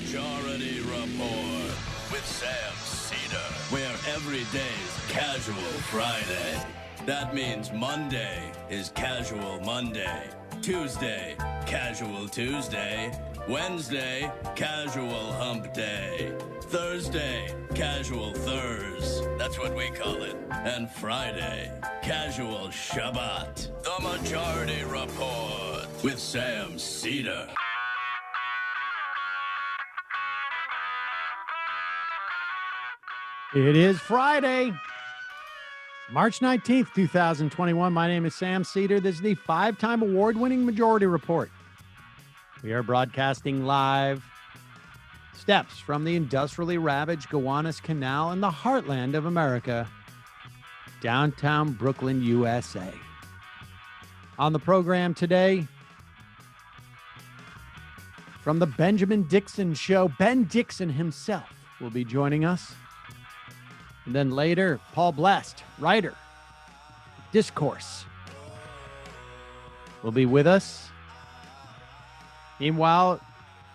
Majority Report with Sam Seder, where every day's Casual Friday. That means Monday is Casual Monday, Tuesday, Casual Tuesday, Wednesday, Casual Hump Day, Thursday, Casual Thurs, that's what we call it, and Friday, Casual Shabbat. The Majority Report with Sam Seder. It is Friday, March 19th, 2021. My name is Sam Seder. This is the 5-time award-winning Majority Report. We are broadcasting live steps from the industrially ravaged Gowanus Canal in the heartland of America, downtown Brooklyn, USA. On the program today, from the Benjamin Dixon Show, Ben Dixon himself will be joining us. And then later, Paul Blest, writer, Discourse, will be with us. Meanwhile,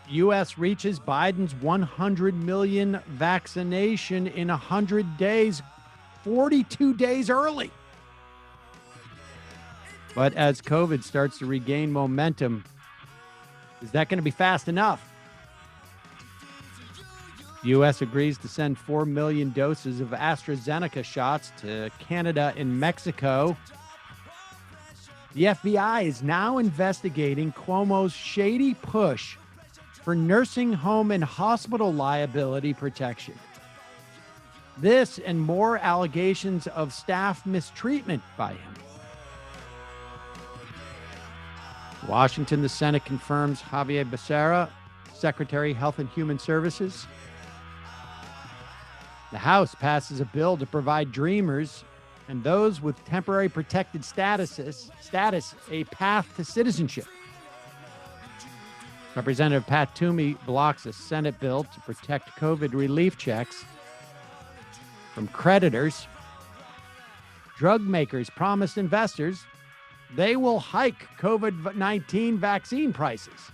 U.S. reaches Biden's 100 million vaccination in 100 days, 42 days early. But as COVID starts to regain momentum, is that going to be fast enough? The U.S. agrees to send 4 million doses of AstraZeneca shots to Canada and Mexico. The FBI is now investigating Cuomo's shady push for nursing home and hospital liability protection. This and more allegations of staff mistreatment by him. Washington, the Senate confirms Javier Becerra, Secretary of Health and Human Services. The House passes a bill to provide Dreamers and those with temporary protected status a path to citizenship. Representative Pat Toomey blocks a Senate bill to protect COVID relief checks from creditors. Drug makers promised investors they will hike COVID-19 vaccine prices.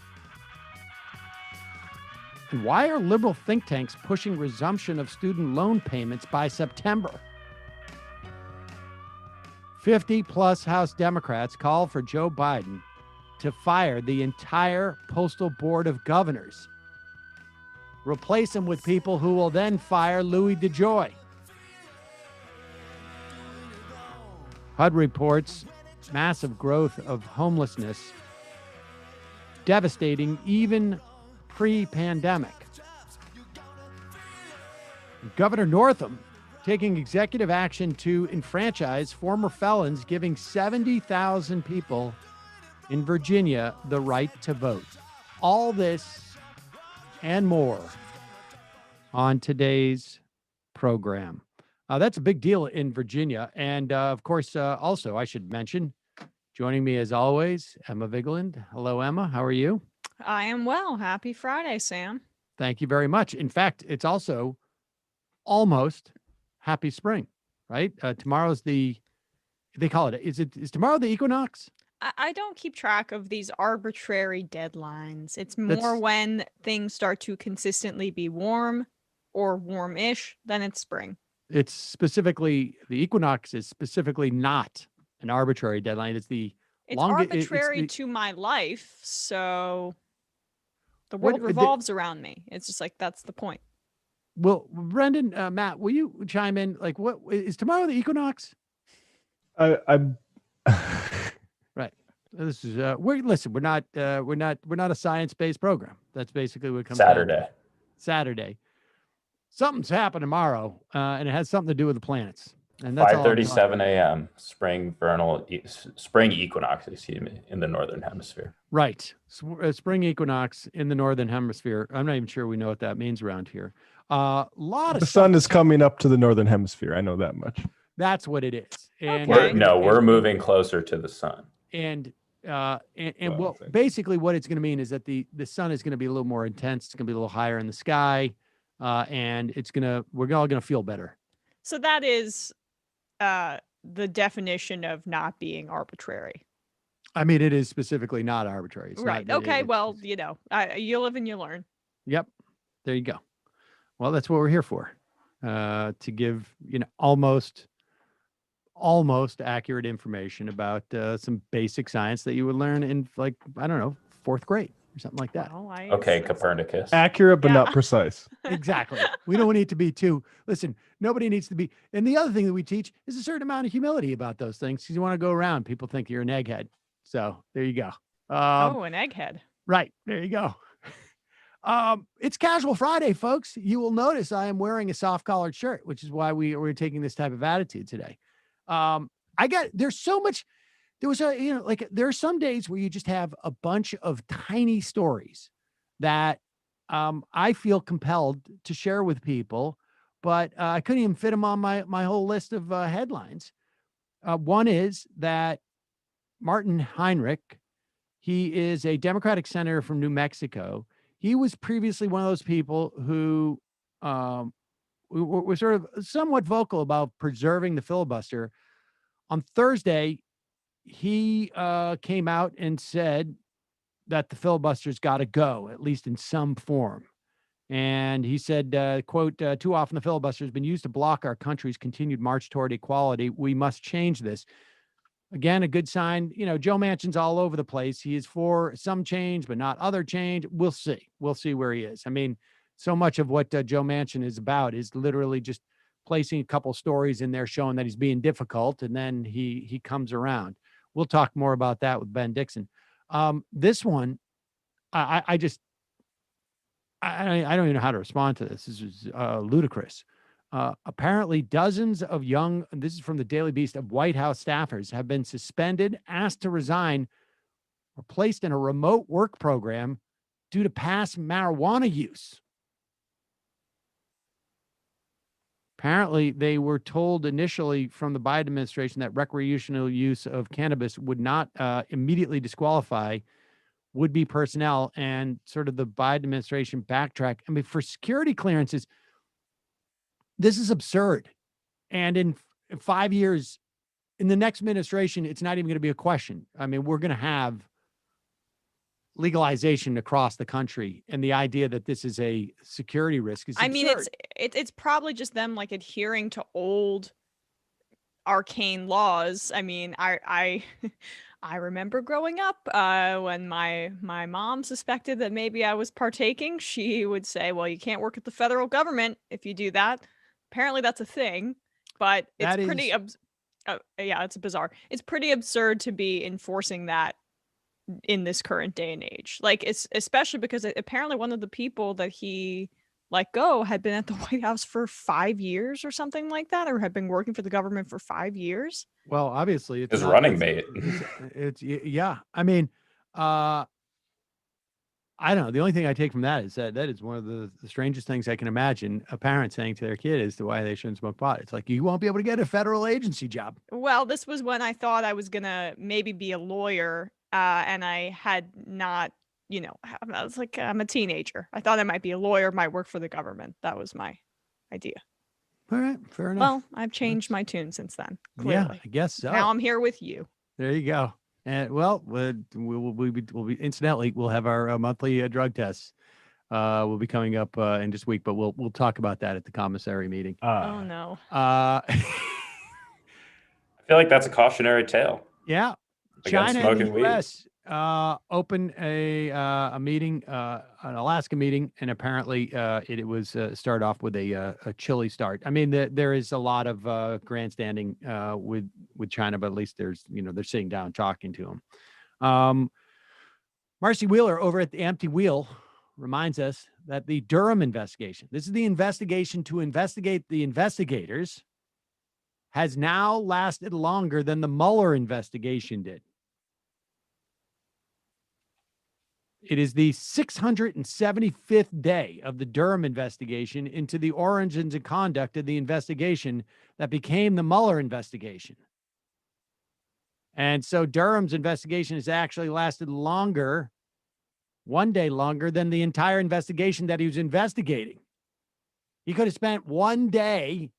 And why are liberal think tanks pushing resumption of student loan payments by September? 50-plus House Democrats call for Joe Biden to fire the entire Postal Board of Governors. Replace them with people who will then fire Louis DeJoy. HUD reports massive growth of homelessness, devastating even pre-pandemic. Governor Northam taking executive action to enfranchise former felons, giving 70,000 people in Virginia the right to vote. All this and more on today's program. That's a big deal in Virginia. And of course, also, I should mention, joining me as always, Emma Vigeland. Hello, Emma. How are you? I am well. Happy Friday, Sam. Thank you very much. In fact, it's also almost happy spring, right? Tomorrow's they call it, is tomorrow the equinox? I don't keep track of these arbitrary deadlines. It's more when things start to consistently be warm or warm-ish, then it's spring. It's specifically, the equinox is specifically not an arbitrary deadline. It's arbitrary to my life, so the world revolves around me. It's just like, that's the point. Well, Brendan, Matt, will you chime in? Like, what is tomorrow the equinox? I'm right. This is we're not a science-based program. That's basically what comes Saturday. Something's happening tomorrow, and it has something to do with the planets. And that's 5:37 a.m. spring equinox, in the northern hemisphere. Right, spring equinox in the northern hemisphere. I'm not even sure we know what that means around here. The sun is coming up to the northern hemisphere. I know that much. That's what it is. And we're moving closer to the sun. And basically what it's going to mean is that the sun is going to be a little more intense. It's going to be a little higher in the sky, and we're all going to feel better. So that is the definition of not being arbitrary. I mean, it is specifically not arbitrary. It's right. Not, okay. You live and you learn. Yep. there you go. Well, that's what we're here for, to give, almost accurate information about some basic science that you would learn in, like, I don't know, 4th grade or something like that. Well, Okay, Copernicus. Accurate, but not precise. Exactly. We don't need to be listen, nobody needs to be. And the other thing that we teach is a certain amount of humility about those things, because you want to go around. People think you're an egghead. So there you go. An egghead. Right. There you go. It's Casual Friday, folks. You will notice I am wearing a soft collared shirt, which is why we're taking this type of attitude today. There's so much. There was there are some days where you just have a bunch of tiny stories that I feel compelled to share with people, but I couldn't even fit them on my whole list of headlines. One is that Martin Heinrich, he is a Democratic senator from New Mexico. He was previously one of those people who were sort of somewhat vocal about preserving the filibuster. On Thursday, he came out and said that the filibuster's got to go, at least in some form. And he said, quote, "Too often the filibuster has been used to block our country's continued march toward equality. We must change this." Again, a good sign. Joe Manchin's all over the place. He is for some change, but not other change. We'll see. We'll see where he is. I mean, so much of what Joe Manchin is about is literally just placing a couple stories in there showing that he's being difficult, and then he comes around. We'll talk more about that with Ben Dixon. This one, I don't even know how to respond to this. This is ludicrous. Apparently dozens of this is from the Daily Beast, of White House staffers have been suspended, asked to resign, or placed in a remote work program due to past marijuana use. Apparently, they were told initially from the Biden administration that recreational use of cannabis would not immediately disqualify would-be personnel, and sort of the Biden administration backtrack. I mean, for security clearances, this is absurd. And in 5 years, in the next administration, it's not even going to be a question. I mean, we're going to have legalization across the country, and the idea that this is a security risk is absurd. I mean, it's probably just them like adhering to old arcane laws. I mean, I remember growing up when my mom suspected that maybe I was partaking. She would say, "Well, you can't work at the federal government if you do that." Apparently, that's a thing, but it's pretty. It's bizarre. It's pretty absurd to be enforcing that in this current day and age. Like, it's especially because apparently one of the people that he let go had been at the White House for 5 years or something like that, or had been working for the government for 5 years. Well, obviously, it's his running mate. Yeah. I mean, I don't know. The only thing I take from that is that is one of the strangest things I can imagine a parent saying to their kid as to why they shouldn't smoke pot. It's like, you won't be able to get a federal agency job. Well, this was when I thought I was going to maybe be a lawyer, and I had not, I was like, I'm a teenager. I thought I might be a lawyer, might work for the government. That was my idea. All right, fair enough. Well, I've changed my tune since then, clearly. Yeah, I guess so. Now I'm here with you. There you go. And we'll be incidentally, we'll have our monthly drug tests. Will be coming up in just a week, but we'll talk about that at the commissary meeting. Oh no. I feel like that's a cautionary tale. Yeah. China and the U.S. opened a meeting, an Alaska meeting, and apparently it was start off with a chilly start. I mean, there is a lot of grandstanding with China, but at least there's they're sitting down talking to them. Marcy Wheeler over at the Empty Wheel reminds us that the Durham investigation, this is the investigation to investigate the investigators, has now lasted longer than the Mueller investigation did. It is the 675th day of the Durham investigation into the origins and conduct of the investigation that became the Mueller investigation. And so Durham's investigation has actually lasted longer, one day longer than the entire investigation that he was investigating. He could have spent one day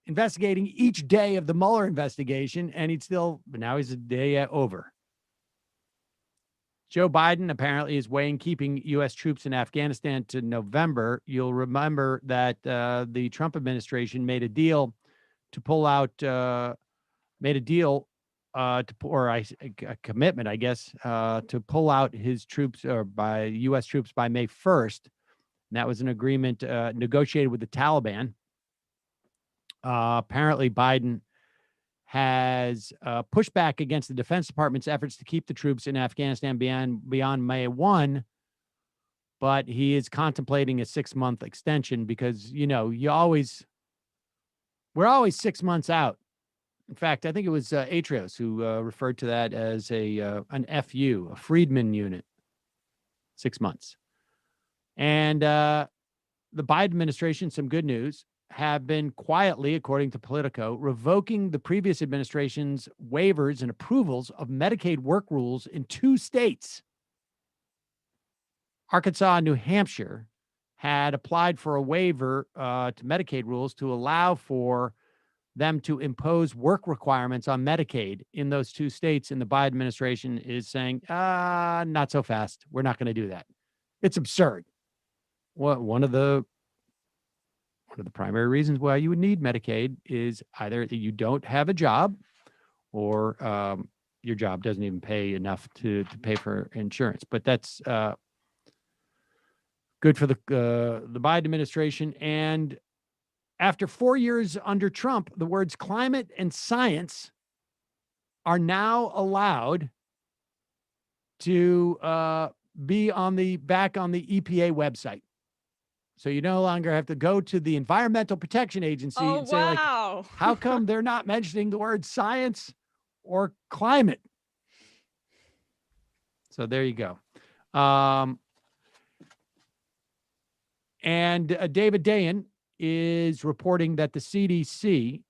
investigating each day of the Mueller investigation, and but now he's a day over. Joe Biden apparently is weighing keeping U.S. troops in Afghanistan to November. You'll remember that the Trump administration made a deal to pull out, a commitment, I guess, to pull out his troops or by U.S. troops by May 1st. And that was an agreement negotiated with the Taliban. Apparently, Biden has pushed back against the Defense Department's efforts to keep the troops in Afghanistan beyond May 1, but he is contemplating a 6-month extension because, we're always 6 months out. In fact, I think it was Atrios who referred to that as an FU, a Friedman unit, 6 months. And the Biden administration, some good news, have been quietly, according to Politico, revoking the previous administration's waivers and approvals of Medicaid work rules in 2 states. Arkansas and New Hampshire had applied for a waiver to Medicaid rules to allow for them to impose work requirements on Medicaid in those 2 states. And the Biden administration is saying, not so fast. We're not going to do that. It's absurd. One of the primary reasons why you would need Medicaid is either that you don't have a job or your job doesn't even pay enough to pay for insurance. But that's good for the Biden administration. And after 4 years under Trump, the words climate and science are now allowed to be back on the EPA website. So you no longer have to go to the Environmental Protection Agency and say, like, how come they're not mentioning the word science or climate? So there you go. And David Dayen is reporting that the CDC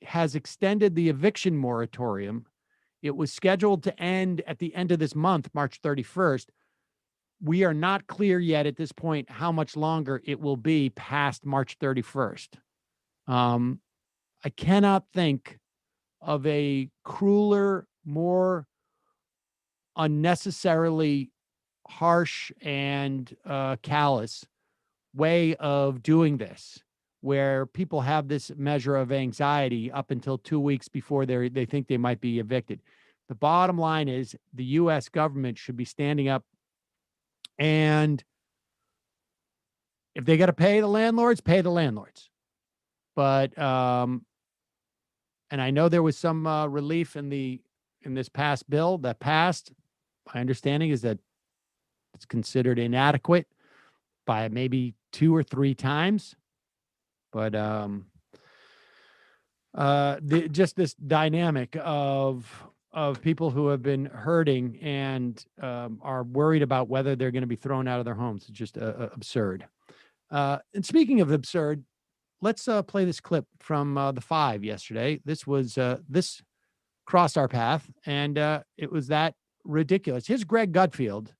has extended the eviction moratorium. It was scheduled to end at the end of this month, March 31st. We are not clear yet at this point how much longer it will be past March 31st. I cannot think of a crueler, more unnecessarily harsh and callous way of doing this, where people have this measure of anxiety up until 2 weeks before they think they might be evicted. The bottom line is the U.S. government should be standing up, and if they got to pay the landlords, pay the landlords. But and I know there was some relief in this past bill that passed. My understanding is that it's considered inadequate by maybe 2 or 3 times. But just this dynamic of people who have been hurting and are worried about whether they're going to be thrown out of their homes is just absurd. And speaking of absurd, let's play this clip from the 5 yesterday. This crossed our path, and it was that ridiculous. Here's Greg Gutfeld,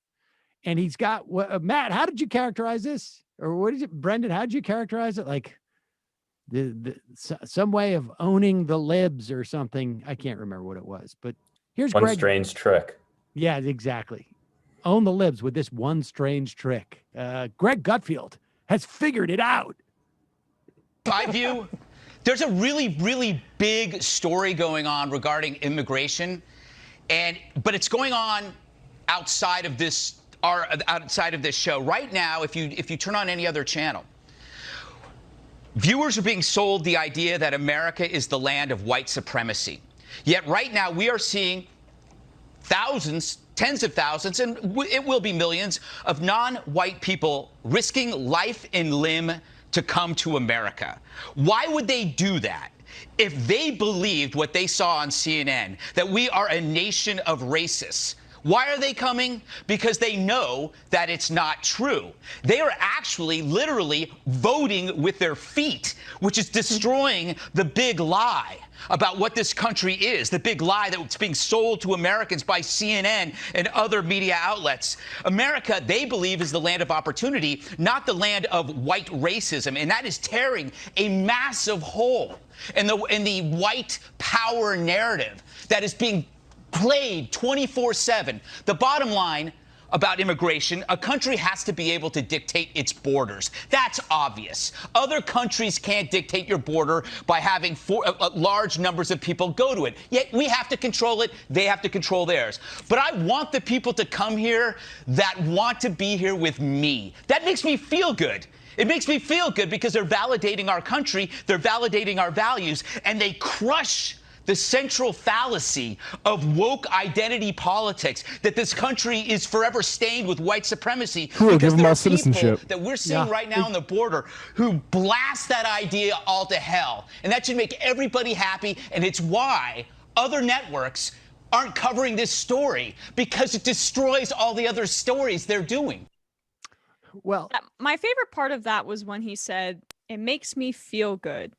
and he's got Matt. How did you characterize this, or what is it, Brendan? How did you characterize it? Like some way of owning the libs or something. I can't remember what it was, but here's one Greg. strange trick. Yeah, exactly. Own the libs with this one strange trick. Greg Gutfeld has figured it out. My view, there's a really, really big story going on regarding immigration, but it's going on outside of this show right now. If you turn on any other channel, viewers are being sold the idea that America is the land of white supremacy. Yet right now we are seeing thousands, tens of thousands, and it will be millions of non-white people risking life and limb to come to America. Why would they do that? If they believed what they saw on CNN, that we are a nation of racists, why are they coming? Because they know that it's not true. They are actually literally voting with their feet, which is destroying the big lie about what this country is, the big lie that's being sold to Americans by CNN and other media outlets. America, they believe, is the land of opportunity, not the land of white racism. And that is tearing a massive hole in the white power narrative that is being played 24/7. The bottom line about immigration, a country has to be able to dictate its borders. That's obvious. Other countries can't dictate your border by having large numbers of people go to it. Yet we have to control it. They have to control theirs. But I want the people to come here that want to be here with me. That makes me feel good. It makes me feel good because they're validating our country, they're validating our values, and they crush the central fallacy of woke identity politics, that this country is forever stained with white supremacy. Cool, because give them there our are people citizenship. that we're seeing right now on the border who blast that idea all to hell. And that should make everybody happy, and it's why other networks aren't covering this story, because it destroys all the other stories they're doing. Well, My favorite part of that was when he said, "It makes me feel good.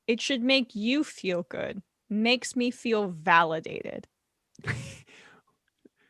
It should make you feel good. Makes me feel validated."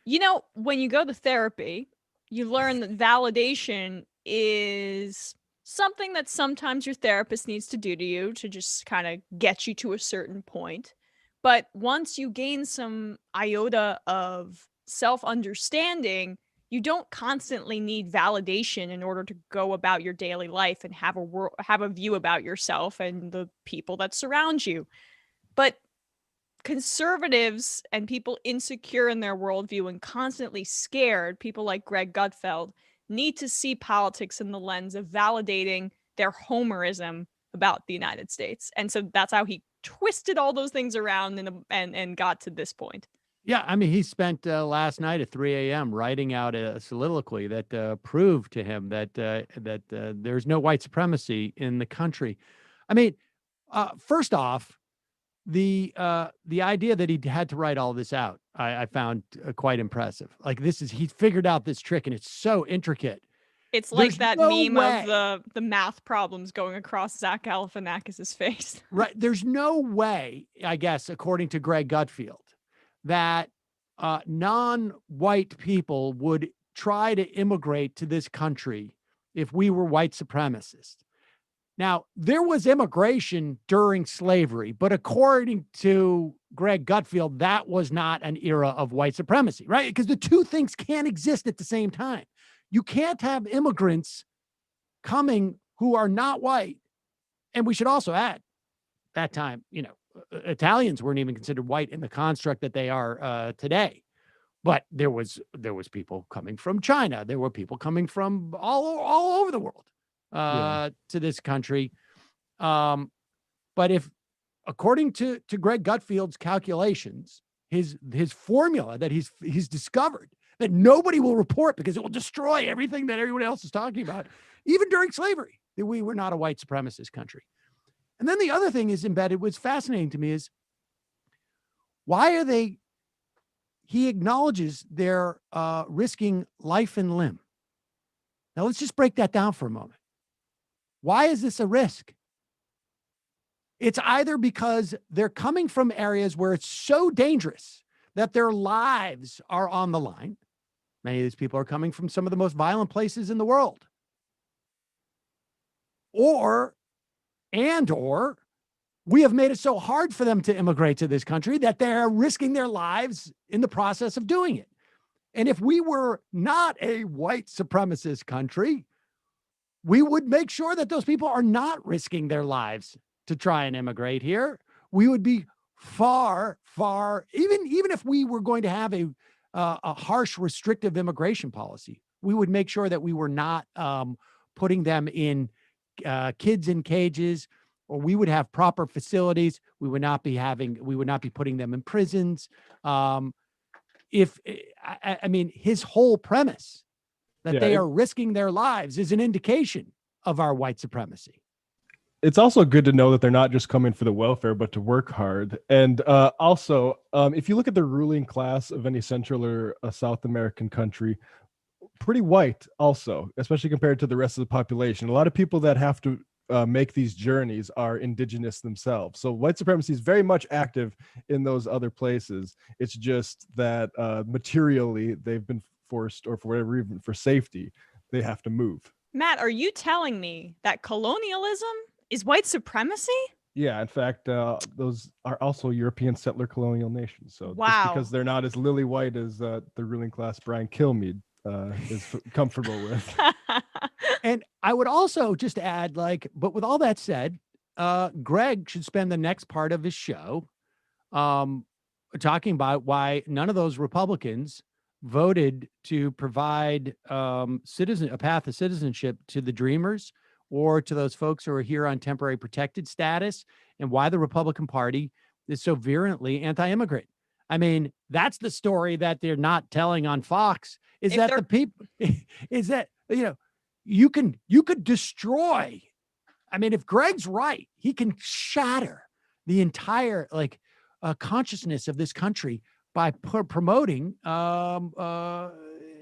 You know, when you go to therapy, you learn that validation is something that sometimes your therapist needs to do to you to just kind of get you to a certain point. But once you gain some iota of self-understanding, you don't constantly need validation in order to go about your daily life and have a view about yourself and the people that surround you. But conservatives and people insecure in their worldview and constantly scared, people like Greg Gutfeld, need to see politics in the lens of validating their homerism about the United States. And so that's how he twisted all those things around and got to this point. yeah, I mean, he spent last night at 3 a.m. writing out a soliloquy that proved to him that there's no white supremacy in the country. I mean, first off, the idea that he had to write all this out, I found quite impressive. Like, he figured out this trick, and it's so intricate. It's like There's that no meme way. of the math problems going across Zach Galifianakis' face. Right. There's no way, I guess, according to Greg Gutfeld, that non-white people would try to immigrate to this country if we were white supremacists. Now, there was immigration during slavery, but according to Greg Gutfeld, that was not an era of white supremacy, right? Because the two things can't exist at the same time. You can't have immigrants coming who are not white. And we should also add, that time, Italians weren't even considered white in the construct that they are today. But there was people coming from China. There were people coming from all over the world. To this country. But if, according to Greg Gutfeld's calculations, his formula that he's discovered that nobody will report because it will destroy everything that everyone else is talking about, even during slavery, that we were not a white supremacist country. And then the other thing is embedded, what's fascinating to me is, why are he acknowledges they're risking life and limb. Now let's just break that down for a moment. Why is this a risk? It's either because they're coming from areas where it's so dangerous that their lives are on the line. Many of these people are coming from some of the most violent places in the world. Or we have made it so hard for them to immigrate to this country that they're risking their lives in the process of doing it. And if we were not a white supremacist country, we would make sure that those people are not risking their lives to try and immigrate here. We would be far, even if we were going to have a harsh, restrictive immigration policy, we would make sure that we were not putting them in kids in cages, or we would have proper facilities. We would not be putting them in prisons. His whole premise that they are risking their lives is an indication of our white supremacy. It's also good to know that they're not just coming for the welfare, but to work hard. And also, if you look at the ruling class of any Central or South American country, pretty white also, especially compared to the rest of the population. A lot of people that have to make these journeys are indigenous themselves. So white supremacy is very much active in those other places. It's just that materially they've been forced, or for whatever reason, for safety, they have to move. Matt, are you telling me that colonialism is white supremacy? Yeah, in fact, those are also European settler colonial nations. So just Wow. because they're not as lily white as the ruling class Brian Kilmeade is comfortable with. And I would also just add, but with all that said, Greg should spend the next part of his show talking about why none of those Republicans voted to provide a path of citizenship to the Dreamers or to those folks who are here on temporary protected status, and why the Republican Party is so virulently anti-immigrant. I mean, that's the story that they're not telling on Fox, is that the people, is that, you could destroy. I mean, if Greg's right, he can shatter the entire consciousness of this country by promoting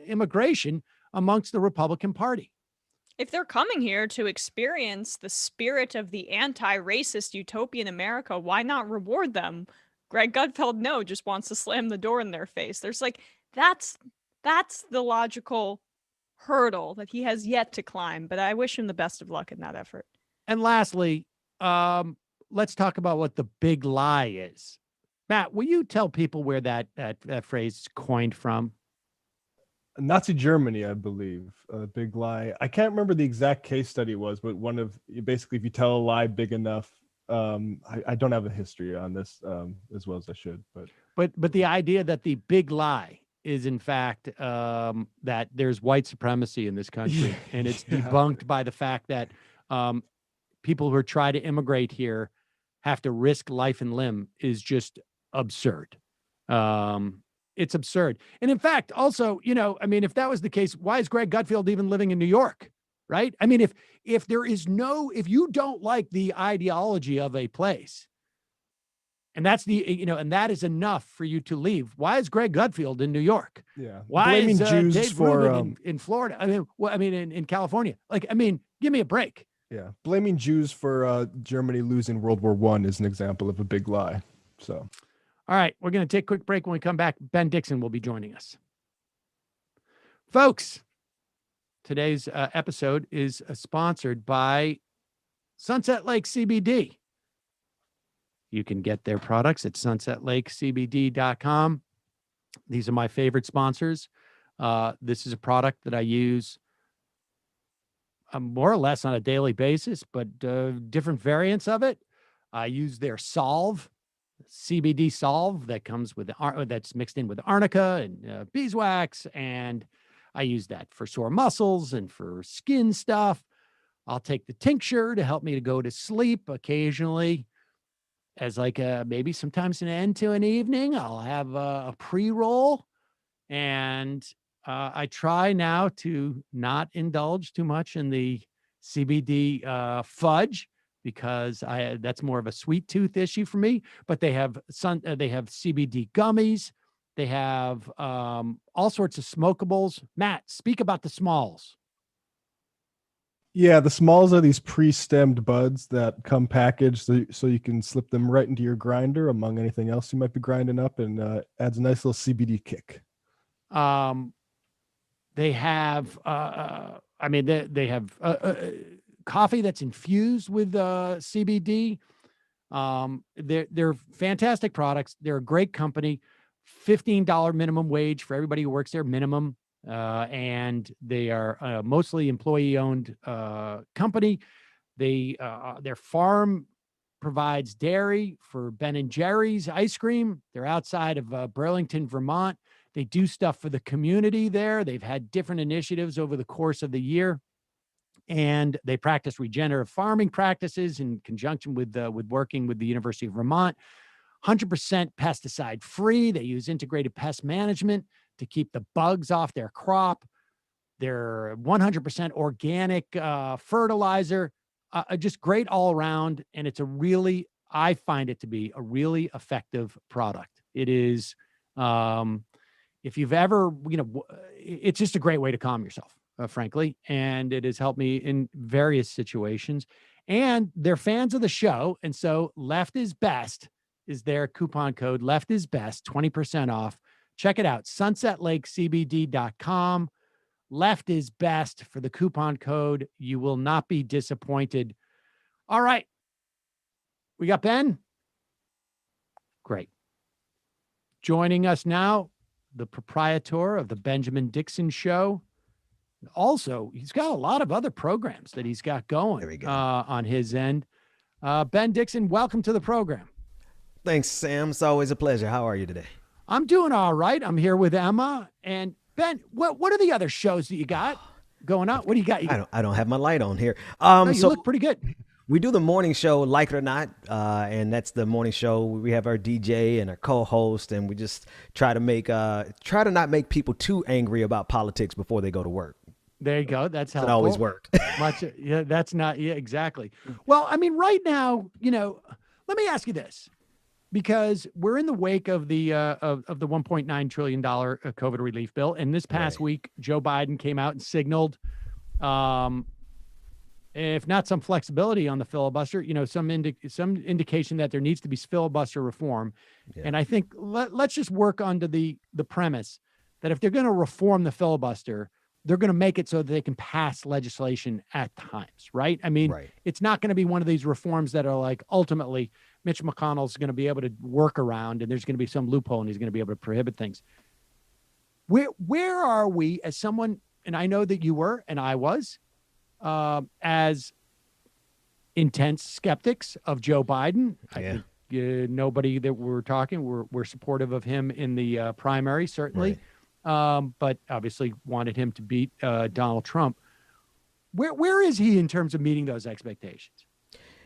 immigration amongst the Republican Party. If they're coming here to experience the spirit of the anti-racist utopian America, why not reward them? Greg Gutfeld, just wants to slam the door in their face. There's that's the logical hurdle that he has yet to climb, but I wish him the best of luck in that effort. And lastly, let's talk about what the big lie is. Matt, will you tell people where that phrase is coined from? Nazi Germany, I believe. A big lie. I can't remember the exact case study it was, but basically, if you tell a lie big enough, I don't have a history on this as well as I should, but the idea that the big lie is in fact that there's white supremacy in this country, and it's debunked by the fact that people who try to immigrate here have to risk life and limb is just absurd. It's absurd. And in fact, also, if that was the case, why is Greg Gutfeld even living in New York? Right? I mean, if if you don't like the ideology of a place, and that's and that is enough for you to leave, why is Greg Gutfeld in New York? Yeah. Why blaming is Jews Dave for Rubin in Florida? In California. Give me a break. Yeah. Blaming Jews for Germany losing World War I is an example of a big lie. So all right, we're going to take a quick break. When we come back, Ben Dixon will be joining us. Folks, today's episode is sponsored by Sunset Lake CBD. You can get their products at sunsetlakecbd.com. These are my favorite sponsors. This is a product that I use more or less on a daily basis, but different variants of it. I use their Solve, CBD Solve, that comes with that's mixed in with arnica and beeswax, and I use that for sore muscles and for skin stuff. I'll take the tincture to help me to go to sleep occasionally, as maybe sometimes an end to an evening. I'll have a pre-roll, and I try now to not indulge too much in the CBD fudge, because that's more of a sweet tooth issue for me. But they have CBD gummies. They have all sorts of smokables. Matt, speak about the smalls. yeah, the smalls are these pre-stemmed buds that come packaged so you can slip them right into your grinder among anything else you might be grinding up, and adds a nice little CBD kick. They have they have coffee that's infused with CBD. They're fantastic products. They're a great company. $15 minimum wage for everybody who works there, minimum. And they are mostly employee-owned company. Their farm provides dairy for Ben and Jerry's ice cream. They're outside of Burlington, Vermont. They do stuff for the community there. They've had different initiatives over the course of the year, and they practice regenerative farming practices in conjunction with working with the University of Vermont. 100% pesticide free. They use integrated pest management to keep the bugs off their crop. They're 100% organic fertilizer, just great all around. And I find it to be a really effective product. It is, if you've ever, it's just a great way to calm yourself, frankly. And it has helped me in various situations. And they're fans of the show. And so Left is Best is their coupon code. Left is Best, 20% off. Check it out, sunsetlakecbd.com. Left is Best for the coupon code. You will not be disappointed. All right. We got Ben? Great. Joining us now, the proprietor of the Benjamin Dixon Show. Also, he's got a lot of other programs that he's got going on his end. Ben Dixon, welcome to the program. Thanks, Sam. It's always a pleasure. How are you today? I'm doing all right. I'm here with Emma. And Ben, what are the other shows that you got going on? What do you got? I don't have my light on here. No, you look pretty good. We do the morning show, Like It or Not, and that's the morning show. We have our DJ and our co-host, and we just try to not make people too angry about politics before they go to work. There you go. That's helpful. It always worked. Yeah, that's not. Yeah, exactly. Well, I mean, right now, let me ask you this, because we're in the wake of the $1.9 trillion COVID relief bill, and this past week, Joe Biden came out and signaled, if not some flexibility on the filibuster, some indication that there needs to be filibuster reform. Yeah. And I think let's just work under the premise that if they're going to reform the filibuster, they're going to make it so that they can pass legislation at times, right? I mean, It's not going to be one of these reforms that are like, ultimately, Mitch McConnell's going to be able to work around and there's going to be some loophole and he's going to be able to prohibit things. Where are we as someone, and I know that you were and I was, as intense skeptics of Joe Biden. I think nobody that we're talking, we're supportive of him in the primary, certainly. But obviously wanted him to beat Donald Trump. Where is he in terms of meeting those expectations?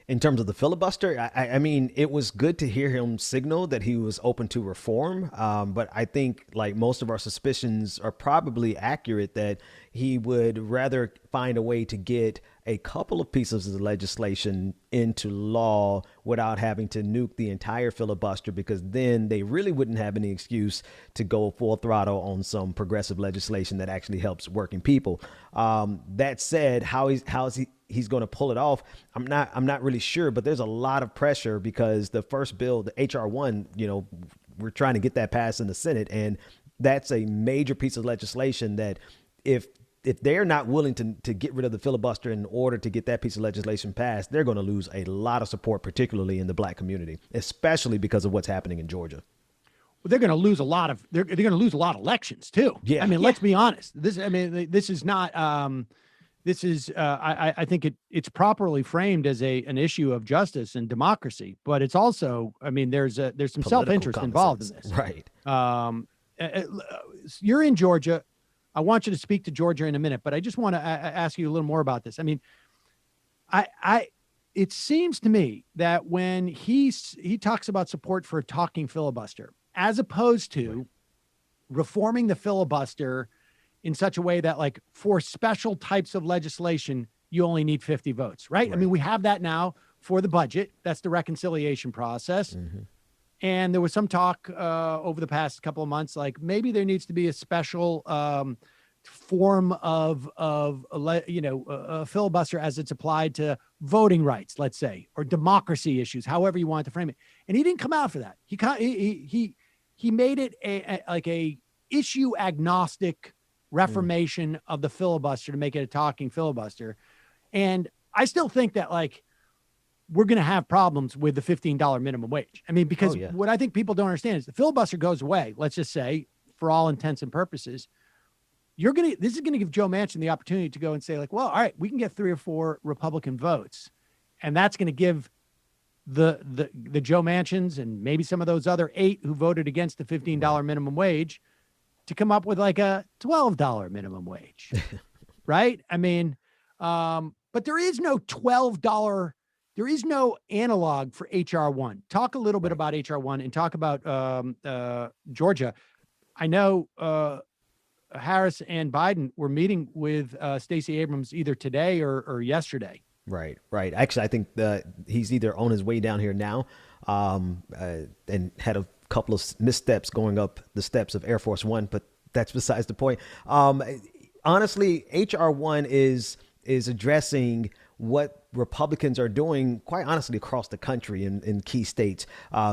In terms of the filibuster, I mean, it was good to hear him signal that he was open to reform. But I think, like, most of our suspicions are probably accurate, that he would rather find a way to get a couple of pieces of legislation into law without having to nuke the entire filibuster, because then they really wouldn't have any excuse to go full throttle on some progressive legislation that actually helps working people. That said, how he's going to pull it off, I'm not really sure, but there's a lot of pressure because the first bill, the HR1, we're trying to get that passed in the Senate, and that's a major piece of legislation that if they're not willing to get rid of the filibuster in order to get that piece of legislation passed, they're going to lose a lot of support, particularly in the black community, especially because of what's happening in Georgia. Well, they're going to lose a lot of elections too. Yeah. I mean, let's be honest. This is not, I think it's properly framed as an issue of justice and democracy, but it's also, I mean, there's some political self-interest involved in this. Right. You're in Georgia. I want you to speak to Georgia in a minute, but I just want to ask you a little more about this. I mean, it seems to me that when he talks about support for a talking filibuster, as opposed to reforming the filibuster in such a way that, like, for special types of legislation, you only need 50 votes, right? I mean, we have that now for the budget. That's the reconciliation process. Mm-hmm. And there was some talk over the past couple of months, like maybe there needs to be a special form of a filibuster as it's applied to voting rights, let's say, or democracy issues, however you want to frame it. And he didn't come out for that. He made it a issue agnostic reformation of the filibuster to make it a talking filibuster. And I still think that, like, we're going to have problems with the $15 minimum wage. I mean, because what I think people don't understand is the filibuster goes away. Let's just say, for all intents and purposes, this is going to give Joe Manchin the opportunity to go and say, like, well, all right, we can get 3 or 4 Republican votes. And that's going to give the Joe Manchins and maybe some of those other 8 who voted against the $15 minimum wage to come up with like a $12 minimum wage. Right. I mean, but there is no $12. There is no analog for HR1. Talk a little bit about HR1 and talk about Georgia. I know Harris and Biden were meeting with Stacey Abrams either today or yesterday. Right. Actually, I think he's either on his way down here now and had a couple of missteps going up the steps of Air Force One, but that's besides the point. Honestly, HR1 is addressing what Republicans are doing, quite honestly, across the country in key states,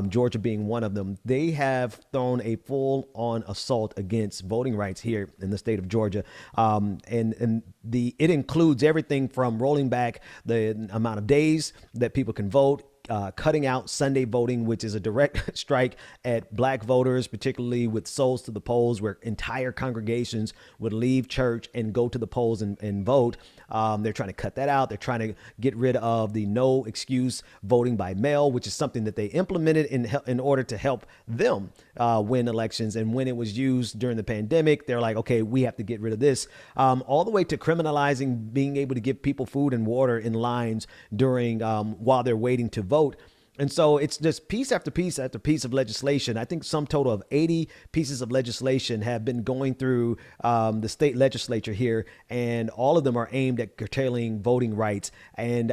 Georgia being one of them. They have thrown a full-on assault against voting rights here in the state of Georgia. It includes everything from rolling back the amount of days that people can vote, cutting out Sunday voting, which is a direct strike at black voters, particularly with souls to the polls, where entire congregations would leave church and go to the polls and vote. They're trying to cut that out. They're trying to get rid of the no excuse voting by mail, which is something that they implemented in order to help them win elections. And when it was used during the pandemic, they're like, okay, we have to get rid of this, all the way to criminalizing being able to give people food and water in lines during while they're waiting to vote. And so it's just piece after piece after piece of legislation. I think some total of 80 pieces of legislation have been going through the state legislature here, and all of them are aimed at curtailing voting rights. And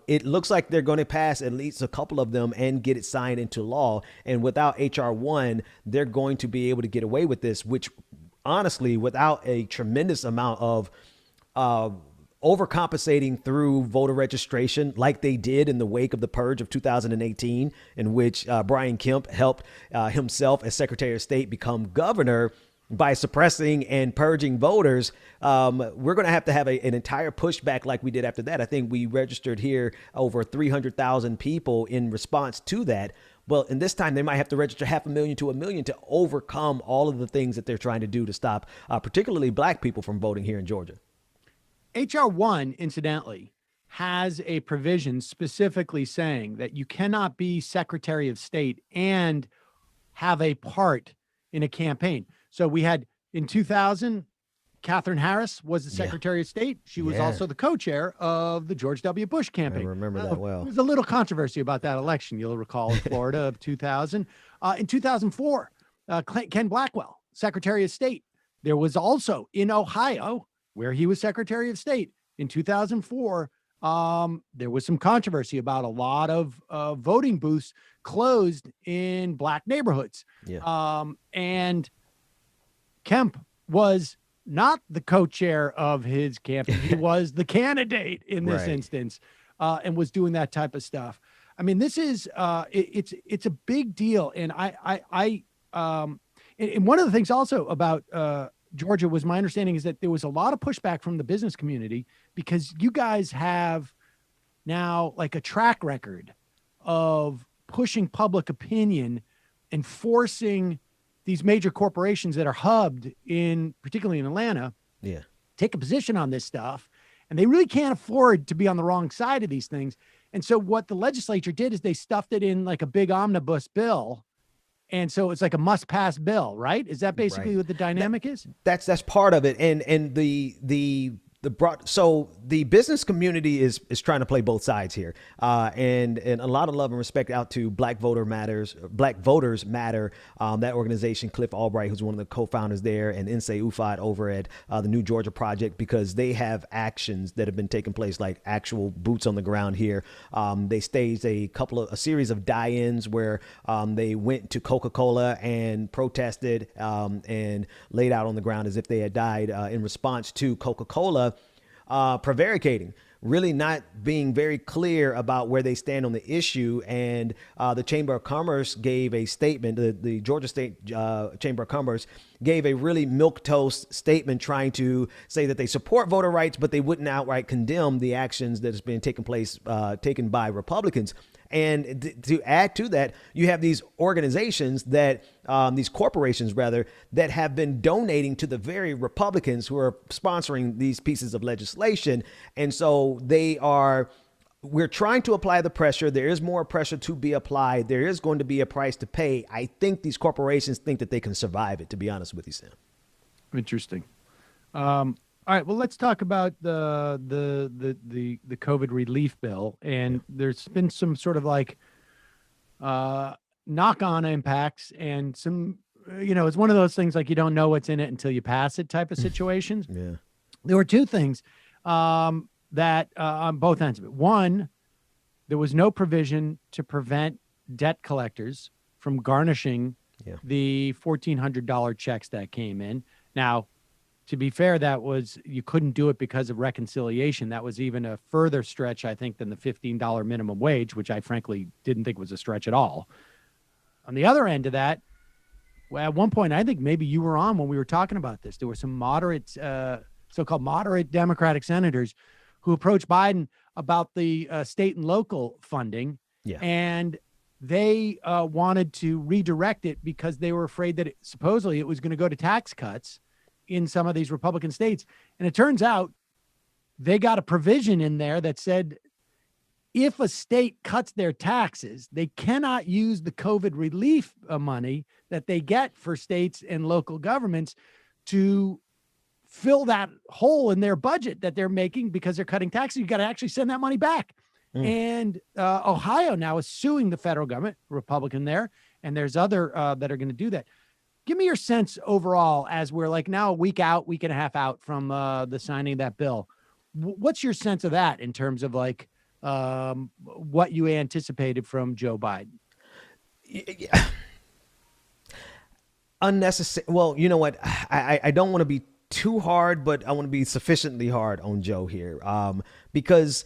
it looks like they're going to pass at least a couple of them and get it signed into law. And without H.R. 1, they're going to be able to get away with this, which honestly, without a tremendous amount of overcompensating through voter registration, like they did in the wake of the purge of 2018, in which Brian Kemp helped himself as Secretary of State become governor by suppressing and purging voters. We're going to have an entire pushback like we did after that. I think we registered here over 300,000 people in response to that. Well, in this time, they might have to register 500,000 to 1 million to overcome all of the things that they're trying to do to stop particularly black people from voting here in Georgia. H.R. 1, incidentally, has a provision specifically saying that you cannot be Secretary of State and have a part in a campaign. So we had in 2000, Catherine Harris was the Secretary of State. She was also the co-chair of the George W. Bush campaign. I remember that well. There was a little controversy about that election, you'll recall, in Florida of 2000. In 2004, Ken Blackwell, Secretary of State. There was also in Ohio, where he was Secretary of State in 2004, there was some controversy about a lot of voting booths closed in black neighborhoods. And Kemp was not the co-chair of his campaign. He was the candidate in this instance, and was doing that type of stuff. I mean, this is it's a big deal. And and one of the things also about Georgia was, my understanding is that there was a lot of pushback from the business community, because you guys have now like a track record of pushing public opinion and forcing these major corporations that are hubbed in, particularly in Atlanta, take a position on this stuff. And they really can't afford to be on the wrong side of these things. And so what the legislature did is they stuffed it in like a big omnibus bill. And so it's like a must-pass bill, right? Is that basically what the dynamic is? That's part of it. And so the business community is trying to play both sides here, and a lot of love and respect out to Black Voters Matter, that organization, Cliff Albright, who's one of the co-founders there, and Nsé Ufot over at the New Georgia Project, because they have actions that have been taking place, like actual boots on the ground here. They staged a series of die-ins where they went to Coca-Cola and protested and laid out on the ground as if they had died in response to Coca-Cola prevaricating, really not being very clear about where they stand on the issue. And the Chamber of Commerce gave a statement, the Georgia State Chamber of Commerce gave a really milquetoast statement trying to say that they support voter rights, but they wouldn't outright condemn the actions that has been taken by Republicans. And to add to that, you have these organizations that, these corporations rather, that have been donating to the very Republicans who are sponsoring these pieces of legislation. And so we're trying to apply the pressure. There is more pressure to be applied. There is going to be a price to pay. I think these corporations think that they can survive it, to be honest with you, Sam. Interesting. All right, well, let's talk about the COVID relief bill. And there's been some sort of like knock-on impacts, and some, it's one of those things like you don't know what's in it until you pass it type of situations. There were two things that on both ends of it. One, there was no provision to prevent debt collectors from garnishing the $1,400 checks that came in. Now, to be fair, you couldn't do it because of reconciliation. That was even a further stretch, I think, than the $15 minimum wage, which I frankly didn't think was a stretch at all. On the other end of that, well, at one point, I think maybe you were on when we were talking about this. There were some moderate, so-called moderate Democratic senators who approached Biden about the state and local funding. Yeah. And they wanted to redirect it because they were afraid that supposedly it was going to go to tax cuts in some of these Republican states. And it turns out they got a provision in there that said if a state cuts their taxes, they cannot use the COVID relief money that they get for states and local governments to fill that hole in their budget that they're making because they're cutting taxes. You got to actually send that money back. And Ohio now is suing the federal government, Republican there, and there's other that are going to do that. Give me your sense overall as we're like now a week and a half out from the signing of that bill. What's your sense of that in terms of like what you anticipated from Joe Biden? Yeah. Unnecessary. Well, you know what? I don't want to be too hard, but I want to be sufficiently hard on Joe here because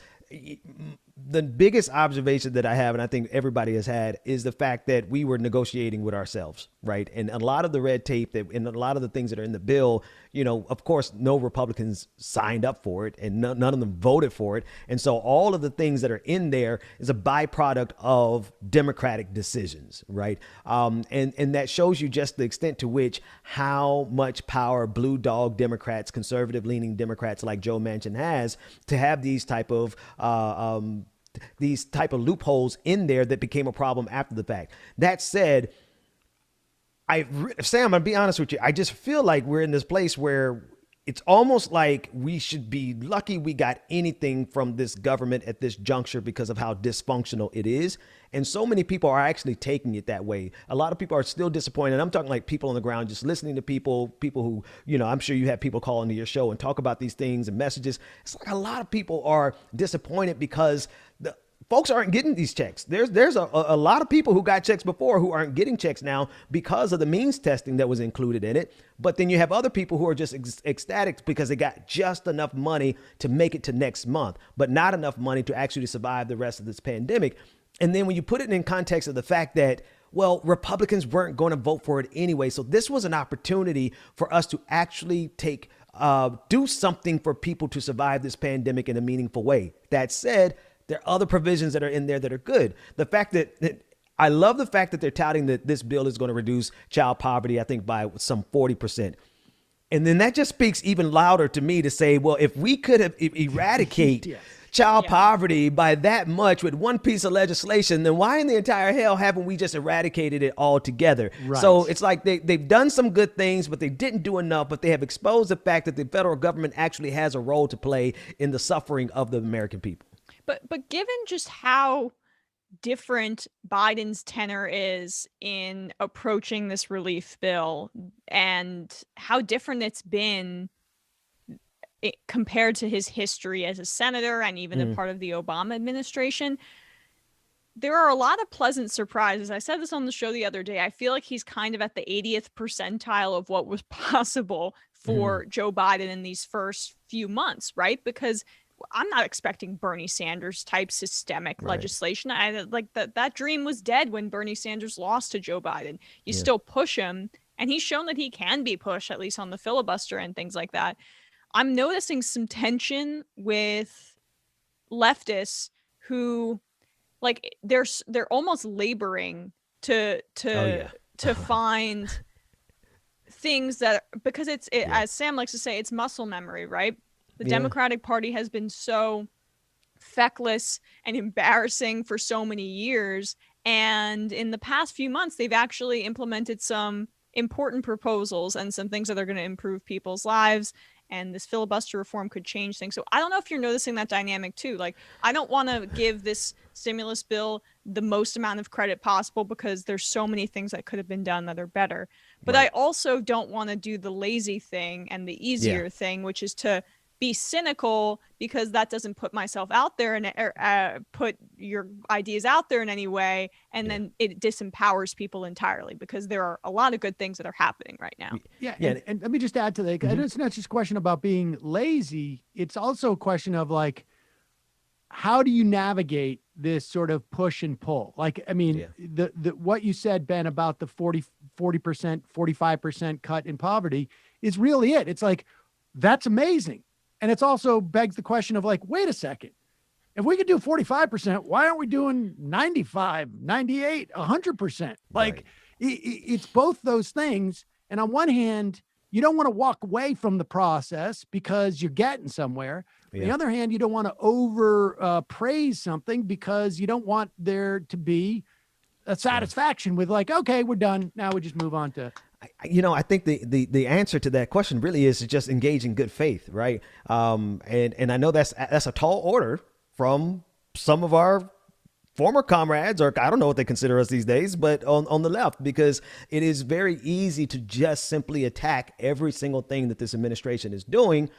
the biggest observation that I have, and I think everybody has had, is the fact that we were negotiating with ourselves, right? And a lot of the red tape and a lot of the things that are in the bill, you know, of course, no Republicans signed up for it and none of them voted for it. And so all of the things that are in there is a byproduct of Democratic decisions, right? And that shows you just the extent to which how much power blue dog Democrats, conservative leaning Democrats like Joe Manchin has to have these type of loopholes in there that became a problem after the fact. That said, Sam, I'm gonna be honest with you. I just feel like we're in this place where it's almost like we should be lucky we got anything from this government at this juncture because of how dysfunctional it is. And so many people are actually taking it that way. A lot of people are still disappointed. I'm talking like people on the ground, just listening to people who, you know, I'm sure you have people call into your show and talk about these things and messages. It's like a lot of people are disappointed because the folks aren't getting these checks. There's a lot of people who got checks before who aren't getting checks now because of the means testing that was included in it. But then you have other people who are just ecstatic because they got just enough money to make it to next month, but not enough money to actually survive the rest of this pandemic. And then when you put it in context of the fact that, well, Republicans weren't going to vote for it anyway. So this was an opportunity for us to actually do something for people to survive this pandemic in a meaningful way. That said, there are other provisions that are in there that are good. The fact that I love the fact that they're touting that this bill is going to reduce child poverty, I think by some 40%. And then that just speaks even louder to me to say, well, if we could have eradicate child poverty by that much with one piece of legislation, then why in the entire hell haven't we just eradicated it altogether? Right. So it's like they've done some good things, but they didn't do enough, but they have exposed the fact that the federal government actually has a role to play in the suffering of the American people. But given just how different Biden's tenor is in approaching this relief bill and how different it's been compared to his history as a senator and even a part of the Obama administration, there are a lot of pleasant surprises. I said this on the show the other day. I feel like he's kind of at the 80th percentile of what was possible for Joe Biden in these first few months, right? Because I'm not expecting Bernie Sanders type systemic legislation. I like that dream was dead when Bernie Sanders lost to Joe Biden. You still push him, and he's shown that he can be pushed, at least on the filibuster and things like that. I'm noticing some tension with leftists who, like, they're almost laboring to find things that, because it's as Sam likes to say, it's muscle memory, right? The Democratic Party has been so feckless and embarrassing for so many years. And in the past few months, they've actually implemented some important proposals and some things that are going to improve people's lives. And this filibuster reform could change things. So I don't know if you're noticing that dynamic too. Like, I don't want to give this stimulus bill the most amount of credit possible because there's so many things that could have been done that are better. But I also don't want to do the lazy thing and the easier thing, which is to be cynical because that doesn't put myself out there and put your ideas out there in any way. And then it disempowers people entirely because there are a lot of good things that are happening right now. And let me just add to that. It's not just a question about being lazy. It's also a question of like, how do you navigate this sort of push and pull? Like, I mean, the what you said, Ben, about the 40%, 45% cut in poverty is really it. It's like, that's amazing. And it's also begs the question of like, wait a second, if we could do 45%, why aren't we doing 95, 98, 100%? Like Right. it's both those things. And on one hand, you don't want to walk away from the process because you're getting somewhere. On the Yeah. other hand, you don't want to over praise something because you don't want there to be a satisfaction with like, okay, we're done. Now we just move on to. I think the answer to that question really is to just engage in good faith, right? And I know that's a tall order from some of our former comrades, or I don't know what they consider us these days, but on the left, because it is very easy to just simply attack every single thing that this administration is doing.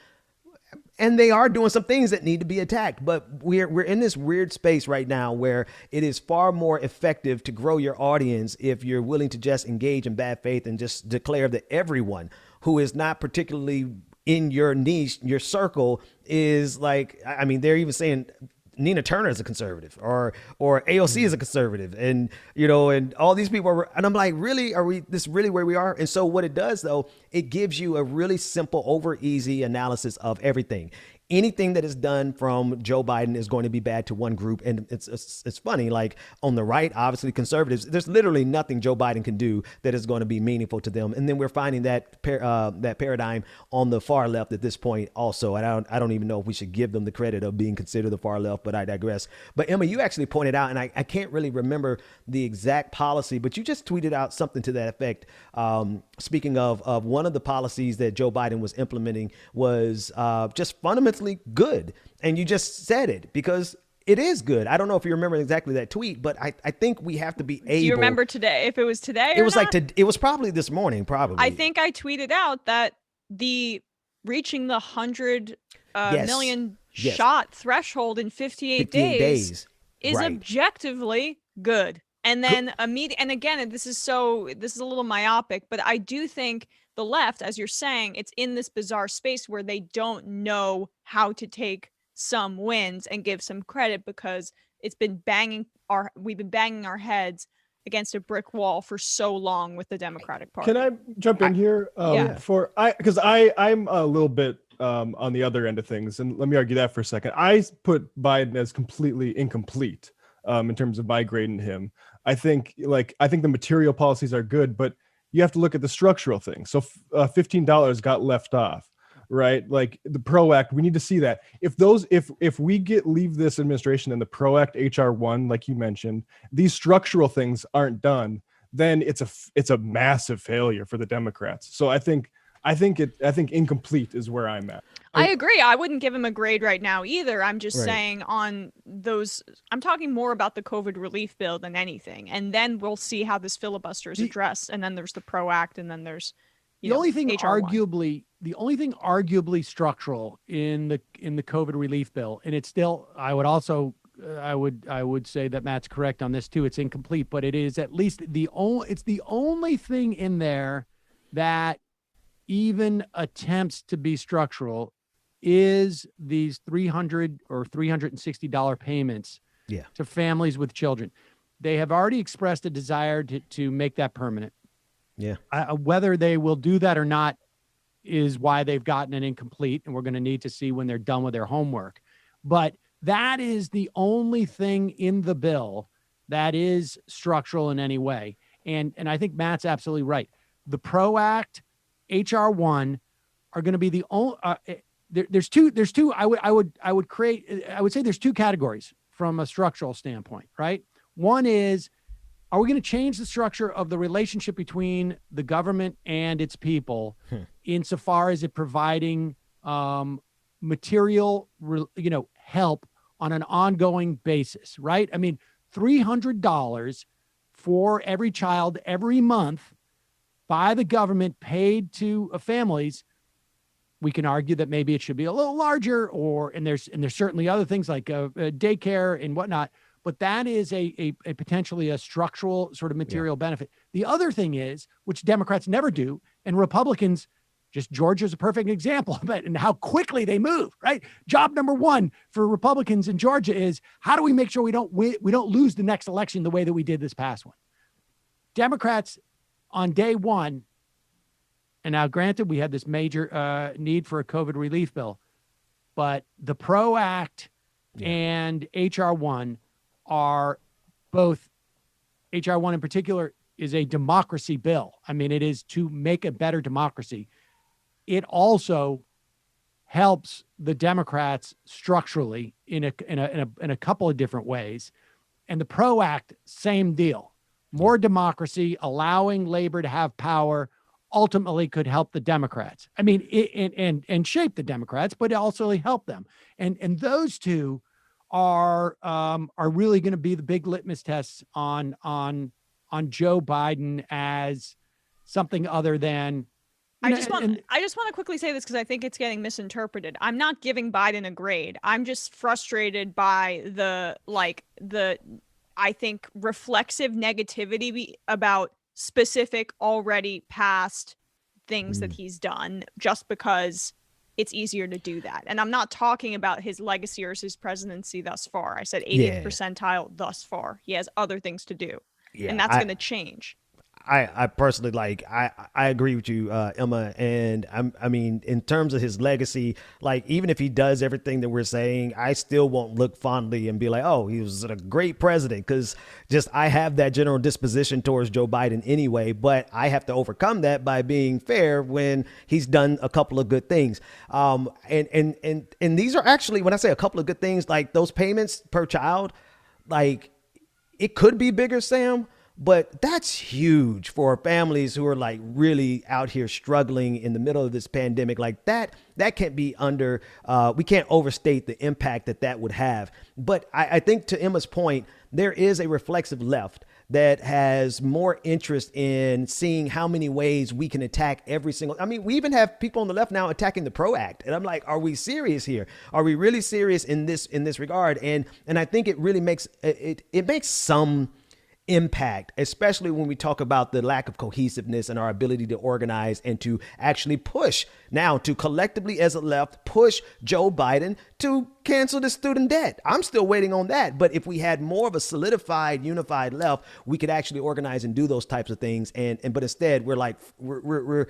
And they are doing some things that need to be attacked, but we're in this weird space right now where it is far more effective to grow your audience if you're willing to just engage in bad faith and just declare that everyone who is not particularly in your niche, your circle, is like, I mean, they're even saying Nina Turner is a conservative, or AOC is a conservative, and and all these people are, and I'm like, really, are we this really where we are? And so what it does, though, it gives you a really simple, over easy analysis of everything. Anything that is done from Joe Biden is going to be bad to one group. And it's funny, like on the right, obviously conservatives, there's literally nothing Joe Biden can do that is going to be meaningful to them. And then we're finding that paradigm on the far left at this point also. And I don't even know if we should give them the credit of being considered the far left, but I digress. But Emma, you actually pointed out, and I can't really remember the exact policy, but you just tweeted out something to that effect. Speaking of one of the policies that Joe Biden was implementing was just fundamentally good. And you just said it because it is good. I don't know if you remember exactly that tweet, but I think we have to be able. Do you remember today? If it was today, it was not? It was probably this morning. Probably. I think I tweeted out that the reaching the 100 million shot threshold in 58 days is objectively good. And then and again, this is a little myopic, but I do think the left, as you're saying, it's in this bizarre space where they don't know how to take some wins and give some credit because we've been banging our heads against a brick wall for so long with the Democratic Party. Can I jump in here? Because I'm a little bit on the other end of things, and let me argue that for a second. I put Biden as completely incomplete in terms of my grading him. I think the material policies are good, but you have to look at the structural thing. So $15 got left off, right? Like the PRO Act, we need to see that. If we leave this administration and the PRO Act HR1, like you mentioned, these structural things aren't done, then it's a massive failure for the Democrats. So I think incomplete is where I'm at. I agree. I wouldn't give him a grade right now either. I'm just saying on those, I'm talking more about the COVID relief bill than anything. And then we'll see how this filibuster is addressed. And then there's the PRO Act, and then there's the only thing arguably structural in the COVID relief bill, and it's still, I would say that Matt's correct on this too. It's incomplete, but it is at least it's the only thing in there that even attempts to be structural is these $300 or $360 payments to families with children. They have already expressed a desire to make that permanent. Yeah. Whether they will do that or not is why they've gotten an incomplete, and we're going to need to see when they're done with their homework. But that is the only thing in the bill that is structural in any way. And I think Matt's absolutely right. The PRO Act, HR1 are going to be the only. There's two. I would say there's two categories from a structural standpoint, right? One is, are we going to change the structure of the relationship between the government and its people, insofar as it providing material, help on an ongoing basis, right? I mean, $300 for every child every month by the government paid to families. We can argue that maybe it should be a little larger, and there's certainly other things like daycare and whatnot, but that is a potentially a structural sort of material benefit. The other thing is, which Democrats never do, and Republicans, just Georgia's a perfect example of it, and how quickly they move, right? Job number one for Republicans in Georgia is, how do we make sure we don't lose the next election the way that we did this past one? Democrats on day one, and now granted, we had this major need for a COVID relief bill, but the PRO Act and HR1 are both, HR1 in particular is a democracy bill. I mean, it is to make a better democracy. It also helps the Democrats structurally in a couple of different ways. And the PRO Act, same deal. More democracy, allowing labor to have power, ultimately could help the Democrats. I mean, and shape the Democrats, but also help them. And those two are really going to be the big litmus tests on Joe Biden as something other than. I just want to quickly say this because I think it's getting misinterpreted. I'm not giving Biden a grade. I'm just frustrated by the I think reflexive negativity about specific already past things that he's done just because it's easier to do that. And I'm not talking about his legacy or his presidency thus far. I said 80th percentile thus far. He has other things to do. And that's going to change. I personally I agree with you, Emma. And I mean, in terms of his legacy, like, even if he does everything that we're saying, I still won't look fondly and be like, oh, he was a great president. Because just I have that general disposition towards Joe Biden anyway. But I have to overcome that by being fair when he's done a couple of good things. And these are actually, when I say a couple of good things, like those payments per child, like it could be bigger, Sam. But that's huge for families who are like really out here struggling in the middle of this pandemic. Like that can't be we can't overstate the impact that would have. But I think, to Emma's point, there is a reflexive left that has more interest in seeing how many ways we can attack every single. I mean, we even have people on the left now attacking the PRO Act. And I'm like, are we serious here? Are we really serious in this regard? And I think it really makes it makes some impact, especially when we talk about the lack of cohesiveness and our ability to organize and to actually push now to collectively as a left push Joe Biden to cancel the student debt. I'm still waiting on that. But if we had more of a solidified, unified left, we could actually organize and do those types of things. But instead, we're like we're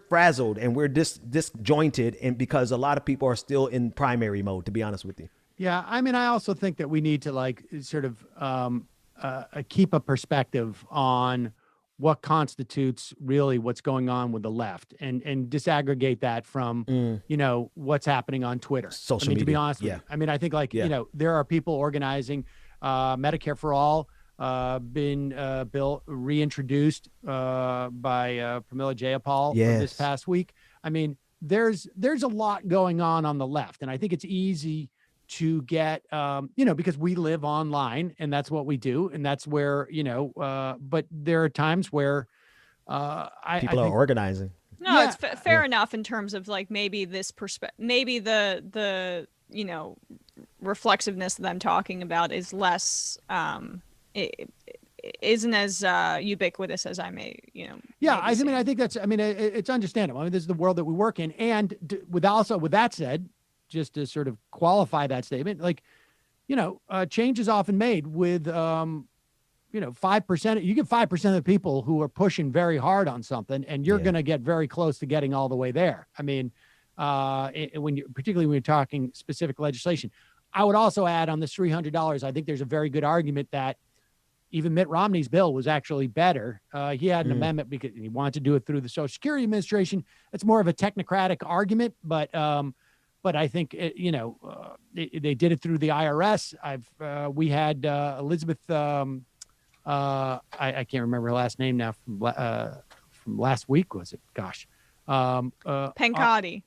frazzled and we're disjointed, and because a lot of people are still in primary mode, to be honest with you. Yeah, I mean, I also think that we need to like sort of keep a perspective on what constitutes really what's going on with the left, and disaggregate that from, what's happening on Twitter. Social media. To be honest with you. I mean, I think there are people organizing Medicare for All, bill reintroduced by Pramila Jayapal this past week. I mean, there's a lot going on the left, and I think it's easy to get, because we live online and that's what we do. And that's where, but there are times where people are organizing. No, it's fair enough in terms of like maybe this maybe the reflexiveness that I'm talking about is less, it isn't as ubiquitous as I may, Yeah, I think that's, it's understandable. I mean, this is the world that we work in. And with that said, just to sort of qualify that statement, like, change is often made with, 5%. You get 5% of the people who are pushing very hard on something, and you're going to get very close to getting all the way there. I mean, particularly when you're talking specific legislation. I would also add on this $300, I think there's a very good argument that even Mitt Romney's bill was actually better. He had an amendment because he wanted to do it through the Social Security Administration. It's more of a technocratic argument, but I think they did it through the IRS. We had Elizabeth. I can't remember her last name now from last week. Was it? Gosh, Pencotti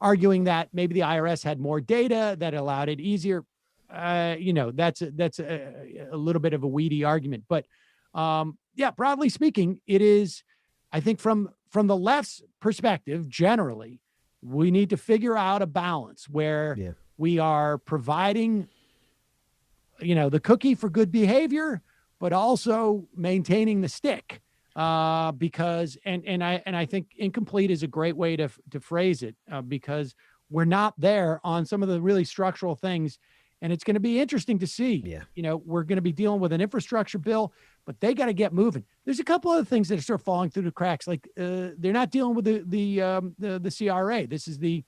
arguing that maybe the IRS had more data that allowed it easier. That's a little bit of a weedy argument, but broadly speaking, it is. I think from the left's perspective, generally, we need to figure out a balance where we are providing, the cookie for good behavior, but also maintaining the stick. Because I think incomplete is a great way to phrase it, because we're not there on some of the really structural things. And it's going to be interesting to see. We're going to be dealing with an infrastructure bill, but they got to get moving. There's a couple other things that are sort of falling through the cracks. Like they're not dealing with the CRA. This is the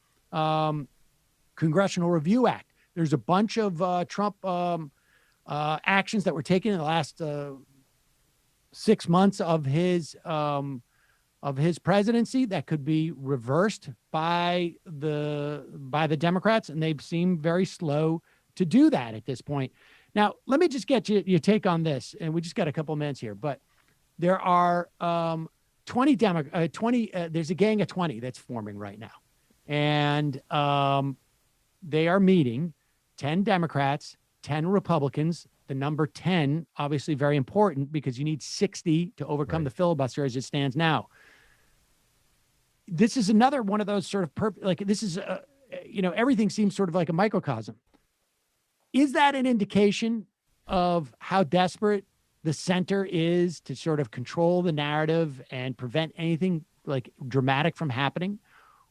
Congressional Review Act. There's a bunch of Trump actions that were taken in the last 6 months of his presidency that could be reversed by the Democrats, and they seem very slow to do that at this point. Now, let me just get your take on this, and we just got a couple of minutes here, but there are 20 there's a gang of 20 that's forming right now, and they are meeting 10 Democrats, 10 Republicans. The number 10, obviously very important because you need 60 to overcome the filibuster as it stands now. This is another one of those sort of this is, everything seems sort of like a microcosm. Is that an indication of how desperate the center is to sort of control the narrative and prevent anything like dramatic from happening?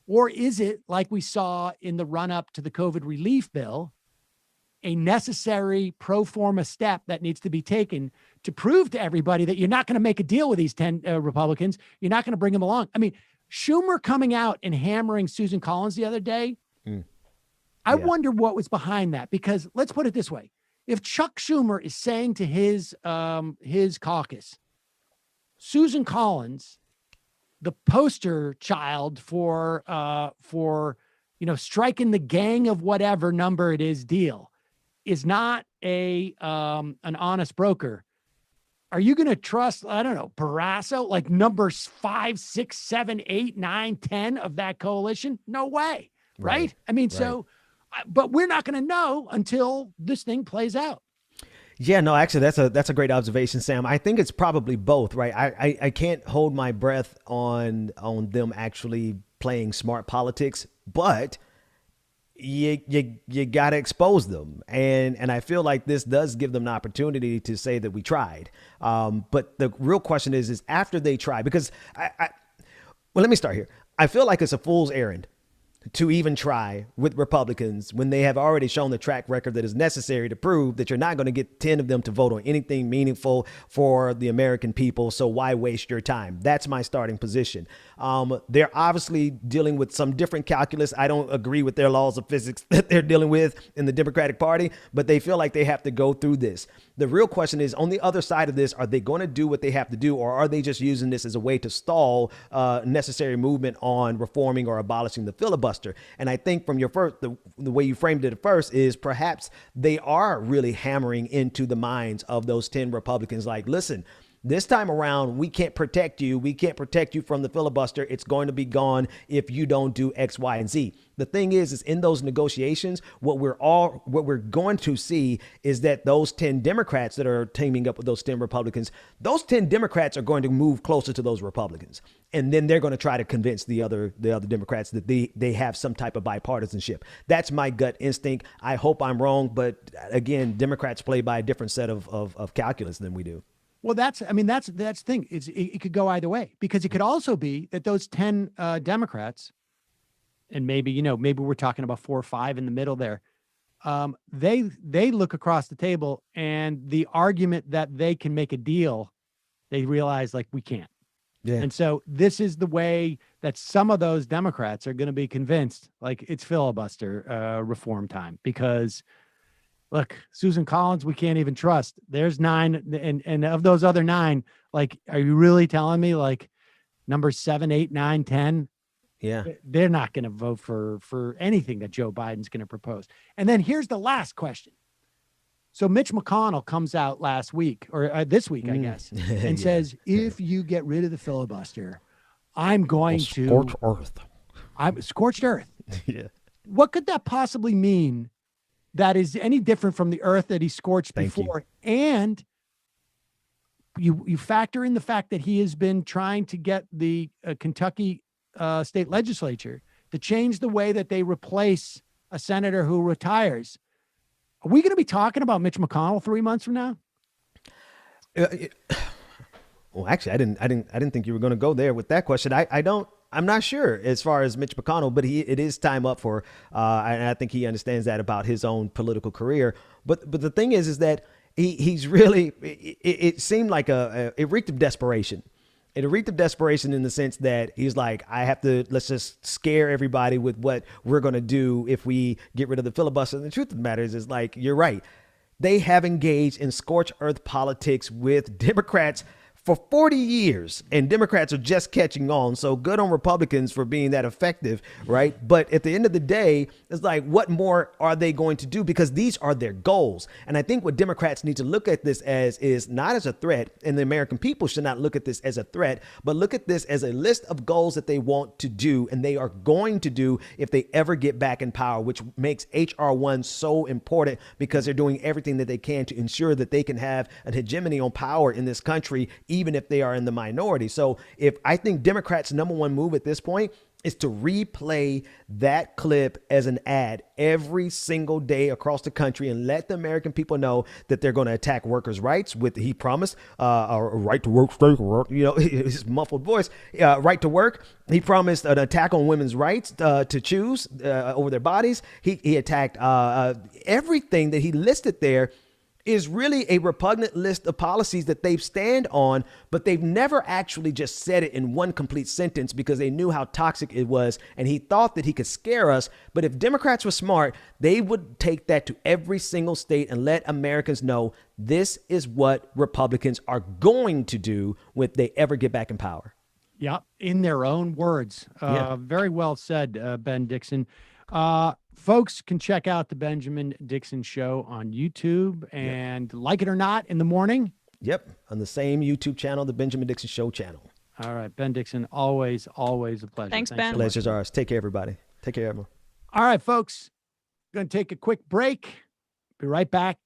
Or is it, like we saw in the run up to the COVID relief bill, a necessary pro forma step that needs to be taken to prove to everybody that you're not going to make a deal with these 10 Republicans? You're not going to bring them along. I mean, Schumer coming out and hammering Susan Collins the other day, I wonder what was behind that, because let's put it this way. If Chuck Schumer is saying to his caucus, Susan Collins, the poster child for striking the gang of whatever number it is deal, is not an honest broker, are you going to trust, I don't know, Barrasso, like numbers 5, 6, 7, 8, 9, 10 of that coalition? No way. Right? I mean, so, but we're not going to know until this thing plays out. Yeah, no, actually, that's a great observation, Sam. I think it's probably both, right? I can't hold my breath on them actually playing smart politics, but you got to expose them. And I feel like this does give them an opportunity to say that we tried. But the real question is after they try, because well, let me start here. I feel like it's a fool's errand to even try with Republicans when they have already shown the track record that is necessary to prove that you're not going to get 10 of them to vote on anything meaningful for the American people. So why waste your time? That's my starting position. They're obviously dealing with some different calculus. I don't agree with their laws of physics that they're dealing with in the Democratic Party, but they feel like they have to go through this. The real question is, on the other side of this, are they going to do what they have to do, or are they just using this as a way to stall necessary movement on reforming or abolishing the filibuster? And I think from your first, the way you framed it at first is perhaps they are really hammering into the minds of those 10 Republicans. Like, listen, this time around, we can't protect you. We can't protect you from the filibuster. It's going to be gone if you don't do X, Y, and Z. The thing is in those negotiations, what we're going to see is that those 10 Democrats that are teaming up with those 10 Republicans, those 10 Democrats are going to move closer to those Republicans. And then they're going to try to convince the other Democrats that they have some type of bipartisanship. That's my gut instinct. I hope I'm wrong. But again, Democrats play by a different set of calculus than we do. Well, that's the thing. It could go either way, because it could also be that those 10 Democrats, and maybe we're talking about 4 or 5 in the middle there. They look across the table, and the argument that they can make a deal, they realize like we can't. Yeah. And so this is the way that some of those Democrats are going to be convinced, like it's filibuster reform time, because look, Susan Collins, we can't even trust. There's 9, and of those other 9, like, are you really telling me like numbers 7, 8, 9, 10? Yeah, they're not going to vote for anything that Joe Biden's going to propose. And then here's the last question. So Mitch McConnell comes out last week, or this week, I guess, and says, if you get rid of the filibuster, I'm going to scorch earth. I'm scorched earth. Yeah. What could that possibly mean that is any different from the earth that he scorched before? And you factor in the fact that he has been trying to get the Kentucky state legislature to change the way that they replace a senator who retires. Are we going to be talking about Mitch McConnell 3 months from now? Well, actually, I didn't think you were going to go there with that question. I'm not sure as far as Mitch McConnell, but it is time up for, and I think he understands that about his own political career. But the thing is that he's really, it seemed like it reeked of desperation. It reeked of desperation in the sense that he's like, let's just scare everybody with what we're going to do if we get rid of the filibuster. And the truth of the matter is like, you're right. They have engaged in scorched earth politics with Democrats for 40 years, and Democrats are just catching on. So good on Republicans for being that effective, right? But at the end of the day, it's like, what more are they going to do? Because these are their goals. And I think what Democrats need to look at this as is not as a threat, and the American people should not look at this as a threat, but look at this as a list of goals that they want to do and they are going to do if they ever get back in power, which makes HR 1 so important because they're doing everything that they can to ensure that they can have an hegemony on power in this country, even if they are in the minority. So if I think Democrats' number one move at this point is to replay that clip as an ad every single day across the country and let the American people know that they're going to attack workers' rights with, he promised, a right to work, his muffled voice, right to work. He promised an attack on women's rights to choose over their bodies. He attacked everything that he listed there is really a repugnant list of policies that they stand on, but they've never actually just said it in one complete sentence because they knew how toxic it was. And he thought that he could scare us. But if Democrats were smart, they would take that to every single state and let Americans know this is what Republicans are going to do when they ever get back in power. Yeah, in their own words. Very well said, Ben Dixon. Folks can check out the Benjamin Dixon Show on YouTube and like it or not in the morning. Yep. On the same YouTube channel, the Benjamin Dixon Show channel. All right. Ben Dixon, always a pleasure. Thanks Ben. So Pleasure's ours. Take care, everybody. Take care, everyone. All right, folks. Going to take a quick break. Be right back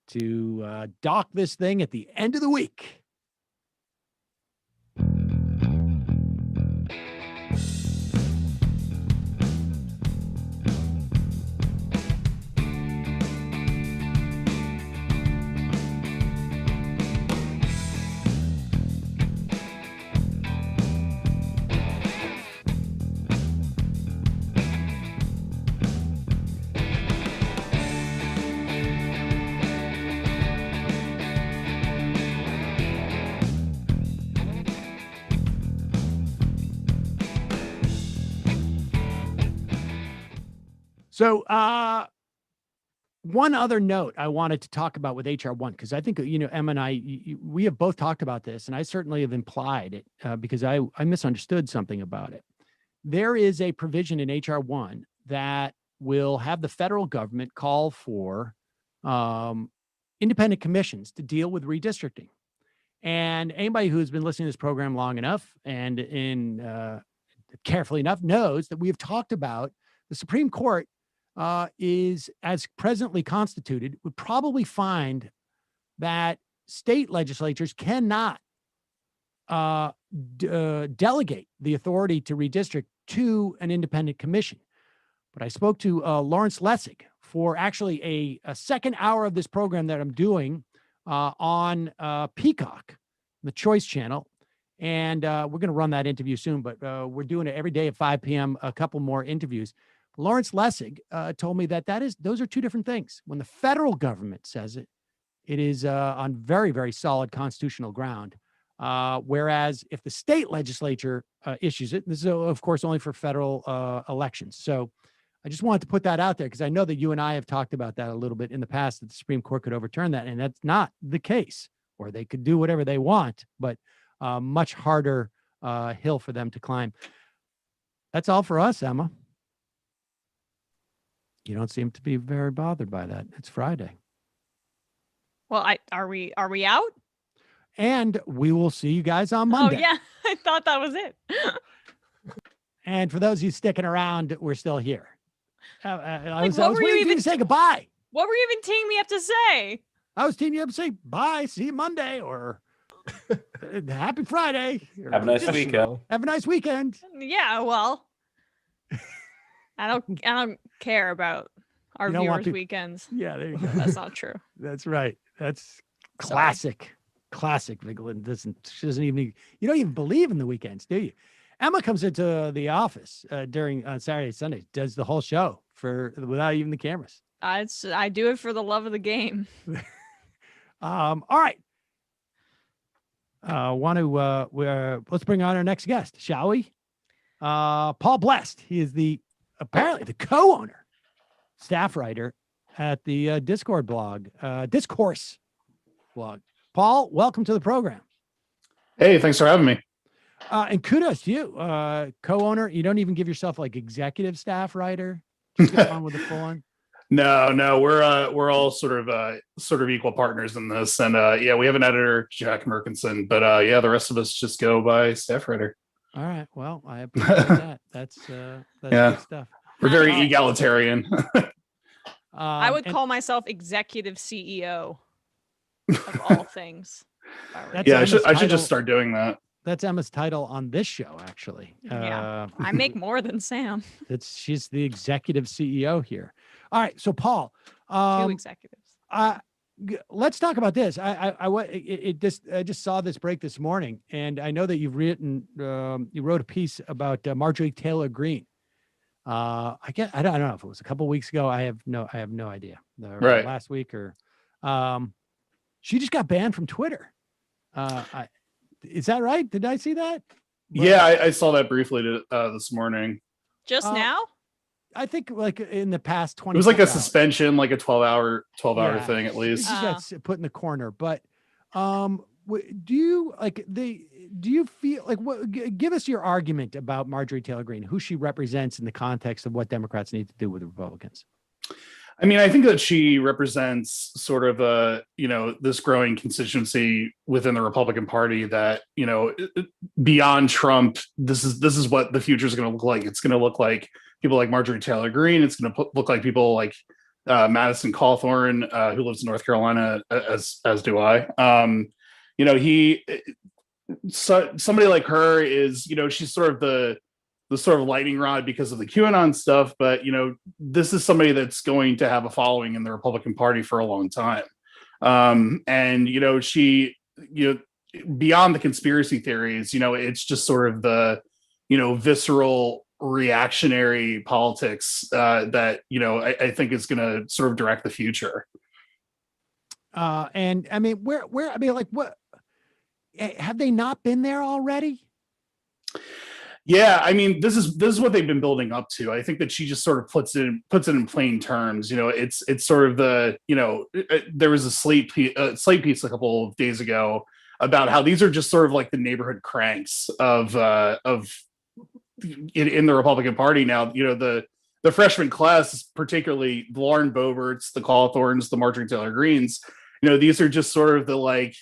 to dock this thing at the end of the week. So one other note I wanted to talk about with HR 1, because I think, Emma and I, we have both talked about this, and I certainly have implied it because I misunderstood something about it. There is a provision in HR 1 that will have the federal government call for independent commissions to deal with redistricting. And anybody who's been listening to this program long enough and carefully enough knows that we have talked about the Supreme Court is, as presently constituted, would probably find that state legislatures cannot delegate the authority to redistrict to an independent commission. But I spoke to Lawrence Lessig for actually a second hour of this program that I'm doing on Peacock, the Choice Channel. And we're going to run that interview soon, but we're doing it every day at 5 p.m., a couple more interviews. Lawrence Lessig told me that those are two different things. When the federal government says it, it is on very, very solid constitutional ground. Whereas if the state legislature issues it, this is, of course, only for federal elections. So I just wanted to put that out there because I know that you and I have talked about that a little bit in the past, that the Supreme Court could overturn that. And that's not the case, or they could do whatever they want, but much harder hill for them to climb. That's all for us, Emma. You don't seem to be very bothered by that. It's Friday. Well, are we out? And we will see you guys on Monday. Oh, yeah. I thought that was it. And for those of you sticking around, we're still here. I was what were you waiting for you even to say goodbye. What were you even teeing me up to say? I was teeing you up to say bye, see you Monday, or happy Friday. Or, Have a nice weekend. Have a nice weekend. Yeah, well, I don't care about our viewers' weekends. Yeah, there you go. That's not true. That's right. That's classic. Classic. She doesn't even. You don't even believe in the weekends, do you? Emma comes into the office during Saturday, Sunday, does the whole show without even the cameras. I do it for the love of the game. All right. Let's bring on our next guest, shall we? Paul Blest. He is apparently the co-owner, staff writer at the Discord blog, Discourse blog. Paul, welcome to the program. Hey, thanks for having me. And kudos to you, co-owner. You don't even give yourself like executive staff writer. Just get on with the full on. No, we're all sort of equal partners in this, and yeah, we have an editor, Jack Merkinson, but yeah, the rest of us just go by staff writer. All right, well, I appreciate that. That's good stuff. We're very egalitarian. I would call myself executive CEO of all things. Yeah, I should just start doing that. That's Emma's title on this show, actually. Yeah, I make more than Sam. She's the executive CEO here. All right, so Paul, two executives. Let's talk about this. I just saw this break this morning, and I know that you wrote a piece about Marjorie Taylor Greene. I don't know if it was a couple of weeks ago. I have no idea. Right. Last week or, she just got banned from Twitter. Is that right? Did I see that? Yeah, I saw that briefly this morning. Just now? I think like in the past 20. It was like a hours. Suspension, like a 12-hour thing at least. She got put in the corner. But do you feel like give us your argument about Marjorie Taylor Greene, who she represents in the context of what Democrats need to do with the Republicans? I mean, I think that she represents sort of this growing constituency within the Republican Party that, beyond Trump, this is what the future is going to look like. It's going to look like people like Marjorie Taylor Greene. It's going to look like people like Madison Cawthorn, who lives in North Carolina, as do I. Somebody like her is, she's sort of the sort of lightning rod because of the QAnon stuff, but this is somebody that's going to have a following in the Republican Party for a long time. And she, beyond the conspiracy theories, it's just sort of the, visceral reactionary politics that, I think is going to sort of direct the future. And I mean, what have they not been there already? Yeah, I mean, this is what they've been building up to. I think that she just sort of puts it in plain terms. It's sort of the, there was a Slate piece a couple of days ago about how these are just sort of like the neighborhood cranks of in the Republican Party now. The freshman class, particularly the Lauren Boeberts, the Cawthorns, the Marjorie Taylor Greenes. These are just sort of the like,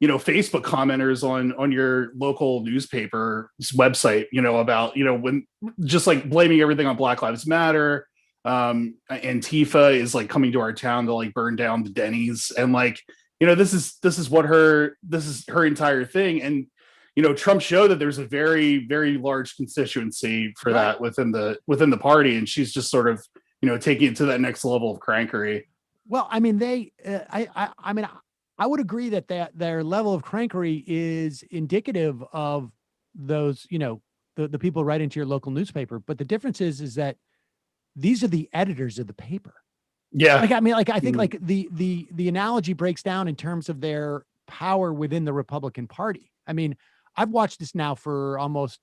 Facebook commenters on your local newspaper's website, about, when just like blaming everything on Black Lives Matter. Antifa is like coming to our town to like burn down the Denny's. And like, this is her entire thing. And, Trump showed that there's a very, very large constituency for that within the party. And she's just sort of, taking it to that next level of crankery. Well, I mean, I would agree that their level of crankery is indicative of those, the people writing to your local newspaper. But the difference is that these are the editors of the paper. Yeah. I think like the analogy breaks down in terms of their power within the Republican Party. I mean, I've watched this now for almost,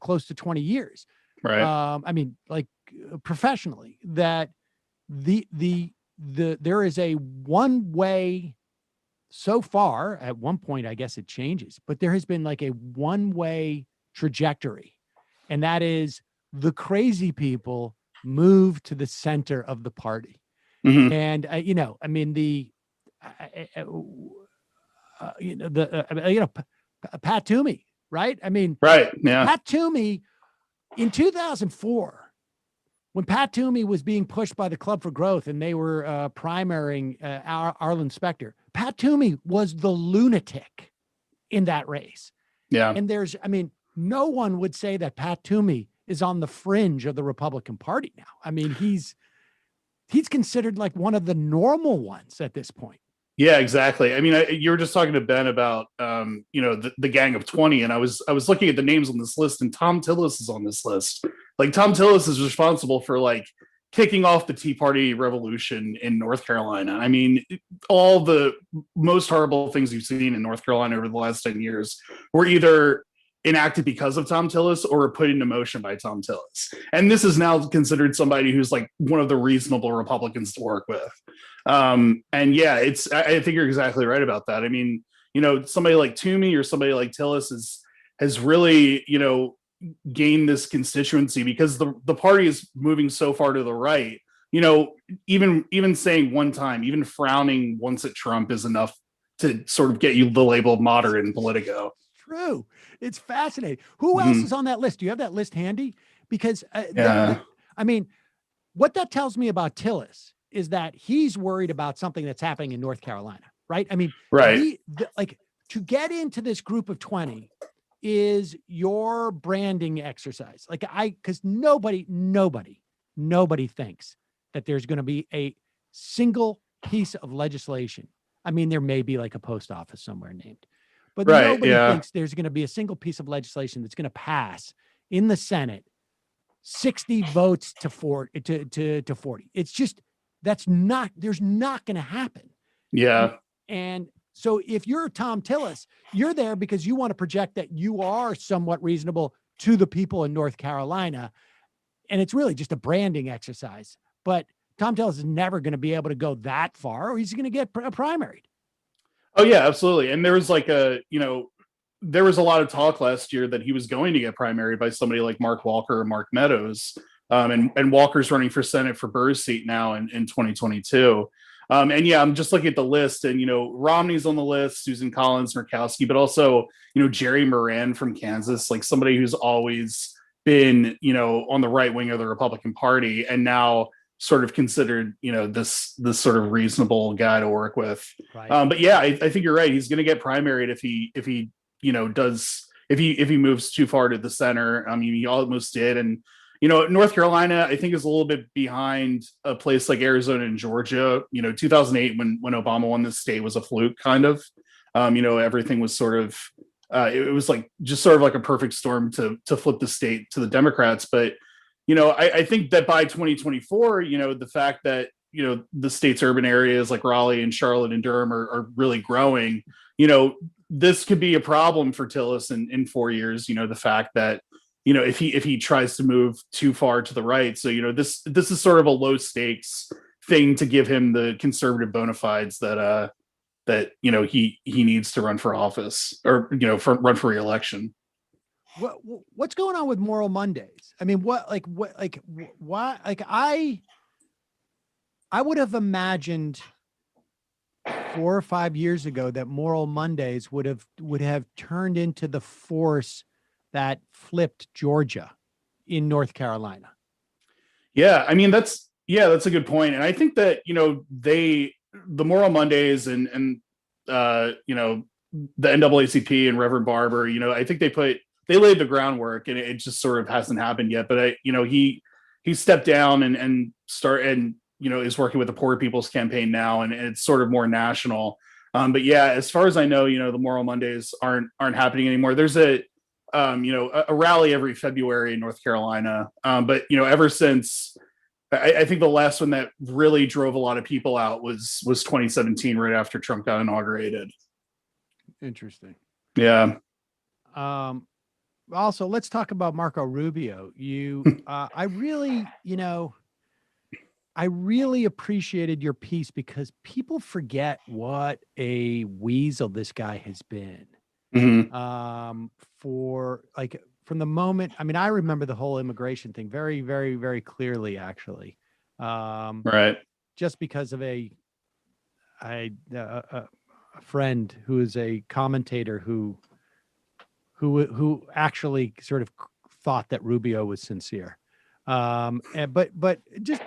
close to 20 years. Right. Professionally, that there is a one way. So far, at one point, I guess it changes, but there has been like a one-way trajectory, and that is the crazy people move to the center of the party. Mm-hmm. And Pat Toomey, right? I mean, right? Yeah, Pat Toomey in 2004. When Pat Toomey was being pushed by the Club for Growth and they were primarying Arlen Specter, Pat Toomey was the lunatic in that race. Yeah. And no one would say that Pat Toomey is on the fringe of the Republican Party now. I mean, he's considered like one of the normal ones at this point. Yeah, exactly. I mean, you were just talking to Ben about, the Gang of 20, and I was looking at the names on this list, and Tom Tillis is on this list. Like Tom Tillis is responsible for like kicking off the Tea Party revolution in North Carolina. I mean, all the most horrible things you've seen in North Carolina over the last 10 years were either enacted because of Tom Tillis or put into motion by Tom Tillis. And this is now considered somebody who's like one of the reasonable Republicans to work with. And yeah, I think you're exactly right about that. I mean, you know, somebody like Toomey or somebody like Tillis has really, you know, gain this constituency because the party is moving so far to the right. You know, even saying one time, even frowning once at Trump is enough to sort of get you the label of moderate in Politico. True. It's fascinating. Who else is on that list? Do you have that list handy? Because I mean, what that tells me about Tillis is that he's worried about something that's happening in North Carolina, right? I mean, right. Like to get into this group of 20 is your branding exercise. Like because nobody thinks that there's going to be a single piece of legislation. I mean, there may be like a post office somewhere named, but nobody thinks there's going to be a single piece of legislation that's going to pass in the Senate, 60 votes to 40. It's just, there's not going to happen. Yeah. And so if you're Tom Tillis, you're there because you want to project that you are somewhat reasonable to the people in North Carolina. And it's really just a branding exercise. But Tom Tillis is never going to be able to go that far, or he's going to get primaried. Oh, yeah, absolutely. And there was like there was a lot of talk last year that he was going to get primaried by somebody like Mark Walker or Mark Meadows. And Walker's running for Senate for Burr's seat now in 2022. And yeah, I'm just looking at the list, and, you know, Romney's on the list, Susan Collins, Murkowski, but also, you know, Jerry Moran from Kansas, like somebody who's always been, you know, on the right wing of the Republican Party and now sort of considered, you know, this sort of reasonable guy to work with. Right. But yeah, I think you're right. He's going to get primaried if he, you know, if he moves too far to the center. I mean, he almost did. And, you know, North Carolina, I think, is a little bit behind a place like Arizona and Georgia. You know, 2008, when Obama won this state, was a fluke, kind of. You know, everything was sort of, it was like just sort of like a perfect storm to flip the state to the Democrats. But, you know, I think that by 2024, you know, the fact that, you know, the state's urban areas like Raleigh and Charlotte and Durham are really growing, you know, this could be a problem for Tillis in 4 years. You know, the fact that, you know, if he tries to move too far to the right. So, you know, this is sort of a low stakes thing to give him the conservative bona fides that you know, he needs to run for office, or, you know, run for re-election. What's going on with Moral Mondays? I mean, why? Like I would have imagined 4 or 5 years ago that Moral Mondays would have turned into the force that flipped Georgia in North Carolina. Yeah, I mean, that's a good point. And I think that, you know, the Moral Mondays and you know, the NAACP and Reverend Barber, you know, I think they laid the groundwork, and it just sort of hasn't happened yet. But you know, he stepped down and you know, is working with the Poor People's Campaign now, and it's sort of more national. But yeah, as far as I know, you know, the Moral Mondays aren't happening anymore. There's you know, a rally every February in North Carolina. But, you know, ever since, I think the last one that really drove a lot of people out was 2017, right after Trump got inaugurated. Interesting. Yeah. Also, let's talk about Marco Rubio. I really appreciated your piece, because people forget what a weasel this guy has been. Mm-hmm. From the moment, I mean, I remember the whole immigration thing very, very, very clearly, actually. Right. Just because of a friend who is a commentator who actually sort of thought that Rubio was sincere. But just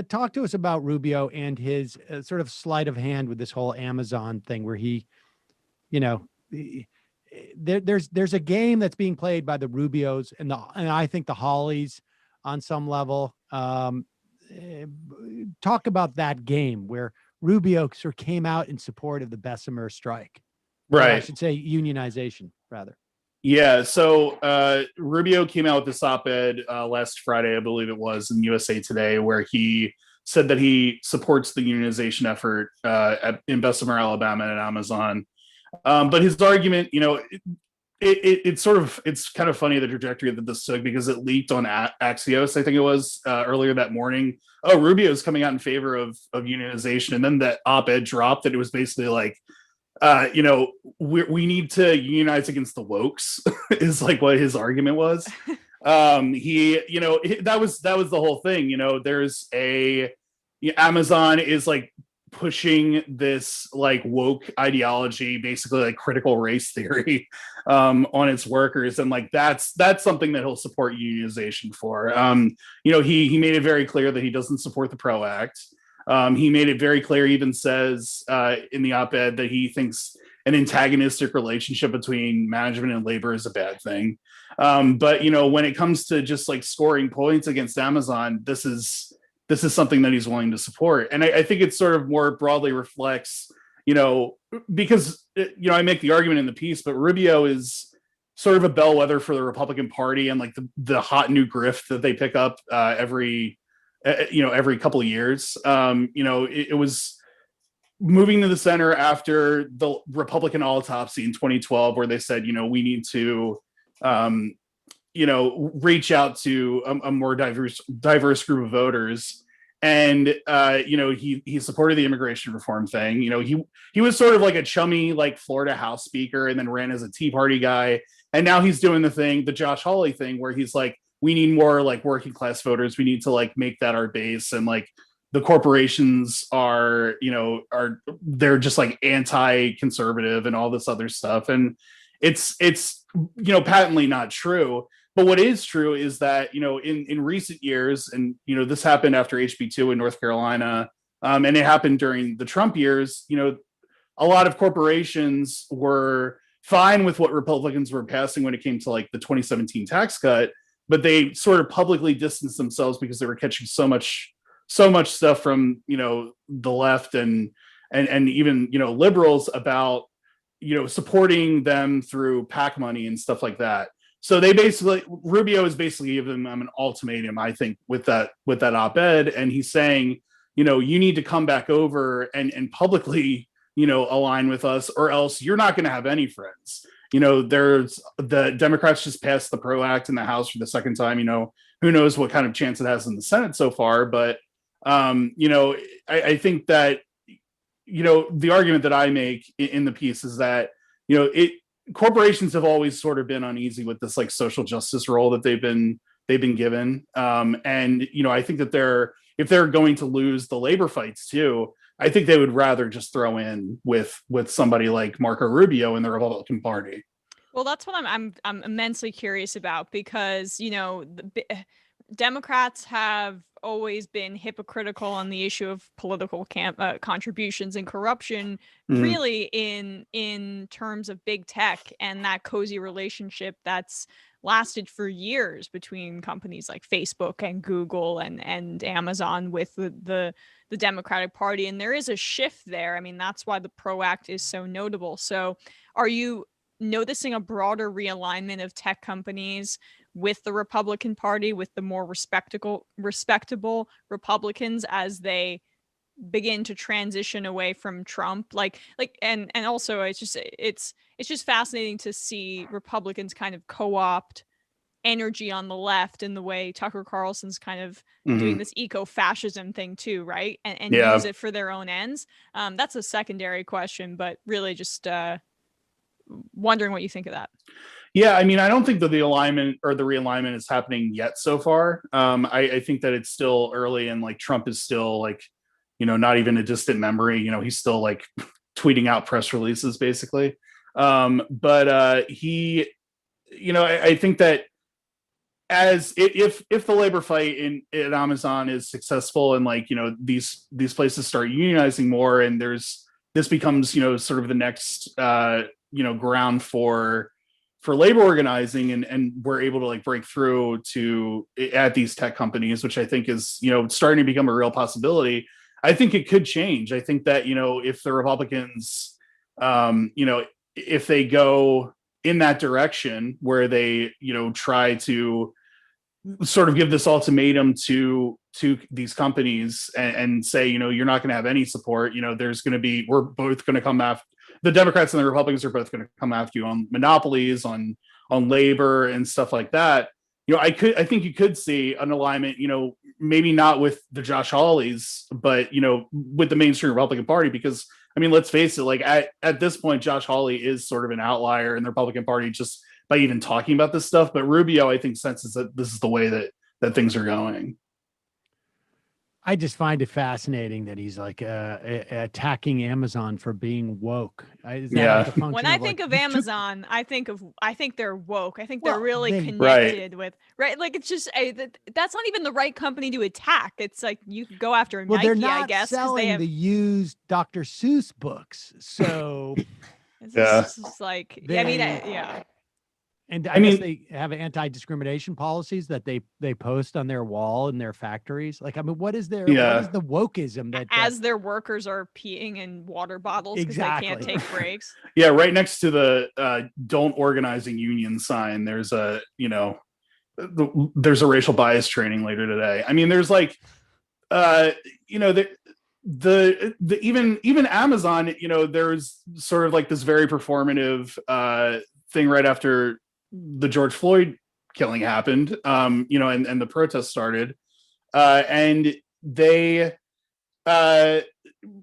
talk to us about Rubio and his sort of sleight of hand with this whole Amazon thing, where he, you know, there's a game that's being played by the Rubios and I think the Hawleys on some level. Talk about that game where Rubio sort of came out in support of the Bessemer strike. Right. Or I should say unionization, rather. Yeah, so Rubio came out with this op-ed last Friday, I believe it was, in USA Today, where he said that he supports the unionization effort in Bessemer, Alabama, and Amazon. But his argument, it's kind of funny the trajectory that this took, because it leaked on Axios, I think it was, earlier that morning. Oh, Rubio's coming out in favor of unionization, and then that op-ed dropped that it was basically like, we need to unionize against the wokes is like what his argument was. That was the whole thing. Amazon is like pushing this like woke ideology, basically like critical race theory, on its workers, and like that's something that he'll support unionization for. He made it very clear that he doesn't support the PRO Act. He made it very clear, he even says in the op-ed that he thinks an antagonistic relationship between management and labor is a bad thing. But when it comes to just like scoring points against Amazon, this is something that he's willing to support. And I think it sort of more broadly reflects, because I make the argument in the piece, but Rubio is sort of a bellwether for the Republican Party, and like the hot new grift that they pick up every couple of years. It was moving to the center after the Republican autopsy in 2012, where they said, we need to, reach out to a more diverse group of voters. And, he supported the immigration reform thing. He was sort of like a chummy, like Florida House Speaker, and then ran as a Tea Party guy. And now he's doing the Josh Hawley thing, where he's like, we need more like working class voters. We need to like make that our base. And like the corporations are they're just like anti-conservative and all this other stuff. And it's patently not true. But what is true is that, in recent years, and, this happened after HB2 in North Carolina, and it happened during the Trump years, a lot of corporations were fine with what Republicans were passing when it came to like the 2017 tax cut, but they sort of publicly distanced themselves because they were catching so much stuff from, the left and even, liberals about, supporting them through PAC money and stuff like that. So Rubio is basically giving them an ultimatum, I think, with that op-ed. And he's saying, you need to come back over and publicly, align with us, or else you're not going to have any friends. There's the Democrats just passed the PRO Act in the House for the second time. Who knows what kind of chance it has in the Senate so far. But, I think that, the argument that I make in the piece is that, corporations have always sort of been uneasy with this like social justice role that they've been given. And, I think that if they're going to lose the labor fights too, I think they would rather just throw in with somebody like Marco Rubio in the Republican Party. Well, that's what I'm immensely curious about, because, Democrats have always been hypocritical on the issue of political contributions and corruption, really in terms of big tech and that cozy relationship that's lasted for years between companies like Facebook and Google and Amazon with the Democratic Party. And there is a shift there. I mean, that's why the PRO Act is so notable. So are you noticing a broader realignment of tech companies with the Republican Party, with the more respectable Republicans, as they begin to transition away from Trump? And also it's just fascinating to see Republicans kind of co-opt energy on the left in the way Tucker Carlson's kind of doing this eco-fascism thing too, right? And use it for their own ends. That's a secondary question, but really just wondering what you think of that. Yeah, I mean, I don't think that the alignment or the realignment is happening yet so far. I think that it's still early, and like Trump is still like, not even a distant memory. He's still like tweeting out press releases basically. But he, I think that if the labor fight in Amazon is successful, and like, these places start unionizing more, and this becomes, sort of the next, ground for labor organizing, and we're able to like break through at these tech companies, which I think is, starting to become a real possibility. I think it could change. I think that, if the Republicans, if they go in that direction where they, try to sort of give this ultimatum to these companies and say, you're not going to have any support. We're both going to come after the Democrats, and the Republicans are both going to come after you on monopolies, on labor and stuff like that. I think you could see an alignment, maybe not with the Josh Hawleys, but, with the mainstream Republican Party, because, let's face it, like at this point, Josh Hawley is sort of an outlier in the Republican Party just by even talking about this stuff. But Rubio, I think, senses that this is the way that things are going. I just find it fascinating that he's like attacking Amazon for being woke. When I think of Amazon, I think they're woke. I think they're really connected with, right? Like, it's just that's not even the right company to attack. It's like you could go after Nike, they're not I guess, selling the used Dr. Seuss books. So it's just like, yeah. And I guess they have anti-discrimination policies that they post on their wall in their factories. Like, what is what is the wokeism that as their workers are peeing in water bottles because they can't take breaks? Yeah, right next to the "Don't organize a union" sign, there's a there's a racial bias training later today. There's like even Amazon, there's sort of like this very performative thing right after the George Floyd killing happened, and the protests started, and they,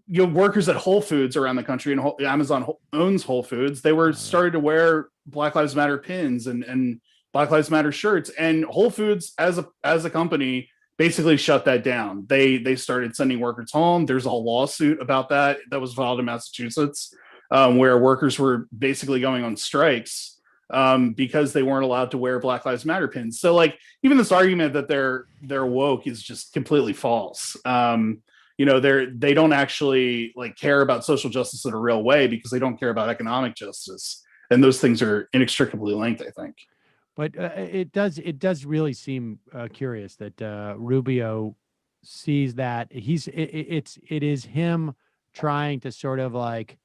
workers at Whole Foods around the country, and Amazon owns Whole Foods. They were started to wear Black Lives Matter pins and Black Lives Matter shirts, and Whole Foods as a company basically shut that down. They started sending workers home. There's a whole lawsuit about that was filed in Massachusetts, where workers were basically going on strikes because they weren't allowed to wear Black Lives Matter pins. So like even this argument that they're woke is just completely false. They don't actually like care about social justice in a real way because they don't care about economic justice, and those things are inextricably linked, I think. But it does really seem curious that Rubio sees that it is him trying to sort of like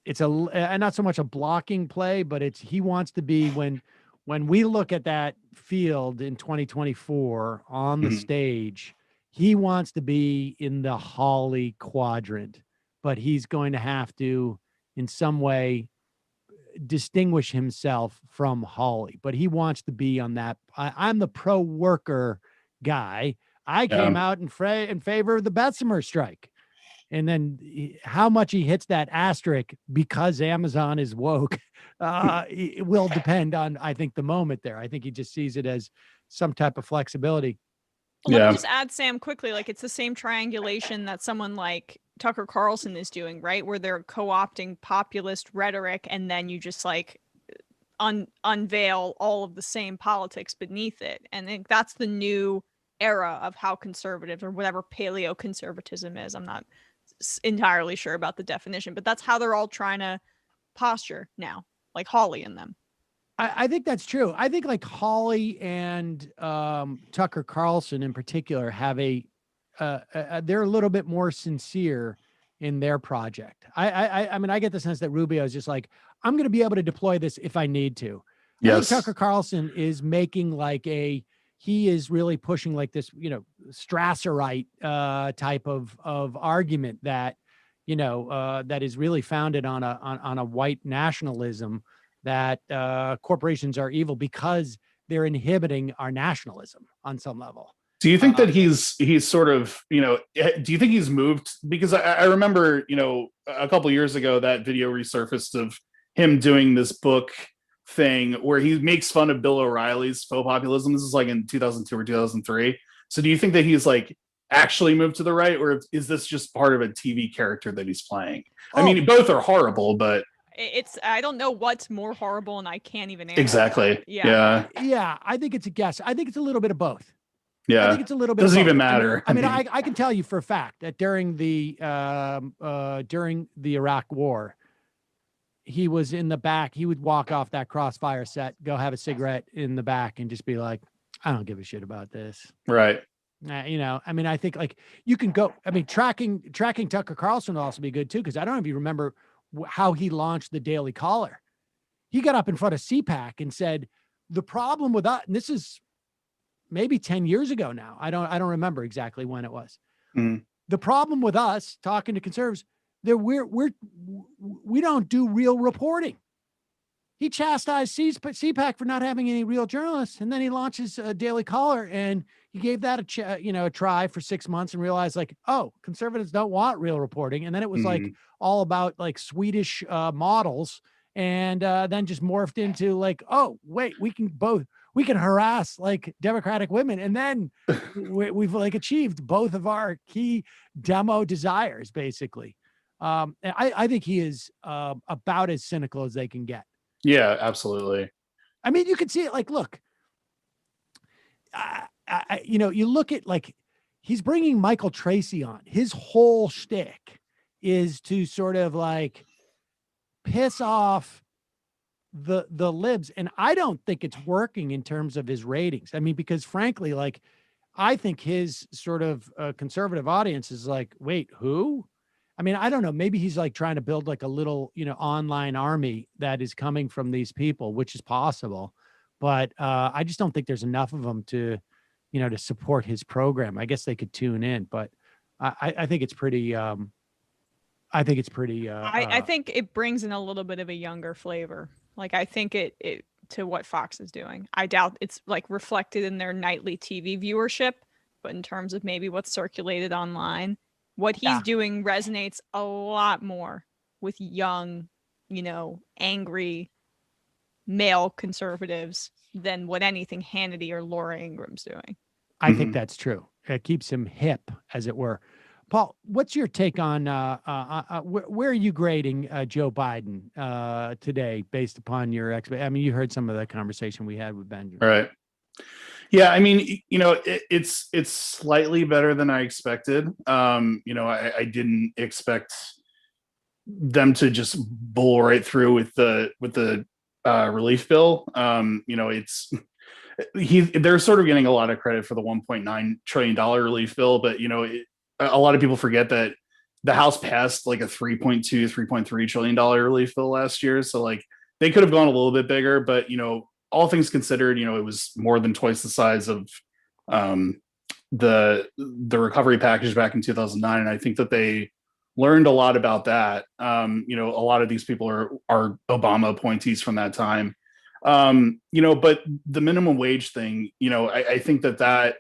it's not so much a blocking play, but he wants to be when we look at that field in 2024 on the stage, he wants to be in the Hawley quadrant, but he's going to have to in some way distinguish himself from Hawley, but he wants to be on that. I'm the pro-worker guy. I came out in favor of the Bessemer strike. And then how much he hits that asterisk because Amazon is woke, it will depend on, I think, the moment there. I think he just sees it as some type of flexibility. Well, let me just add, Sam, quickly, like it's the same triangulation that someone like Tucker Carlson is doing, right? Where they're co-opting populist rhetoric and then you just like unveil all of the same politics beneath it. And I think that's the new era of how conservative or whatever paleo conservatism is. I'm not entirely sure about the definition, but that's how they're all trying to posture now, like Hawley and them. I think that's true. I think like Hawley and Tucker Carlson in particular have they're a little bit more sincere in their project. I mean, I get the sense that Rubio is just like, I'm going to be able to deploy this if I need to. Yes. I think Tucker Carlson is making like he is really pushing like this, Strasserite type of argument that, that is really founded on a white nationalism that corporations are evil because they're inhibiting our nationalism on some level. Do you think that he's sort of, do you think he's moved? Because I remember, a couple of years ago, that video resurfaced of him doing this book thing where he makes fun of Bill O'Reilly's faux populism. This is like in 2002 or 2003. So do you think that he's like actually moved to the right, or is this just part of a TV character that he's playing? I mean, both are horrible, but I don't know what's more horrible, and I can't even answer. Exactly. That. Yeah. I think it's a guess. I think it's a little bit of both. Yeah. I think it's a little bit. Doesn't of both. even matter. I mean, I can tell you for a fact that during the Iraq War, he was in the back. He would walk off that Crossfire set, go have a cigarette in the back, and just be like, "I don't give a shit about this." Right. I mean, I think like you can go. I mean, tracking Tucker Carlson will also be good too, because I don't know if you remember how he launched the Daily Caller. He got up in front of CPAC and said, the problem with us, and this is maybe 10 years ago now. I don't remember exactly when it was. Mhm. The problem with us talking to conservatives, that we don't do real reporting. He chastised CPAC for not having any real journalists, and then he launches a Daily Caller, and he gave that a try for 6 months and realized, like, oh, conservatives don't want real reporting. And then it was like all about like Swedish models, and then just morphed into like, oh, wait, we can harass like Democratic women, and then we've like achieved both of our key demo desires, basically. And I think he is about as cynical as they can get. Yeah, absolutely. I mean, you can see it. Like, look, you look at like he's bringing Michael Tracy on. His whole shtick is to sort of like piss off the libs, and I don't think it's working in terms of his ratings. I mean, because frankly, like, I think his sort of conservative audience is like, wait, who? I mean, I don't know. Maybe he's like trying to build like a little, online army that is coming from these people, which is possible. But I just don't think there's enough of them to, to support his program. I guess they could tune in, but I think it's pretty. I think it's pretty. I think it brings in a little bit of a younger flavor. Like, I think it to what Fox is doing. I doubt it's like reflected in their nightly TV viewership, but in terms of maybe what's circulated online. What he's doing resonates a lot more with young, angry male conservatives than what anything Hannity or Laura Ingram's doing. I think that's true. It keeps him hip, as it were. Paul, what's your take on where are you grading Joe Biden today based upon your I mean, you heard some of the conversation we had with Benjamin. Right. Yeah, I mean, it's slightly better than I expected. I didn't expect them to just bull right through with the relief bill. They're sort of getting a lot of credit for the $1.9 trillion relief bill, but a lot of people forget that the House passed like a $3.3 trillion relief bill last year. So like they could have gone a little bit bigger, but all things considered, it was more than twice the size of the recovery package back in 2009. And I think that they learned a lot about that. A lot of these people are Obama appointees from that time. But the minimum wage thing, I think that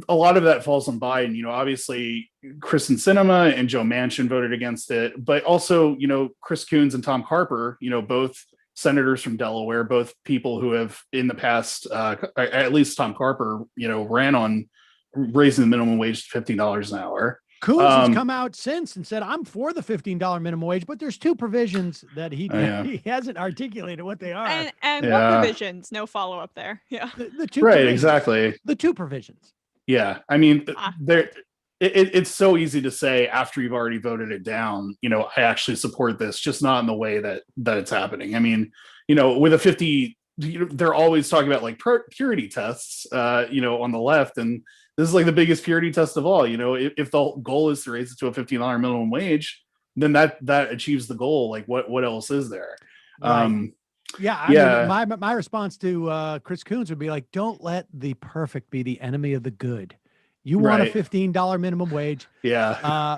a lot of that falls on Biden. Obviously Kristen Sinema and Joe Manchin voted against it, but also, Chris Coons and Tom Carper, both senators from Delaware, both people who have in the past, at least Tom Carper, ran on raising the minimum wage to $15 an hour. Coons has come out since and said, I'm for the $15 minimum wage, but there's two provisions that he hasn't articulated what they are. And what provisions? No follow-up there. Yeah. The two right, provisions. exactly. The two provisions. Yeah. I mean, it's so easy to say after you've already voted it down, I actually support this, just not in the way that it's happening. I mean, with a 50, they're always talking about like purity tests, on the left. And this is like the biggest purity test of all. If the goal is to raise it to a $15 minimum wage, then that achieves the goal. Like what else is there? Right. Mean, my response to Chris Coons would be like, don't let the perfect be the enemy of the good. You want a $15 minimum wage. Yeah.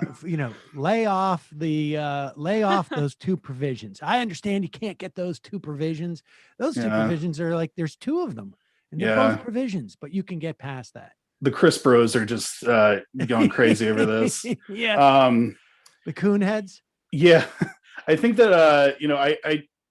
Lay off those two provisions. I understand you can't get those two provisions. Those two provisions are like, there's two of them and they're both provisions, but you can get past that. The Chris Bros are just going crazy over this. Yeah. The coon heads. Yeah. I think that,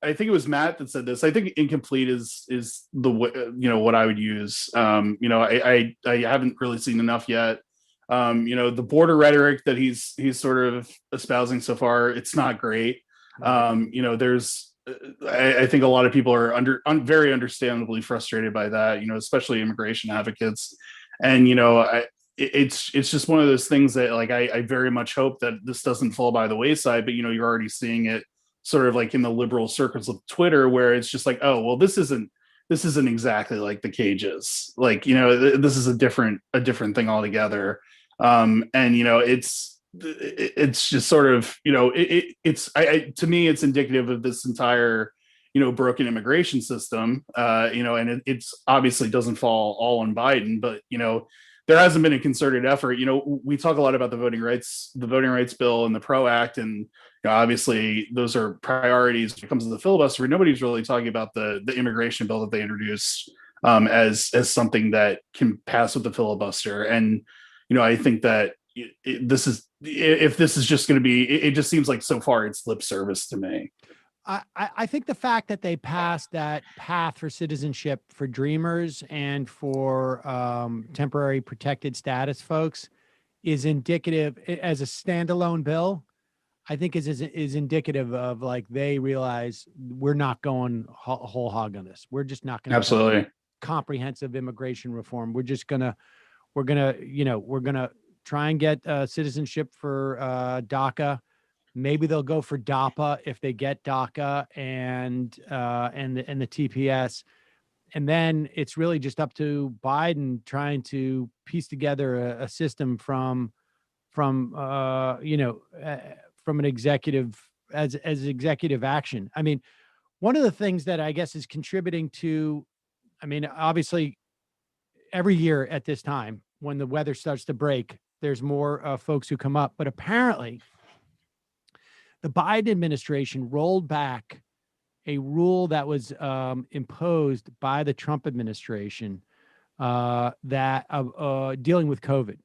I think it was Matt that said this. I think incomplete is the what I would use. I haven't really seen enough yet. The border rhetoric that he's sort of espousing so far, it's not great. There's I think a lot of people are very understandably frustrated by that. Especially immigration advocates, and it's just one of those things that like I very much hope that this doesn't fall by the wayside. But you're already seeing it sort of like in the liberal circles of Twitter, where it's just like, oh, well, this isn't exactly like the cages. Like, this is a different thing altogether. And it's it's just sort of, to me, it's indicative of this entire, broken immigration system, and it's obviously doesn't fall all on Biden, but, there hasn't been a concerted effort. We talk a lot about the voting rights bill and the PRO Act, and obviously those are priorities when it comes to the filibuster. Nobody's really talking about the immigration bill that they introduced as something that can pass with the filibuster. And I think that if this is just going to be, it just seems like so far it's lip service to me. I think the fact that they passed that path for citizenship for Dreamers and for temporary protected status folks is indicative, as a standalone bill, I think is indicative of, like, they realize we're not going whole hog on this. We're just not going to absolutely comprehensive immigration reform. We're gonna try and get citizenship for DACA. Maybe they'll go for DAPA if they get DACA and the TPS, and then it's really just up to Biden trying to piece together a system from an executive as executive action. I mean, one of the things that I guess is contributing to, obviously, every year at this time when the weather starts to break, there's more folks who come up, but apparently the Biden administration rolled back a rule that was imposed by the Trump administration that dealing with COVID,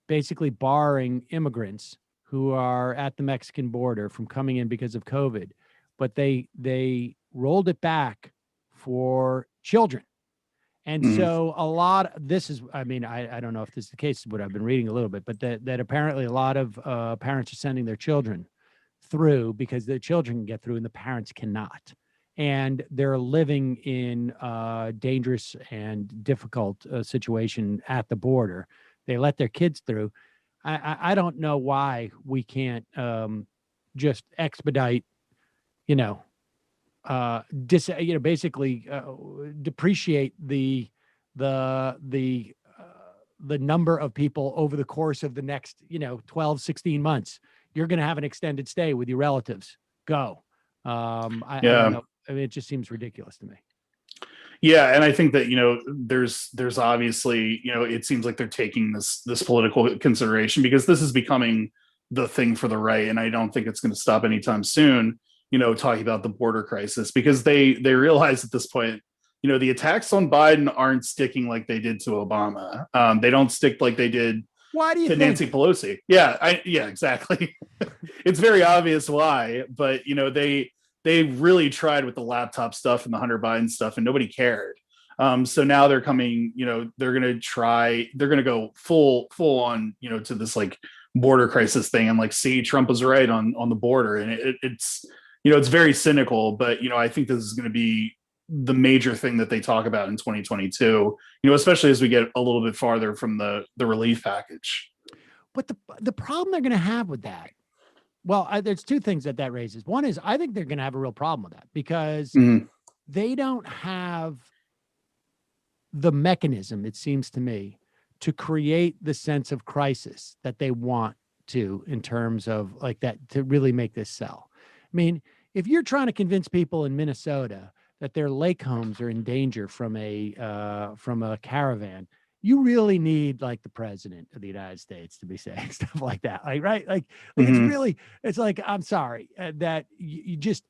basically barring immigrants who are at the Mexican border from coming in because of COVID. But they rolled it back for children. And so a lot, this is, I don't know if this is the case, but I've been reading a little bit, but that apparently a lot of parents are sending their children through because their children can get through and the parents cannot. And they're living in a dangerous and difficult situation at the border. They let their kids through. I don't know why we can't just expedite, basically depreciate the number of people over the course of the next 12, 16 months. You're going to have an extended stay with your relatives. Go. I don't know. It just seems ridiculous to me. Yeah, and I think that there's obviously it seems like they're taking this political consideration because this is becoming the thing for the right, and I don't think it's going to stop anytime soon. Talking about the border crisis, because they realize at this point, the attacks on Biden aren't sticking like they did to Obama. They don't stick like they did to Nancy Pelosi. Yeah, exactly. It's very obvious why, but they really tried with the laptop stuff and the Hunter Biden stuff, and nobody cared. So now they're coming. They're going to go full on, to this like border crisis thing, and like, see, Trump was right on the border, and it's it's very cynical, but I think this is going to be the major thing that they talk about in 2022, especially as we get a little bit farther from the relief package. But the problem they're going to have with that, well, there's two things that raises. One is I think they're going to have a real problem with that because they don't have the mechanism, it seems to me, to create the sense of crisis that they want to, in terms of like that, to really make this sell. I mean, if you're trying to convince people in Minnesota that their lake homes are in danger from a caravan, you really need like the president of the United States to be saying stuff like that. Like, right. Like it's like, I'm sorry that you're just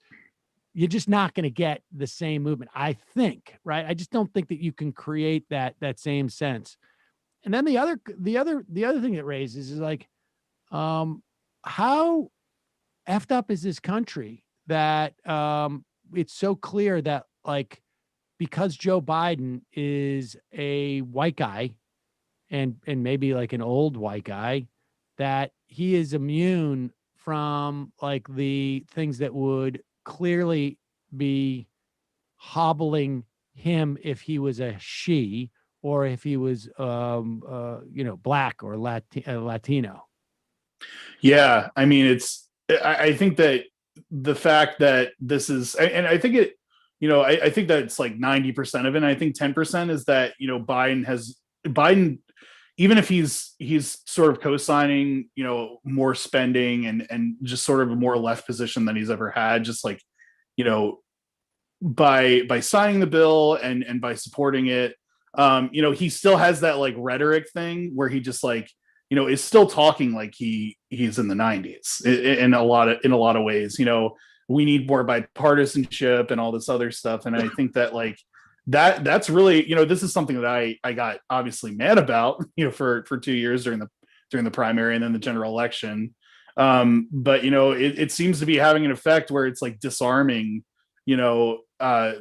not going to get the same movement. I think, right. I just don't think that you can create that same sense. And then the other thing that raises is like, how effed up is this country that it's so clear that, like, because Joe Biden is a white guy and maybe like an old white guy, that he is immune from like the things that would clearly be hobbling him if he was a she, or if he was black or Latino. Yeah, I mean, I think that the fact that this is, and I think it, I think that it's like 90% of it. And I think 10% is that, Biden, even if he's sort of co-signing, more spending and just sort of a more left position than he's ever had, just like, by signing the bill and by supporting it, he still has that like rhetoric thing where he just like, is still talking like he's in the 90s in a lot of ways. We need more bipartisanship and all this other stuff. And I think that like that's really, this is something that I got obviously mad about, for 2 years during the primary and then the general election. But it seems to be having an effect where it's like disarming, the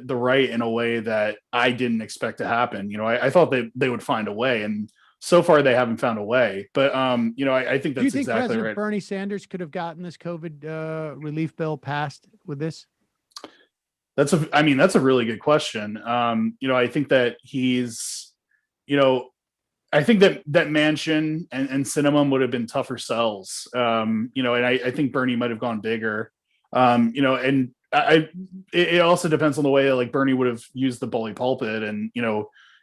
right in a way that I didn't expect to happen. I thought they would find a way, and so far they haven't found a way. But I think that's Do you think exactly President right. Bernie Sanders could have gotten this COVID relief bill passed with this? That's a really good question. I think that he's, I think that Manchin and Sinema would have been tougher sells. And I think Bernie might have gone bigger. And it also depends on the way that like Bernie would have used the bully pulpit and,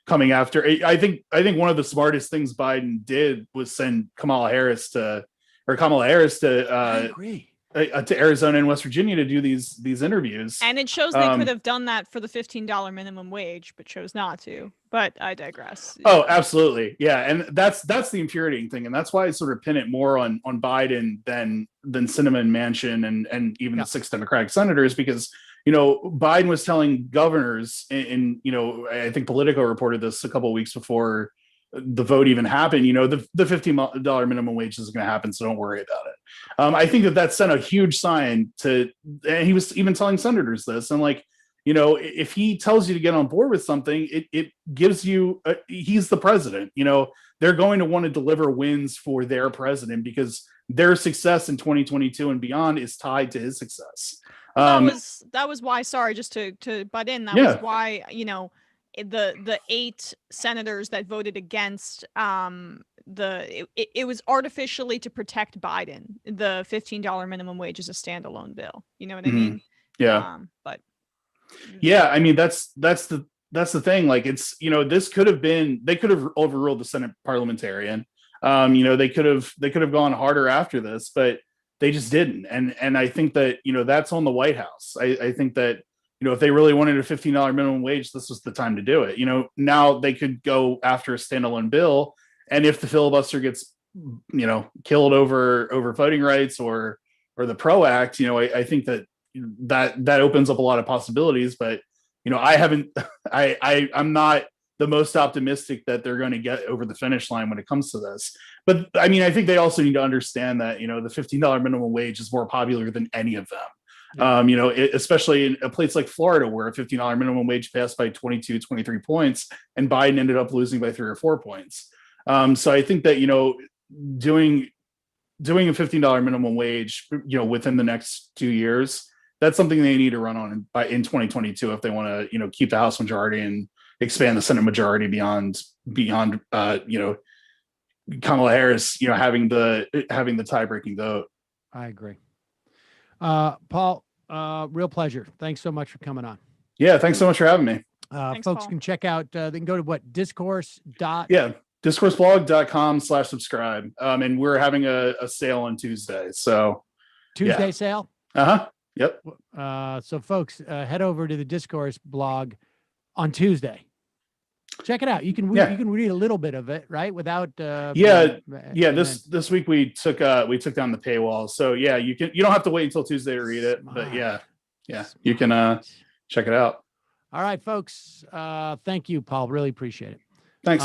coming after. I think one of the smartest things Biden did was send Kamala Harris to I agree. to Arizona and West Virginia to do these interviews. And it shows they could have done that for the $15 minimum wage, but chose not to. But I digress. Oh, absolutely. Yeah. And that's the infuriating thing. And that's why I sort of pin it more on Biden than Sinema and Manchin and even the 6 Democratic senators, because, Biden was telling governors and I think Politico reported this a couple of weeks before the vote even happened, the $15 minimum wage isn't going to happen, so don't worry about it. I think that sent a huge sign and he was even telling senators this, and like, if he tells you to get on board with something, it gives you, he's the president, they're going to want to deliver wins for their president because their success in 2022 and beyond is tied to his success. That was why, sorry, just to butt in, that was why, the 8 senators that voted against it was artificially to protect Biden. The $15 minimum wage is a standalone bill. You know what I mean? Yeah. But yeah, I mean that's the thing. Like it's this could have been, they could have overruled the Senate parliamentarian. They could have gone harder after this, but they just didn't. And I think that that's on the White House. I think that if they really wanted a $15 minimum wage, this was the time to do it. Now they could go after a standalone bill, and if the filibuster gets, killed over voting rights or the PRO Act, I think that opens up a lot of possibilities. But I'm not the most optimistic that they're going to get over the finish line when it comes to this. But I mean, I think they also need to understand that the $15 minimum wage is more popular than any of them. Especially in a place like Florida, where a $15 minimum wage passed by 22, 23 points, and Biden ended up losing by 3 or 4 points. So I think that, doing a $15 minimum wage, within the next 2 years, that's something they need to run on in 2022 if they want to, keep the House majority and expand the Senate majority beyond Kamala Harris, having the tie-breaking vote. I agree. Paul, real pleasure. Thanks so much for coming on. Yeah, thanks so much for having me. Folks Paul. Can check out, they can go to what, discourse. Discourseblog.com/subscribe. And we're having a sale on Tuesday. So Tuesday sale? Yep. So folks, head over to the Discourse blog on Tuesday. Check it out. You can read a little bit of it, right? Without this week we took down the paywall. So yeah, you don't have to wait until Tuesday to read it. But yeah, you can check it out. All right, folks. Thank you, Paul. Really appreciate it. Thanks.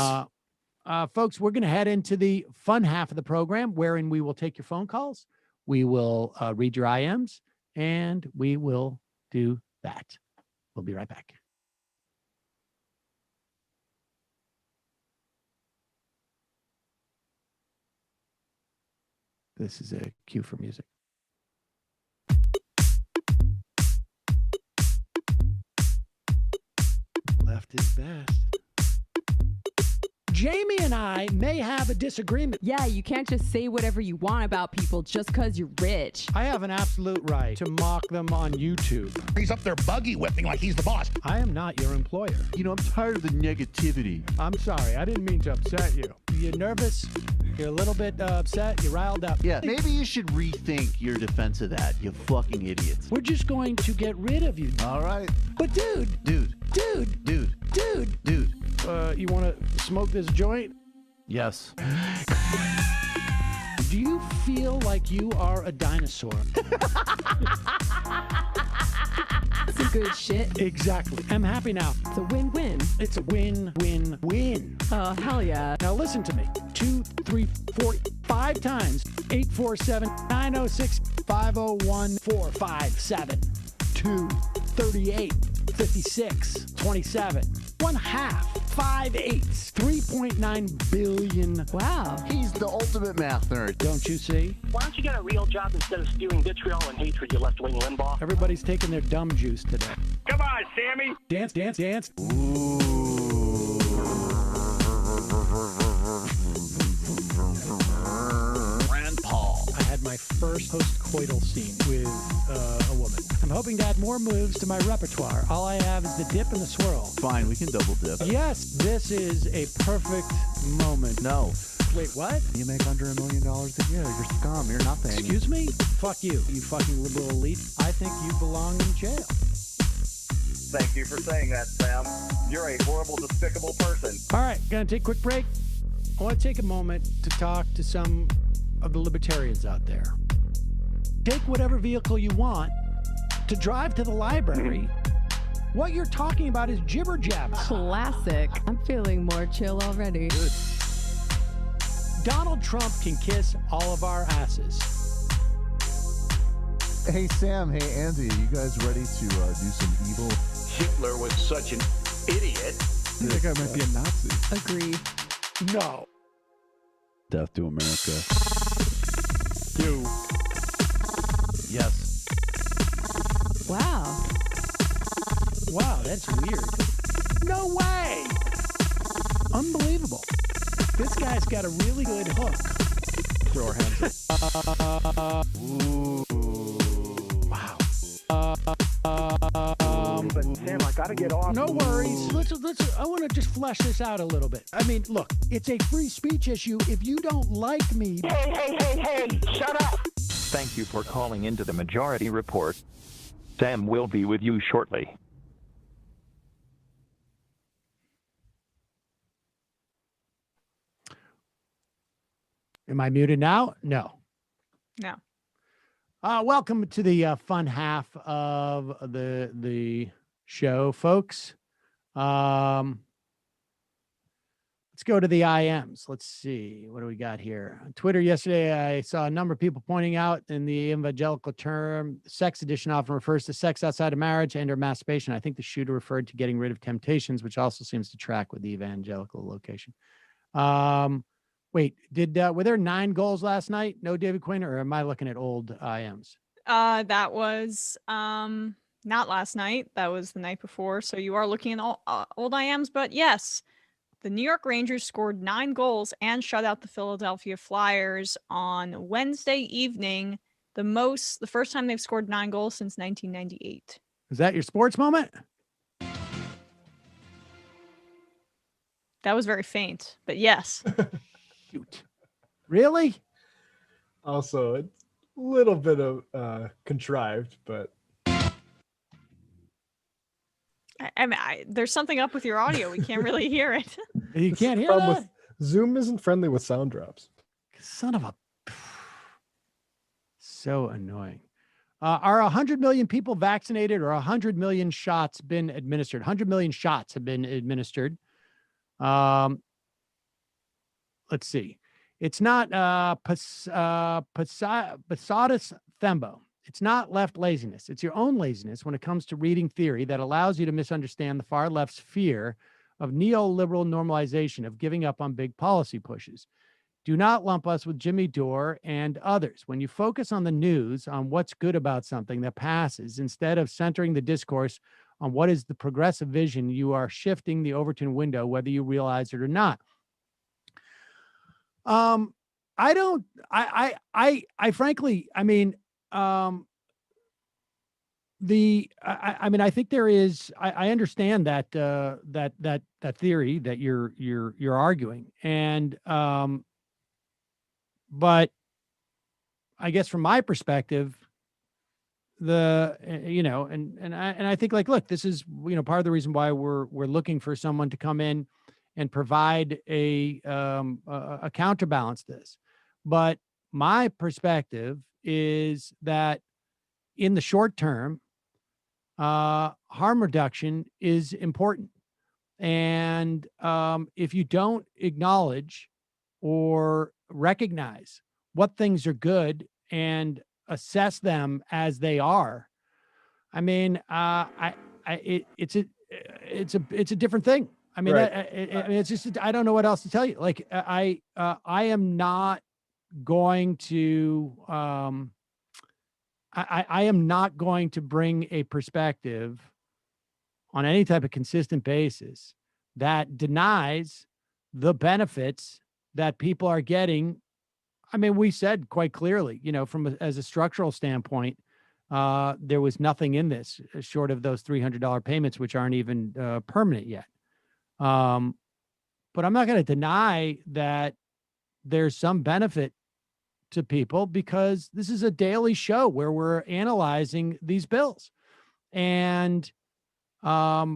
Folks, we're going to head into the fun half of the program, wherein we will take your phone calls, we will read your IMs, and we will do that. We'll be right back. This is a cue for music. Left is best. Jamie and I may have a disagreement. Yeah, you can't just say whatever you want about people just because you're rich. I have an absolute right to mock them on YouTube. He's up there buggy whipping like he's the boss. I am not your employer. You know, I'm tired of the negativity. I'm sorry. I didn't mean to upset you. You're nervous? You're a little bit upset? You're riled up? Yeah, maybe you should rethink your defense of that, you fucking idiots. We're just going to get rid of you. All right. But dude. You want to smoke this joint? Yes. Do you feel like you are a dinosaur? Some good shit. Exactly. I'm happy now. It's a win-win. It's a win-win-win. Oh, hell yeah. Now listen to me. 2, 3, 4, 5 times. 847-906-501-457. 2, 38, 56, 27. 1/2. 5 eighths. 3.9 billion. Wow. He's the ultimate math nerd. Don't you see? Why don't you get a real job instead of spewing vitriol and hatred, you left-wing Limbaugh? Everybody's taking their dumb juice today. Come on, Sammy. Dance, dance, dance. Ooh. Rand Paul. I had my first post-coital scene with a woman. I'm hoping to add more moves to my repertoire. All I have is the dip and the swirl. Fine, we can double dip. Yes, this is a perfect moment. No. Wait, what? You make under $1 million a year. You're scum. You're nothing. Excuse me? Fuck you, you fucking liberal elite. I think you belong in jail. Thank you for saying that, Sam. You're a horrible, despicable person. All right, gonna take a quick break. I want to take a moment to talk to some of the libertarians out there. Take whatever vehicle you want to drive to the library. What you're talking about is jibber jabber. Classic. I'm feeling more chill already. Good. Donald Trump can kiss all of our asses. Hey, Sam. Hey, Andy. You guys ready to do some evil? Hitler was such an idiot. That guy might be a Nazi. Agree. No. Death to America. You. Yes. Wow. Wow, that's weird. No way. Unbelievable. This guy's got a really good hook. Throw our hands up. Ooh. Wow. But Sam, I gotta get off. No worries. Let's. I want to just flesh this out a little bit. I mean, look, it's a free speech issue. If you don't like me, Hey! Shut up! Thank you for calling into the Majority Report. Sam will be with you shortly. am I muted now? No. No. Welcome to the fun half of the show, folks. Let's go to the IMs. Let's see. What do we got here? On Twitter yesterday, I saw a number of people pointing out in the evangelical term, sex addiction often refers to sex outside of marriage and or masturbation. I think the shooter referred to getting rid of temptations, which also seems to track with the evangelical location. Wait, were there 9 goals last night? No David Quinn, or am I looking at old IMs? That was not last night. That was the night before. So you are looking at old IMs, but yes, the New York Rangers scored 9 goals and shut out the Philadelphia Flyers on Wednesday evening. The first time they've scored 9 goals since 1998. Is that your sports moment? That was very faint, but yes. Cute. Really? Also, it's a little bit of contrived, but I mean, there's something up with your audio. We can't really hear it. You can't hear that? Zoom isn't friendly with sound drops. Son of a... So annoying. Are 100 million people vaccinated or 100 million shots been administered? 100 million shots have been administered. Let's see. It's not Posadas Thembo. It's not left laziness. It's your own laziness when it comes to reading theory that allows you to misunderstand the far left's fear of neoliberal normalization of giving up on big policy pushes. Do not lump us with Jimmy Dore and others. When you focus on the news, on what's good about something that passes, instead of centering the discourse on what is the progressive vision, you are shifting the Overton window, whether you realize it or not. I don't, I frankly, I mean, I mean, I think there is, I understand that, that theory that you're arguing. And, but I guess from my perspective, and I think, like, look, this is, part of the reason why we're looking for someone to come in and provide a counterbalance to this. But my perspective is that in the short term, harm reduction is important. And if you don't acknowledge or recognize what things are good and assess them as they are, I mean, it's a different thing. I mean, Right. I mean, it's just, I don't know what else to tell you. Like, I am not going to, I am not going to bring a perspective on any type of consistent basis that denies the benefits that people are getting. I mean, we said quite clearly, as a structural standpoint, there was nothing in this short of those $300 payments, which aren't even permanent yet. But I'm not going to deny that there's some benefit to people, because this is a daily show where we're analyzing these bills. And, a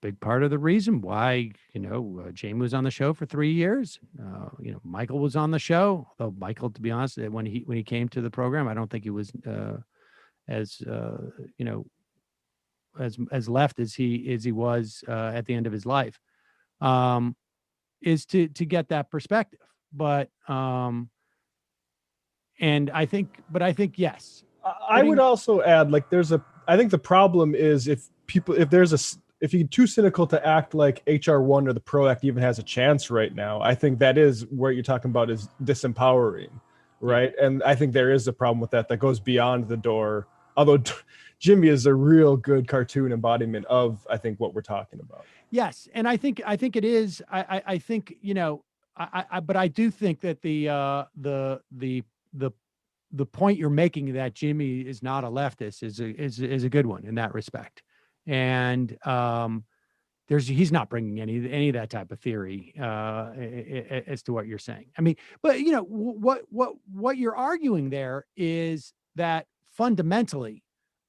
big part of the reason why, Jamie was on the show for 3 years. Michael was on the show, though Michael, to be honest, when he came to the program, I don't think he was as left as he was at the end of his life. Is to get that perspective. But and I think yes. I would also add, like, I think the problem is if you're too cynical to act like HR1 or the PRO Act even has a chance right now, I think that is where you're talking about is disempowering, right? And I think there is a problem with that goes beyond the door. Although Jimmy is a real good cartoon embodiment of, I think, what we're talking about. Yes, and I think it is. I think, but I do think that the point you're making, that Jimmy is not a leftist, is a good one in that respect. And he's not bringing any of that type of theory as to what you're saying. I mean, but what you're arguing there is that fundamentally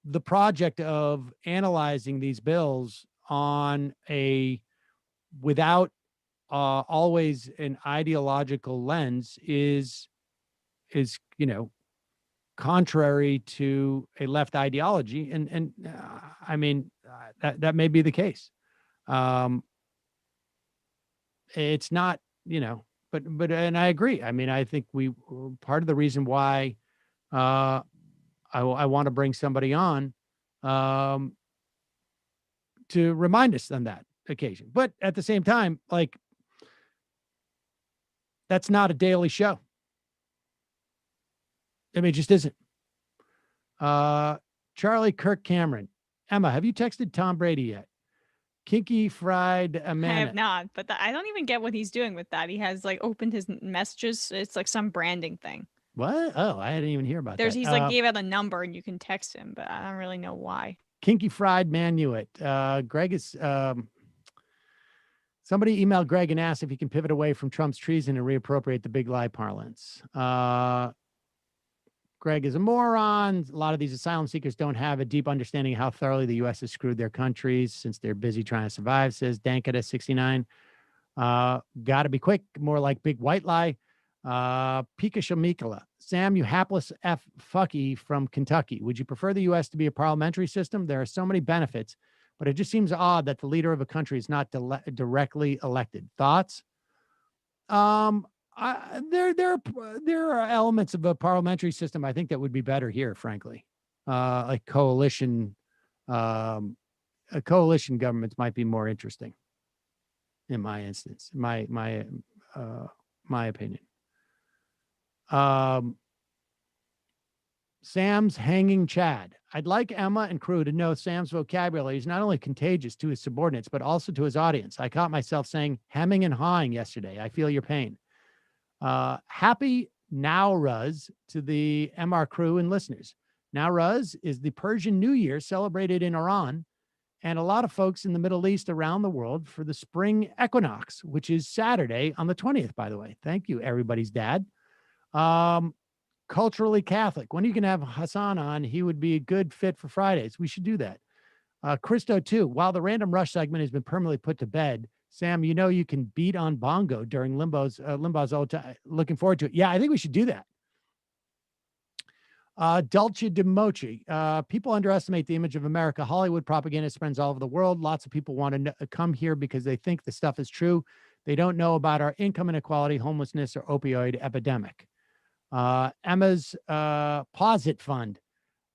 the project of analyzing these bills on without always an ideological lens is contrary to a left ideology. And I mean, that may be the case. It's not, but and I agree. I mean, I think part of the reason why I want to bring somebody on to remind us on that occasion. But at the same time, like, that's not a daily show. I mean, it just isn't. Charlie Kirk Cameron. Emma, have you texted Tom Brady yet? Kinky Fried Amanda. I have not, but I don't even get what he's doing with that. He has, like, opened his messages. It's like some branding thing. What? Oh, I didn't even hear about that. He's like, gave out a number and you can text him, but I don't really know why. Kinky Fried Manuit. Greg is, somebody emailed Greg and asked if he can pivot away from Trump's treason and reappropriate the big lie parlance. Greg is a moron. A lot of these asylum seekers don't have a deep understanding of how thoroughly the U.S. has screwed their countries since they're busy trying to survive, says Dankata 69. Gotta be quick, more like big white lie. Pika Shamikala. Sam, you hapless F fucky from Kentucky. Would you prefer the U.S. to be a parliamentary system? There are so many benefits, but it just seems odd that the leader of a country is not directly elected. Thoughts? There are elements of a parliamentary system, I think, that would be better here, frankly. Like coalition, coalition governments might be more interesting, in my instance, my opinion. Sam's hanging Chad. I'd like Emma and crew to know Sam's vocabulary is not only contagious to his subordinates, but also to his audience. I caught myself saying hemming and hawing yesterday. I feel your pain. Happy Nowruz to the MR crew and listeners. Nowruz is the Persian New Year celebrated in Iran and a lot of folks in the Middle East around the world for the spring equinox, which is Saturday on the 20th, by the way. Thank you, everybody's dad. Culturally Catholic. When are you going to have Hassan on? He would be a good fit for Fridays. We should do that. Christo, too. While the Random Rush segment has been permanently put to bed, Sam, you know you can beat on bongo during Limbaugh's old time. Looking forward to it. Yeah, I think we should do that. Dulce de Mochi. People underestimate the image of America. Hollywood propaganda spreads all over the world. Lots of people want to come here because they think the stuff is true. They don't know about our income inequality, homelessness, or opioid epidemic. Emma's Posit Fund,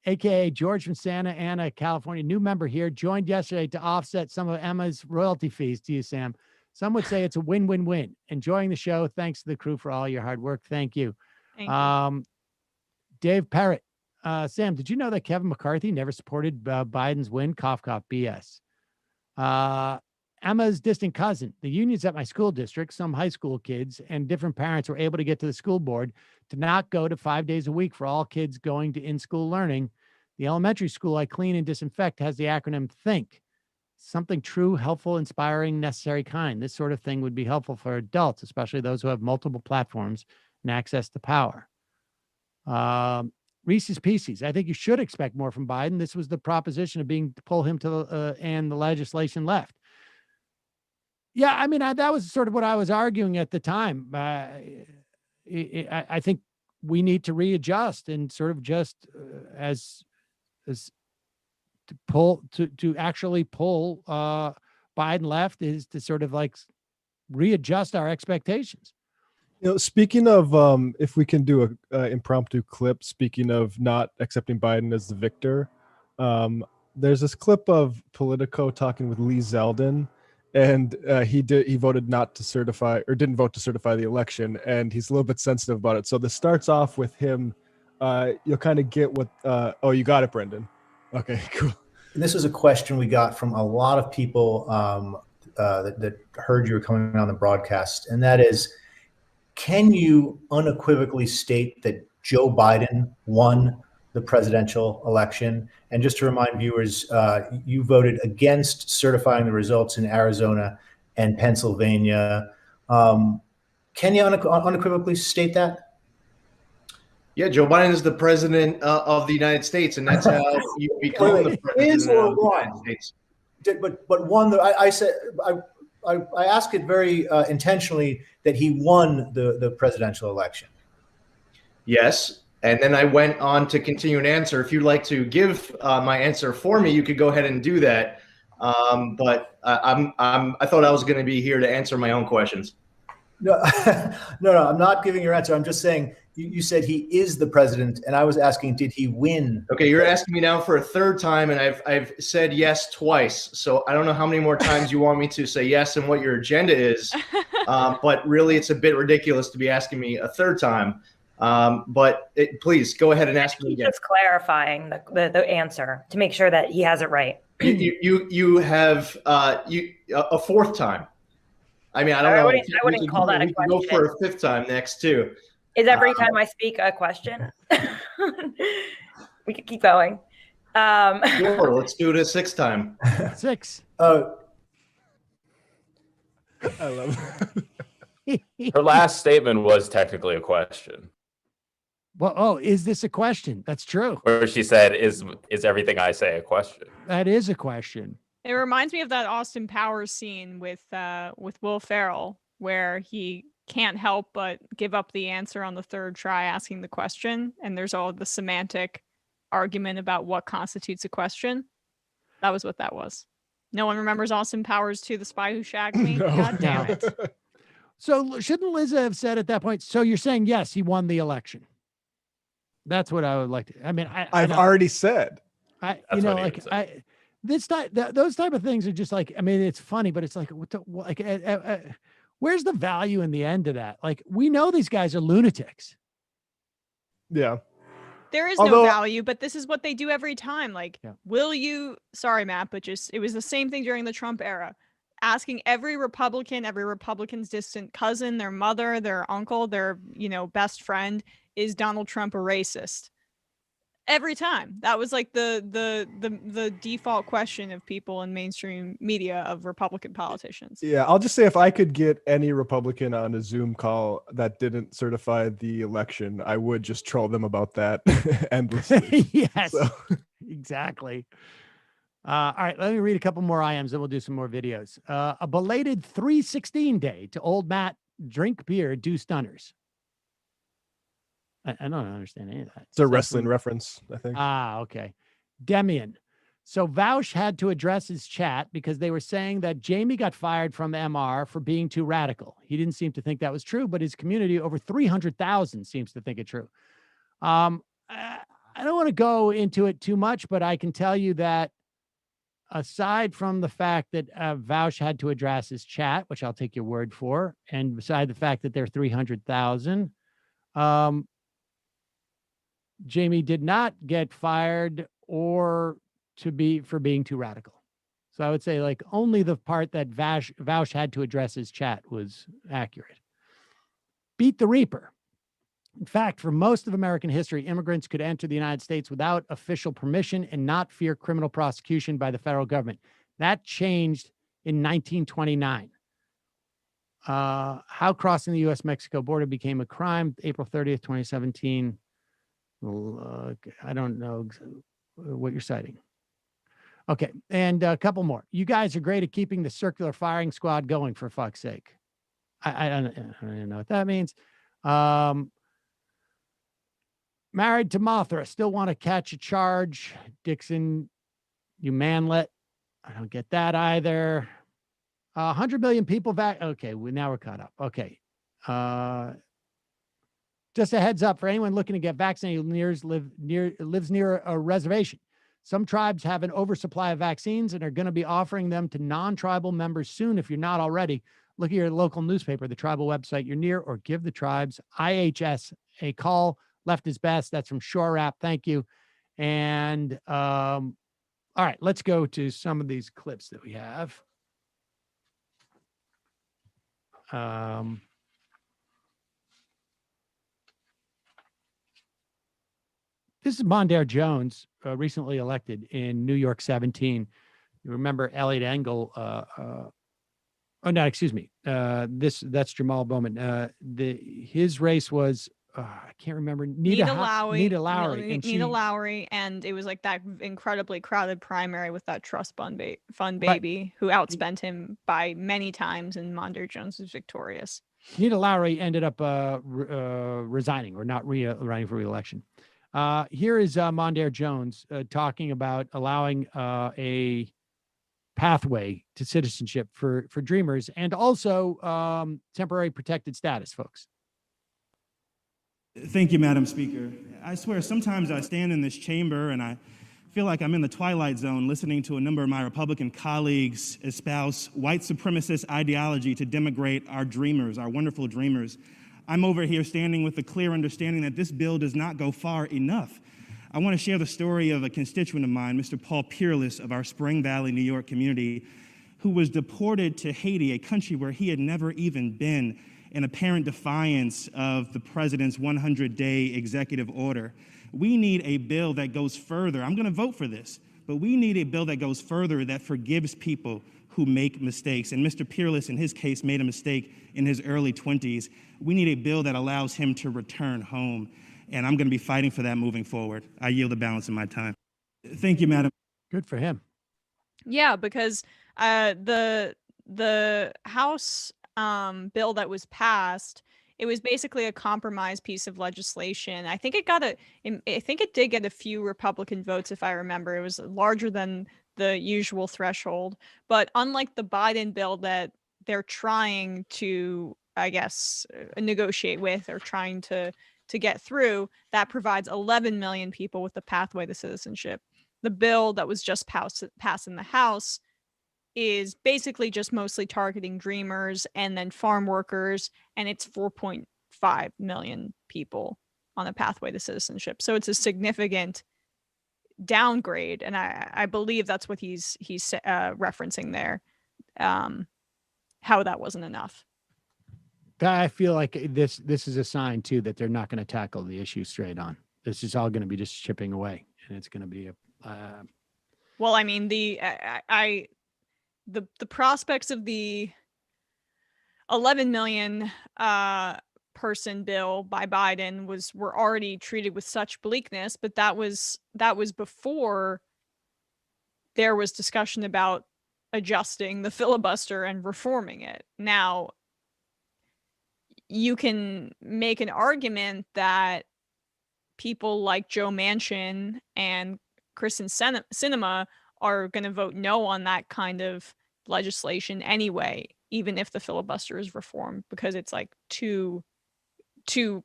aka George from Santa Ana, California, new member here, joined yesterday to offset some of Emma's royalty fees to you, Sam. Some would say it's a win-win-win. Enjoying the show. Thanks to the crew for all your hard work. Thank you. Thank you. Dave Parrott. Sam, did you know that Kevin McCarthy never supported Biden's win? Cough, cough, BS. Emma's distant cousin. The unions at my school district, some high school kids and different parents were able to get to the school board to not go to 5 days a week for all kids going to in-school learning. The elementary school I clean and disinfect has the acronym THINK. Something true, helpful, inspiring, necessary, kind. This sort of thing would be helpful for adults, especially those who have multiple platforms and access to power. Reese's Pieces. I think you should expect more from Biden. This was the proposition of being to pull him to and the legislation left. Yeah, I mean, that was sort of what I was arguing at the time. I think we need to readjust and sort of just as to actually pull Biden left is to sort of like readjust our expectations. You know, speaking of, if we can do a impromptu clip, speaking of not accepting Biden as the victor, there's this clip of Politico talking with Lee Zeldin, and he voted not to certify, or didn't vote to certify the election, and he's a little bit sensitive about it. So this starts off with him. You'll kind of get what. Oh, you got it, Brendan. Okay, cool. And this was a question we got from a lot of people that heard you were coming on the broadcast, and that is, can you unequivocally state that Joe Biden won the presidential election? And just to remind viewers, you voted against certifying the results in Arizona and Pennsylvania. Can you unequivocally state that? Yeah, Joe Biden is the president of the United States, and that's how you become the president of the United States. But one, I said, I asked it very intentionally that he won the presidential election. Yes. And then I went on to continue an answer. If you'd like to give my answer for me, you could go ahead and do that. But I thought I was going to be here to answer my own questions. No, I'm not giving your answer. I'm just saying you said he is the president, and I was asking, did he win? Okay, you're asking me now for a third time, and I've said yes twice. So I don't know how many more times you want me to say yes and what your agenda is. But really, it's a bit ridiculous to be asking me a third time. But please go ahead and ask me again. Just clarifying the answer to make sure that he has it right. You have a fourth time. I mean, I don't know. I wouldn't call that a question. Go for a fifth time next too. Is every time I speak a question? We could keep going. Sure, let's do it a sixth time. 6. I love it. Her last statement was technically a question. Well, is this a question? That's true. Where she said, "Is everything I say a question?" That is a question. It reminds me of that Austin Powers scene with Will Ferrell, where he can't help but give up the answer on the third try asking the question, and there's all the semantic argument about what constitutes a question. That was what that was. No one remembers Austin Powers 2, The Spy Who Shagged Me? No. God damn it. So shouldn't Liz have said at that point, so you're saying, yes, he won the election? That's what I would like to. I mean, I've already said. Those type of things are just like, I mean, it's funny, but it's like, where's the value in the end of that? Like, we know these guys are lunatics. Yeah. There is Although- no value, but this is what they do every time. Like, will you, sorry, Matt, but it was the same thing during the Trump era. Asking every Republican's distant cousin, their mother, their uncle, their, best friend, is Donald Trump a racist? Every time. That was like the default question of people in mainstream media of Republican politicians. Yeah, I'll just say if I could get any Republican on a Zoom call that didn't certify the election, I would just troll them about that endlessly. Yes, So. exactly. All right, let me read a couple more IMs, then we'll do some more videos. A belated 316 day to old Matt, drink beer, do stunners. I don't understand any of that. It's a wrestling reference, I think. Ah, okay. Demian. So Vaush had to address his chat because they were saying that Jamie got fired from MR for being too radical. He didn't seem to think that was true, but his community, over 300,000, seems to think it's true. I don't want to go into it too much, but I can tell you that aside from the fact that Vaush had to address his chat, which I'll take your word for, and beside the fact that there are 300,000, Jamie did not get fired for being too radical. So I would say like only the part that Vaush had to address his chat was accurate. Beat the Reaper. In fact, for most of American history, immigrants could enter the United States without official permission and not fear criminal prosecution by the federal government. That changed in 1929. How crossing the U.S.-Mexico border became a crime, April 30th, 2017. I don't know what you're citing. Okay, and a couple more. You guys are great at keeping the circular firing squad going, for fuck's sake. I don't even know what that means. Married to Mothra, still want to catch a charge. Dixon, you manlet. I don't get that either. 100 million people okay, now we're caught up. Okay. Just a heads up for anyone looking to get vaccinated lives near a reservation. Some tribes have an oversupply of vaccines and are going to be offering them to non-tribal members soon. If you're not already, look at your local newspaper, the tribal website you're near, or give the tribes IHS a call. Left is best. That's from Shore App. Thank you. And all right, let's go to some of these clips that we have. This is Mondaire Jones, recently elected in New York 17. You remember Elliot Engel? That's Jamal Bowman. His race was I can't remember. Nita Lowry, and it was like that incredibly crowded primary with that trust fund baby who outspent him by many times, and Mondaire Jones was victorious. Nita Lowry ended up resigning or not running for re-election. Here is Mondaire Jones talking about allowing a pathway to citizenship for Dreamers and also temporary protected status, folks. Thank you, Madam Speaker. I swear, sometimes I stand in this chamber and I feel like I'm in the twilight zone listening to a number of my Republican colleagues espouse white supremacist ideology to denigrate our dreamers, our wonderful dreamers. I'm over here standing with the clear understanding that this bill does not go far enough. I want to share the story of a constituent of mine, Mr. Paul Blest of our Spring Valley, New York community, who was deported to Haiti, a country where he had never even been, in apparent defiance of the president's 100-day executive order. We need a bill that goes further. I'm going to vote for this, but we need a bill that goes further, that forgives people who make mistakes. And Mr. Blest, in his case, made a mistake in his early 20s. We need a bill that allows him to return home. And I'm going to be fighting for that moving forward. I yield the balance of my time. Thank you, Madam. Good for him. Yeah, because the House bill that was passed, it was basically a compromise piece of legislation. I think it did get a few Republican votes, if I remember. It was larger than the usual threshold. But unlike the Biden bill that they're trying to, I guess, negotiate with or trying to get through, that provides 11 million people with the pathway to citizenship. The bill that was just passed in the House is basically just mostly targeting dreamers and then farm workers, and it's 4.5 million people. on a pathway to citizenship. So it's a significant downgrade, and I believe that's what he's referencing there. How that wasn't enough. I feel like this is a sign too that they're not going to tackle the issue straight on. This is all going to be just chipping away, and it's going to be a. Well, I mean, the prospects of the 11 million person bill by Biden were already treated with such bleakness, but that was before there was discussion about adjusting the filibuster and reforming it. Now, you can make an argument that people like Joe Manchin and Kristen Sinema are going to vote no on that kind of legislation anyway, even if the filibuster is reformed, because it's like too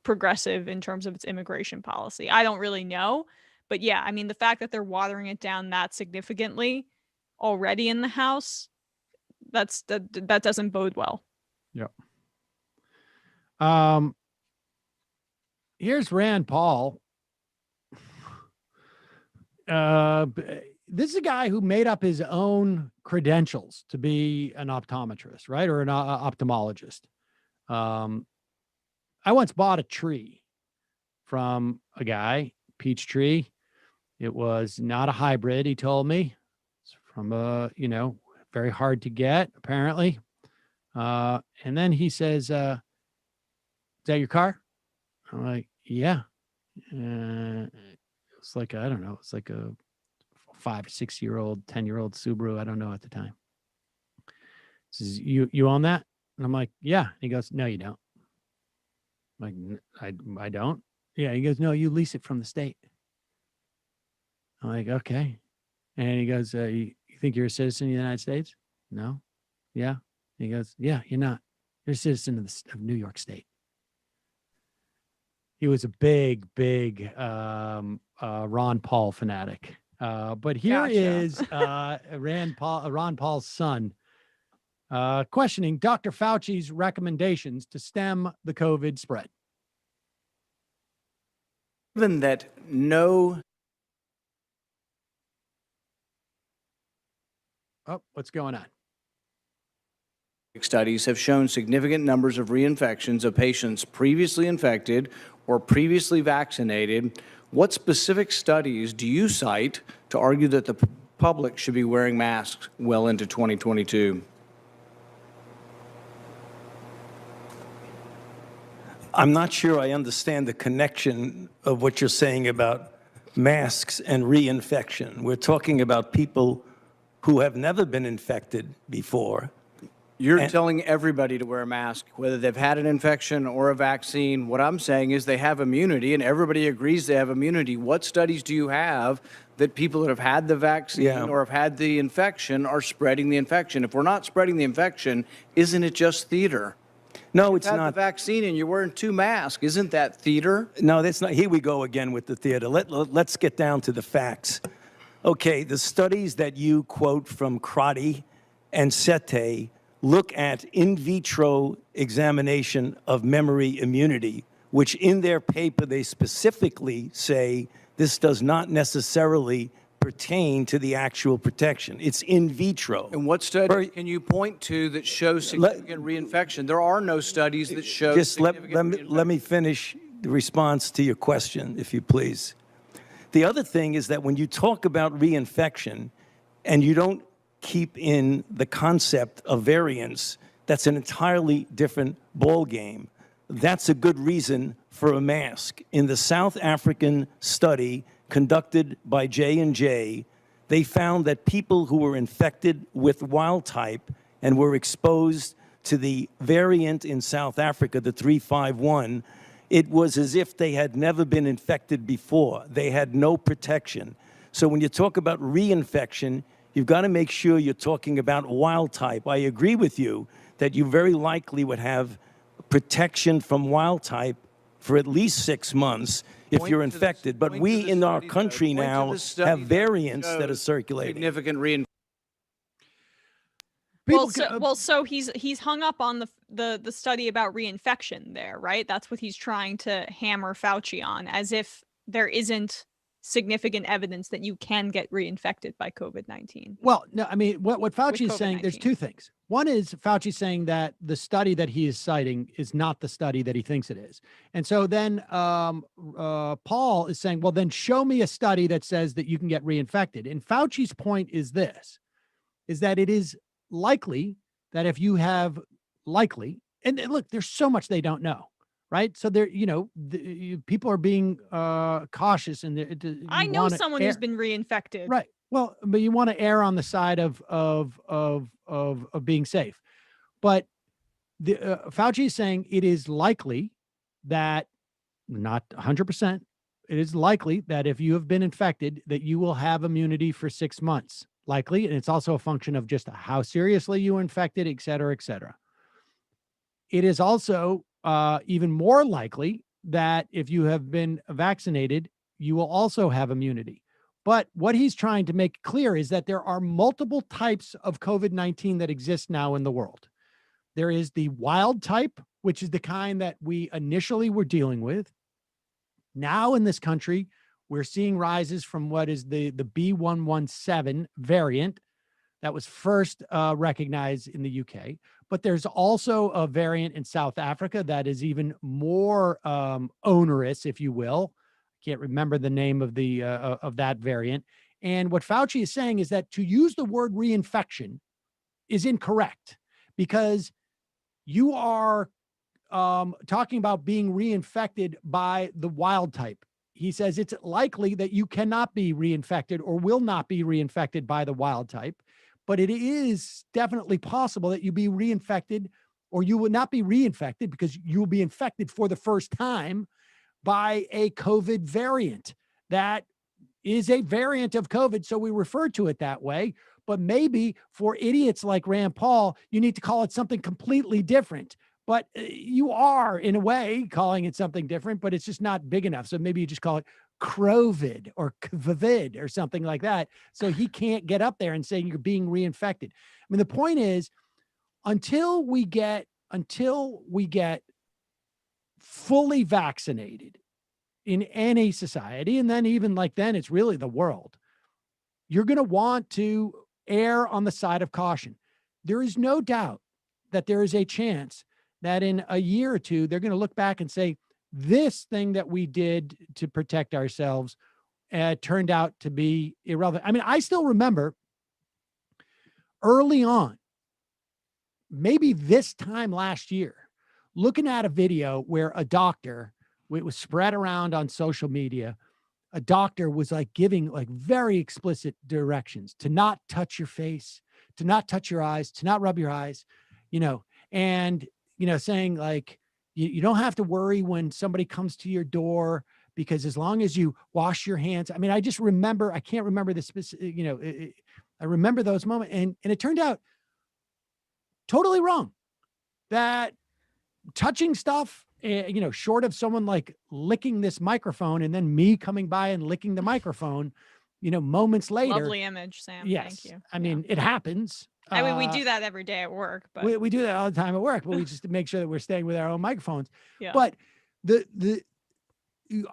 progressive in terms of its immigration policy. I don't really know, but yeah, I mean, the fact that they're watering it down that significantly already in the House, that doesn't bode well. Yep. Here's Rand Paul. This is a guy who made up his own credentials to be an optometrist, right? Or an ophthalmologist. I once bought a tree from a guy, peach tree. It was not a hybrid, he told me. It's from very hard to get, apparently. And then he says, is that your car? I'm like, yeah. It's like, I don't know. It's like a 5 or 6 year old, 10-year-old Subaru. I don't know at the time. He says, you own that? And I'm like, yeah. And he goes, no, you don't. I'm like, I don't. Yeah. He goes, no, you lease it from the state. I'm like, okay. And he goes, you think you're a citizen of the United States? No. Yeah. He goes, yeah, you're not. You're a citizen of New York State. He was a big Ron Paul fanatic. But here is Ron Paul's son questioning Dr. Fauci's recommendations to stem the COVID spread. Given that no... Oh, what's going on? Studies have shown significant numbers of reinfections of patients previously infected or previously vaccinated. What specific studies do you cite to argue that the public should be wearing masks well into 2022? I'm not sure I understand the connection of what you're saying about masks and reinfection. We're talking about people who have never been infected before. You're telling everybody to wear a mask, whether they've had an infection or a vaccine. What I'm saying is they have immunity, and everybody agrees they have immunity. What studies do you have that people that have had the vaccine or have had the infection are spreading the infection? If we're not spreading the infection, isn't it just theater? No, it's not. not. The vaccine and you're wearing 2 masks. Isn't that theater? No, that's not. Here we go again with the theater. Let's get down to the facts. Okay, the studies that you quote from Crotty and Sete look at in vitro examination of memory immunity, which in their paper they specifically say this does not necessarily pertain to the actual protection. It's in vitro. And what studies can you point to that show significant reinfection? There are no studies that show just let me finish the response to your question, if you please. The other thing is that when you talk about reinfection and you don't keep in the concept of variants, that's an entirely different ballgame. That's a good reason for a mask. In the South African study conducted by J&J, they found that people who were infected with wild type and were exposed to the variant in South Africa, the 351, it was as if they had never been infected before. They had no protection. So when you talk about reinfection, you've got to make sure you're talking about wild type. I agree with you that you very likely would have protection from wild type for at least 6 months if you're infected. But we in our country now have variants that are circulating. Significant reinfection. So he's hung up on the study about reinfection there, right? That's what he's trying to hammer Fauci on, as if there isn't significant evidence that you can get reinfected by COVID-19. Well, no, I mean, what Fauci is saying, there's two things. One is Fauci saying that the study that he is citing is not the study that he thinks it is. And so then Paul is saying, well, then show me a study that says that you can get reinfected. And Fauci's point is this, is that it is likely that if you have and look, there's so much they don't know. Right. So there, people are being cautious, and I know someone who's been reinfected. Right. Well, but you want to err on the side of being safe. But Fauci is saying it is likely that, not 100%, it is likely that if you have been infected, that you will have immunity for 6 months. Likely. And it's also a function of just how seriously you were infected, et cetera, et cetera. It is also even more likely that if you have been vaccinated, you will also have immunity. But what he's trying to make clear is that there are multiple types of COVID-19 that exist now in the world. There is the wild type, which is the kind that we initially were dealing with. Now in this country, we're seeing rises from what is the B117 variant that was first recognized in the UK. But there's also a variant in South Africa that is even more onerous, if you will. Can't remember the name of the of that variant. And what Fauci is saying is that to use the word reinfection is incorrect, because you are talking about being reinfected by the wild type. He says it's likely that you cannot be reinfected or will not be reinfected by the wild type. But it is definitely possible that you be reinfected, or you will not be reinfected because you will be infected for the first time by a COVID variant. That is a variant of COVID, so we refer to it that way. But maybe for idiots like Rand Paul, you need to call it something completely different. But you are, in a way, calling it something different, but it's just not big enough. So maybe you just call it Crovid or COVID or something like that. So he can't get up there and say you're being reinfected. I mean, the point is, until we get fully vaccinated in any society, and then even like then it's really the world, you're going to want to err on the side of caution. There is no doubt that there is a chance that in a year or two, they're going to look back and say, this thing that we did to protect ourselves turned out to be irrelevant. I mean, I still remember early on, maybe this time last year, looking at a video where a doctor, it was spread around on social media, a doctor was like giving like very explicit directions to not touch your face, to not touch your eyes, to not rub your eyes, and, saying like, you don't have to worry when somebody comes to your door, because as long as you wash your hands. I mean, I just remember, I can't remember the specific, I remember those moments, and it turned out totally wrong. That touching stuff, short of someone like licking this microphone and then me coming by and licking the microphone, moments later. Lovely image, Sam. Yes. Thank you. I mean, it happens. I mean, we do that every day at work, but we do that all the time at work, but we just make sure that we're staying with our own microphones. Yeah. But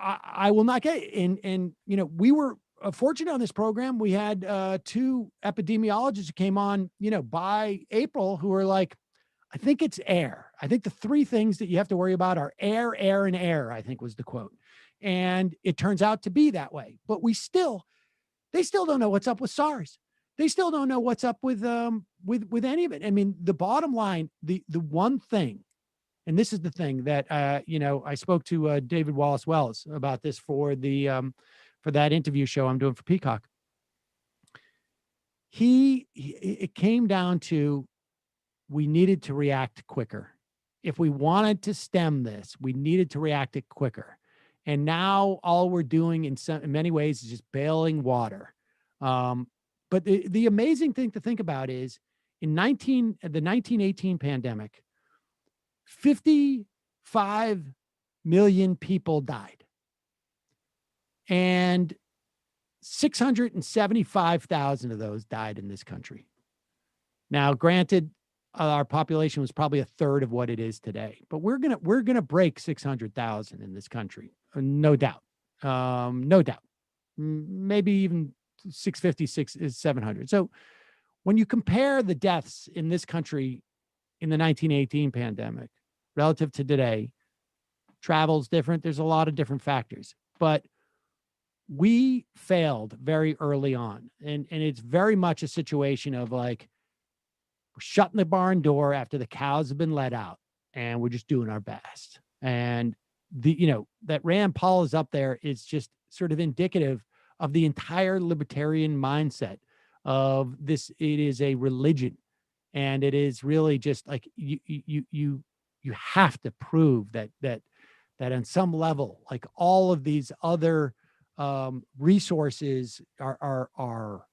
I will not get it. And we were fortunate on this program. We had two epidemiologists who came on, by April, who were like, I think it's air. I think the three things that you have to worry about are air, and air, I think was the quote. And it turns out to be that way. But they still don't know what's up with SARS. They still don't know what's up with any of it. I mean, the bottom line, the one thing, and this is the thing that I spoke to David Wallace Wells about this for that interview show I'm doing for Peacock. It came down to, we needed to react quicker. If we wanted to stem this, we needed to react it quicker. And now all we're doing in many ways is just bailing water. But the amazing thing to think about is the 1918 pandemic, 55 million people died. And 675,000 of those died in this country. Now, granted, our population was probably a third of what it is today, but we're gonna break 600,000 in this country, no doubt, no doubt. Maybe even 656 is 700. So when you compare the deaths in this country in the 1918 pandemic relative to today, travel's different. There's a lot of different factors, but we failed very early on, and it's very much a situation of like, we're shutting the barn door after the cows have been let out, and we're just doing our best. And that Rand Paul is up there is just sort of indicative of the entire libertarian mindset of this. It is a religion, and it is really just like you have to prove that on some level, like all of these other resources are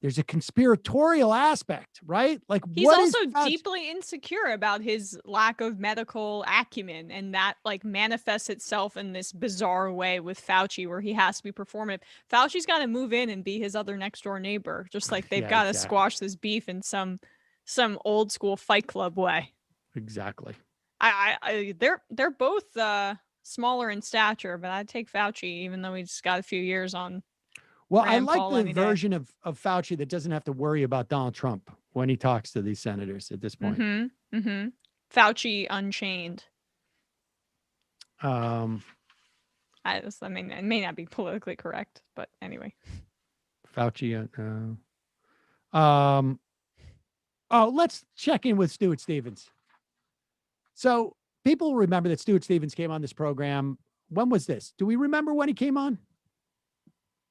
there's a conspiratorial aspect, right? Like he's also deeply insecure about his lack of medical acumen, and that like manifests itself in this bizarre way with Fauci, where he has to be performative. Fauci's got to move in and be his other next door neighbor, just like they've got to squash this beef in some old school Fight Club way. Exactly. They're both smaller in stature, but I'd take Fauci, even though he's got a few years on. Well, I like the version of Fauci that doesn't have to worry about Donald Trump when he talks to these senators at this point. Fauci Unchained. I mean, it may not be politically correct, but anyway. Fauci. Let's check in with Stuart Stevens. So people remember that Stuart Stevens came on this program. When was this? Do we remember when he came on?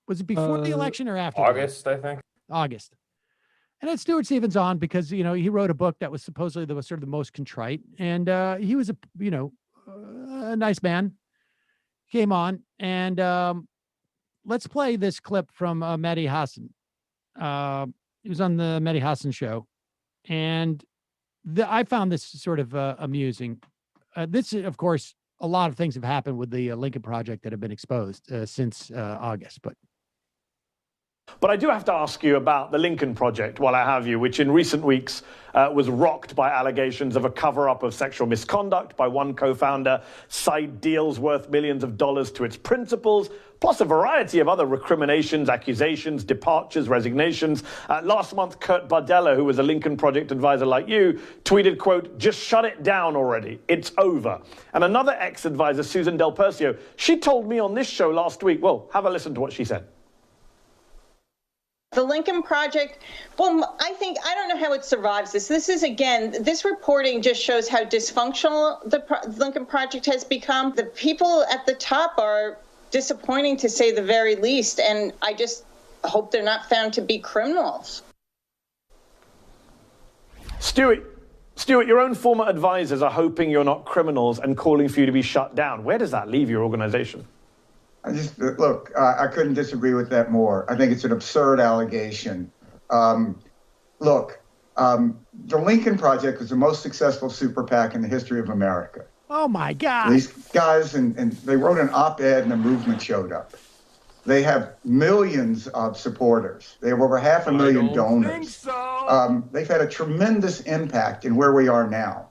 Was it before the election or after? August, I think. August. And then Stuart Stevens on because, he wrote a book that was supposedly sort of the most contrite. And he was a nice man. Came on. And let's play this clip from Mehdi Hassan. He was on the Mehdi Hassan show. And I found this sort of amusing. This, of course, a lot of things have happened with the Lincoln Project that have been exposed since August. But I do have to ask you about the Lincoln Project while I have you, which in recent weeks was rocked by allegations of a cover-up of sexual misconduct by one co-founder, side deals worth millions of dollars to its principals, plus a variety of other recriminations, accusations, departures, resignations. Last month, Kurt Bardella, who was a Lincoln Project advisor like you, tweeted, quote, "Just shut it down already. It's over." And another ex-advisor, Susan Del Percio, she told me on this show last week, well, have a listen to what she said. The Lincoln Project, well, I don't know how it survives this. This reporting just shows how dysfunctional the Lincoln Project has become. The people at the top are disappointing, to say the very least, and I just hope they're not found to be criminals. Stuart, your own former advisors are hoping you're not criminals and calling for you to be shut down. Where does that leave your organization? I couldn't disagree with that more. I think it's an absurd allegation. The Lincoln Project was the most successful super PAC in the history of America. Oh my God. These guys, and they wrote an op-ed and the movement showed up. They have millions of supporters. They have over 500,000 donors. They've had a tremendous impact in where we are now.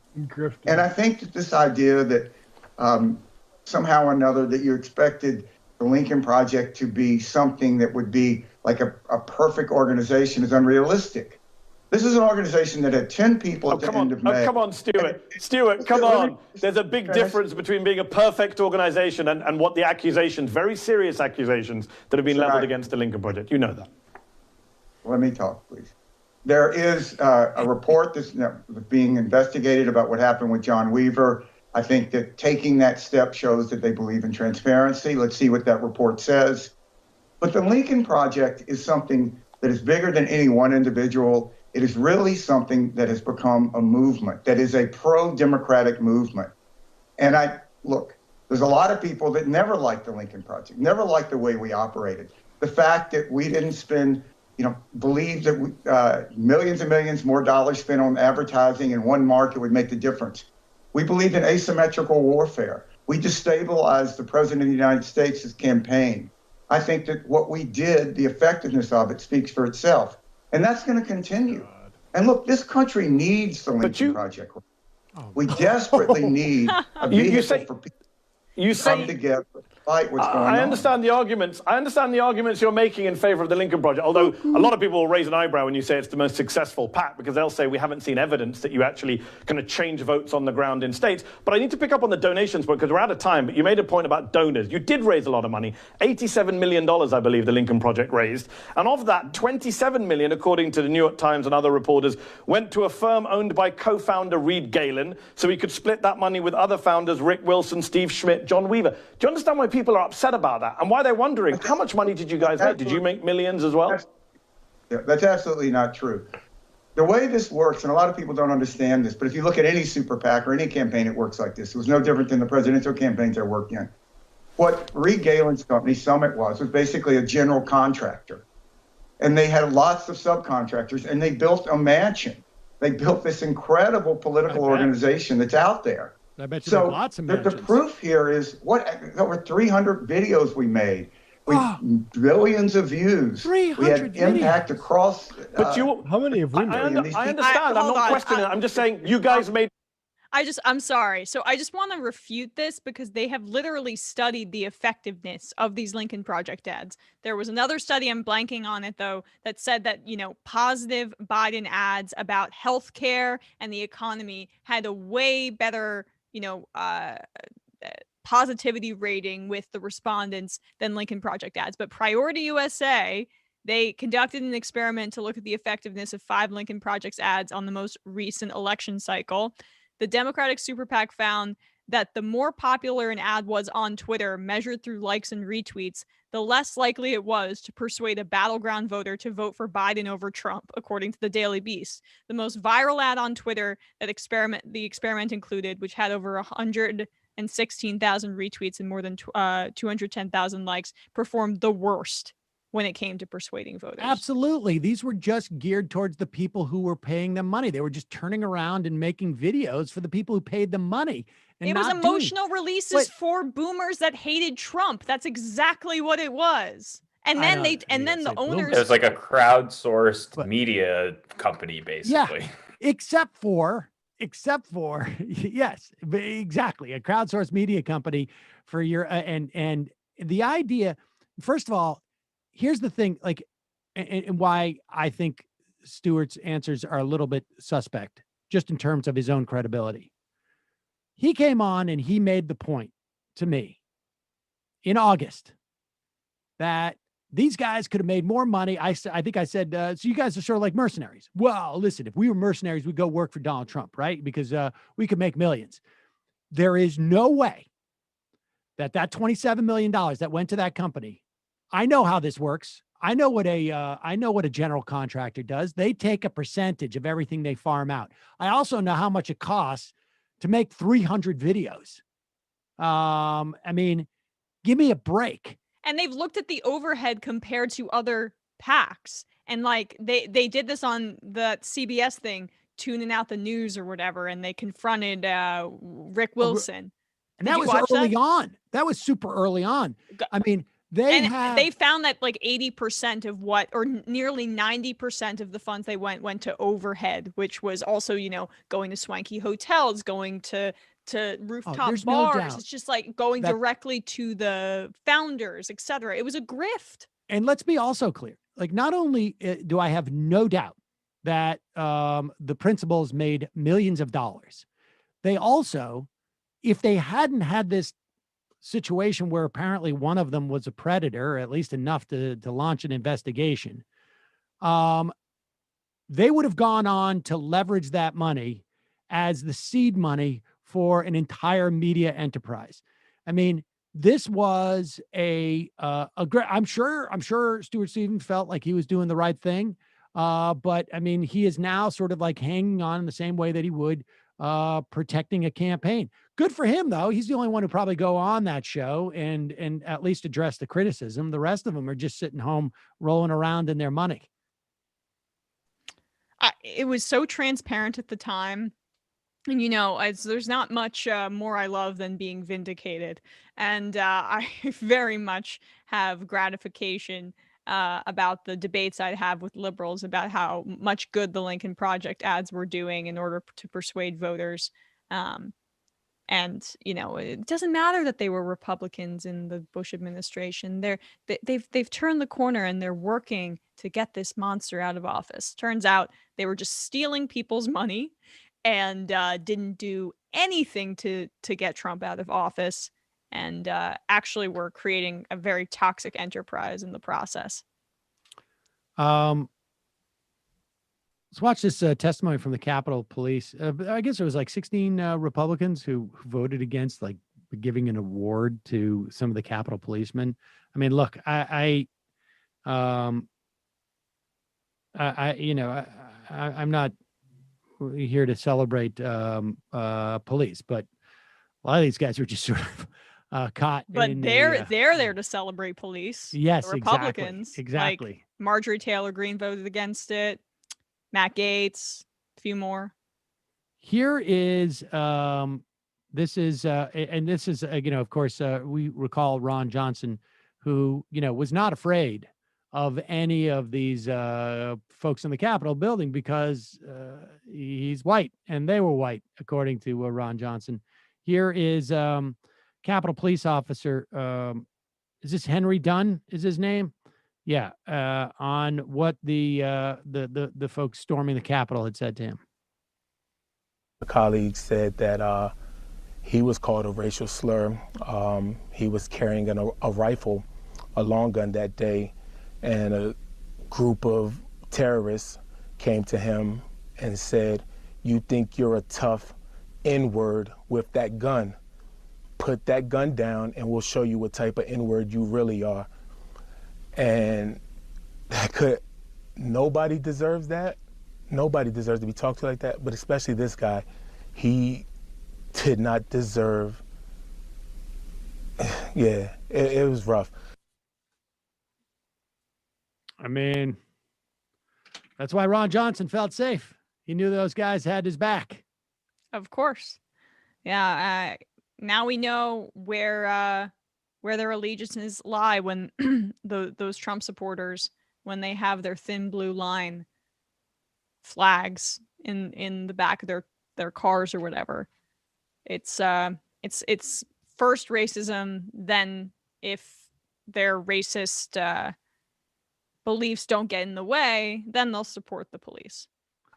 And I think that this idea that somehow or another that you expected the Lincoln Project to be something that would be like a perfect organization is unrealistic. This is an organization that had 10 people at the end of May. Come on, Stuart. Stuart, come on. There's a big difference between being a perfect organization and what the accusations, very serious accusations, that have been leveled against the Lincoln Project. You know that. Let me talk, please. There is a report that's being investigated about what happened with John Weaver. I think that taking that step shows that they believe in transparency. Let's see what that report says. But the Lincoln Project is something that is bigger than any one individual. It is really something that has become a movement, that is a pro-democratic movement. And there's a lot of people that never liked the Lincoln Project, never liked the way we operated. The fact that we didn't spend, believe that millions and millions more dollars spent on advertising in one market would make the difference. We believed in asymmetrical warfare. We destabilized the President of the United States' campaign. I think that what we did, the effectiveness of it, speaks for itself. And that's going to continue. And look, this country needs the Lincoln Project. We desperately need a vehicle for people to come together. Fight what's going on. I understand the arguments. I understand the arguments you're making in favor of the Lincoln Project. Although a lot of people will raise an eyebrow when you say it's the most successful PAC, because they'll say we haven't seen evidence that you actually kind of change votes on the ground in states. But I need to pick up on the donations point because we're out of time. But you made a point about donors. You did raise a lot of money. $87 million, I believe, the Lincoln Project raised. And of that, 27 million, according to the New York Times and other reporters, went to a firm owned by co-founder Reed Galen, so he could split that money with other founders, Rick Wilson, Steve Schmidt, John Weaver. Do you understand why people are upset about that and why they're wondering how much money did you guys make? Did you make millions as well? That's absolutely not true. The way this works, and a lot of people don't understand this, but if you look at any super PAC or any campaign, it works like this. It was no different than the presidential campaigns I worked in. What Reed Galen's company, Summit, was basically a general contractor. And they had lots of subcontractors, and they built a mansion. They built this incredible political organization that's out there. I bet you there are lots of the proof here is over 300 videos we made. Billions of views. We had impact across. But how many have we made? I understand. I'm not questioning it. I'm just saying you guys made. I'm sorry. So I just want to refute this because they have literally studied the effectiveness of these Lincoln Project ads. There was another study, I'm blanking on it though, that said that, positive Biden ads about healthcare and the economy had a way better, positivity rating with the respondents than Lincoln Project ads. But Priority USA, they conducted an experiment to look at the effectiveness of 5 Lincoln Project's ads on the most recent election cycle. The Democratic Super PAC found that the more popular an ad was on Twitter, measured through likes and retweets, the less likely it was to persuade a battleground voter to vote for Biden over Trump, according to the Daily Beast. The most viral ad on Twitter that the experiment included, which had over 116,000 retweets and more than 210,000 likes, performed the worst when it came to persuading voters. Absolutely. These were just geared towards the people who were paying them money. They were just turning around and making videos for the people who paid them money. And it was emotional releases for boomers that hated Trump. That's exactly what it was. And then the owners. It was like a crowdsourced media company, basically. Yeah, except for yes, exactly, a crowdsourced media company for your and the idea. First of all, here's the thing, and why I think Stewart's answers are a little bit suspect, just in terms of his own credibility. He came on and he made the point to me in August that these guys could have made more money. I think I said, so you guys are sort of like mercenaries. Well, listen, if we were mercenaries, we'd go work for Donald Trump, right? Because we could make millions. There is no way that $27 million that went to that company. I know how this works. I know what a general contractor does. They take a percentage of everything they farm out. I also know how much it costs to make 300 videos. I mean, give me a break. And they've looked at the overhead compared to other PACs. And they did this on the CBS thing, tuning out the news or whatever. And they confronted Rick Wilson. And that was early on. That was super early on. I mean, they found that 80% of or nearly 90% of the funds they went to overhead, which was also, going to swanky hotels, going to rooftop bars. No doubt. It's just going directly to the founders, etc. It was a grift. And let's be also clear. Not only do I have no doubt that the principals made millions of dollars, they also, if they hadn't had this situation where apparently one of them was a predator, or at least enough to launch an investigation, they would have gone on to leverage that money as the seed money for an entire media enterprise. I mean, this was a great, I'm sure Stuart Stevens felt like he was doing the right thing. But I mean, he is now sort of hanging on in the same way that he would protecting a campaign. Good for him, though. He's the only one who probably go on that show and at least address the criticism. The rest of them are just sitting home rolling around in their money. It was so transparent at the time. And, there's not much more I love than being vindicated. And I very much have gratification about the debates I'd have with liberals about how much good the Lincoln Project ads were doing in order to persuade voters. And it doesn't matter that they were Republicans in the Bush administration. They've turned the corner and they're working to get this monster out of office. Turns out they were just stealing people's money and didn't do anything to get Trump out of office, and actually were creating a very toxic enterprise in the process. Let's watch this testimony from the Capitol Police. I guess it was like 16 Republicans who voted against like giving an award to some of the Capitol policemen. I mean, look, I'm not here to celebrate police, but a lot of these guys were just sort of caught. But they're there to celebrate police. Yes, the Republicans. Exactly. Like Marjorie Taylor Greene voted against it. Matt Gaetz, a few more. Here is this is of course we recall Ron Johnson, who was not afraid of any of these folks in the Capitol building because he's white and they were white, according to Ron Johnson. Here is Capitol Police Officer. Is this Henry Dunn? Is his name? Yeah, on what the folks storming the Capitol had said to him. The colleague said that he was called a racial slur. He was carrying a rifle, a long gun that day, and a group of terrorists came to him and said, "You think you're a tough N-word with that gun? Put that gun down and we'll show you what type of N-word you really are." And nobody deserves that. Nobody deserves to be talked to like that, but especially this guy. He did not deserve. Yeah, it was rough. I mean, that's why Ron Johnson felt safe. He knew those guys had his back. Of course. Yeah. Now we know where their allegiances lie when those Trump supporters, when they have their thin blue line flags in the back of their cars or whatever. It's first racism, then if their racist beliefs don't get in the way, then they'll support the police.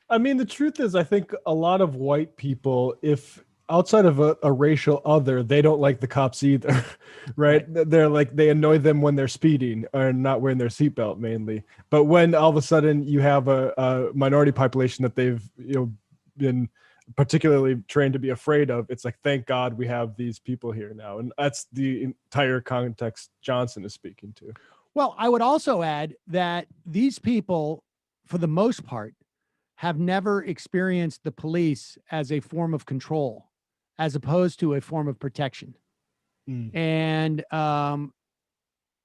I mean, the truth is, I think a lot of white people, if outside of a racial other, they don't like the cops either, right? They're like, they annoy them when they're speeding or not wearing their seatbelt mainly. But when all of a sudden you have a minority population that they've been particularly trained to be afraid of, it's like, thank God we have these people here now. And that's the entire context Johnson is speaking to. Well, I would also add that these people, for the most part, have never experienced the police as a form of control, as opposed to a form of protection. And,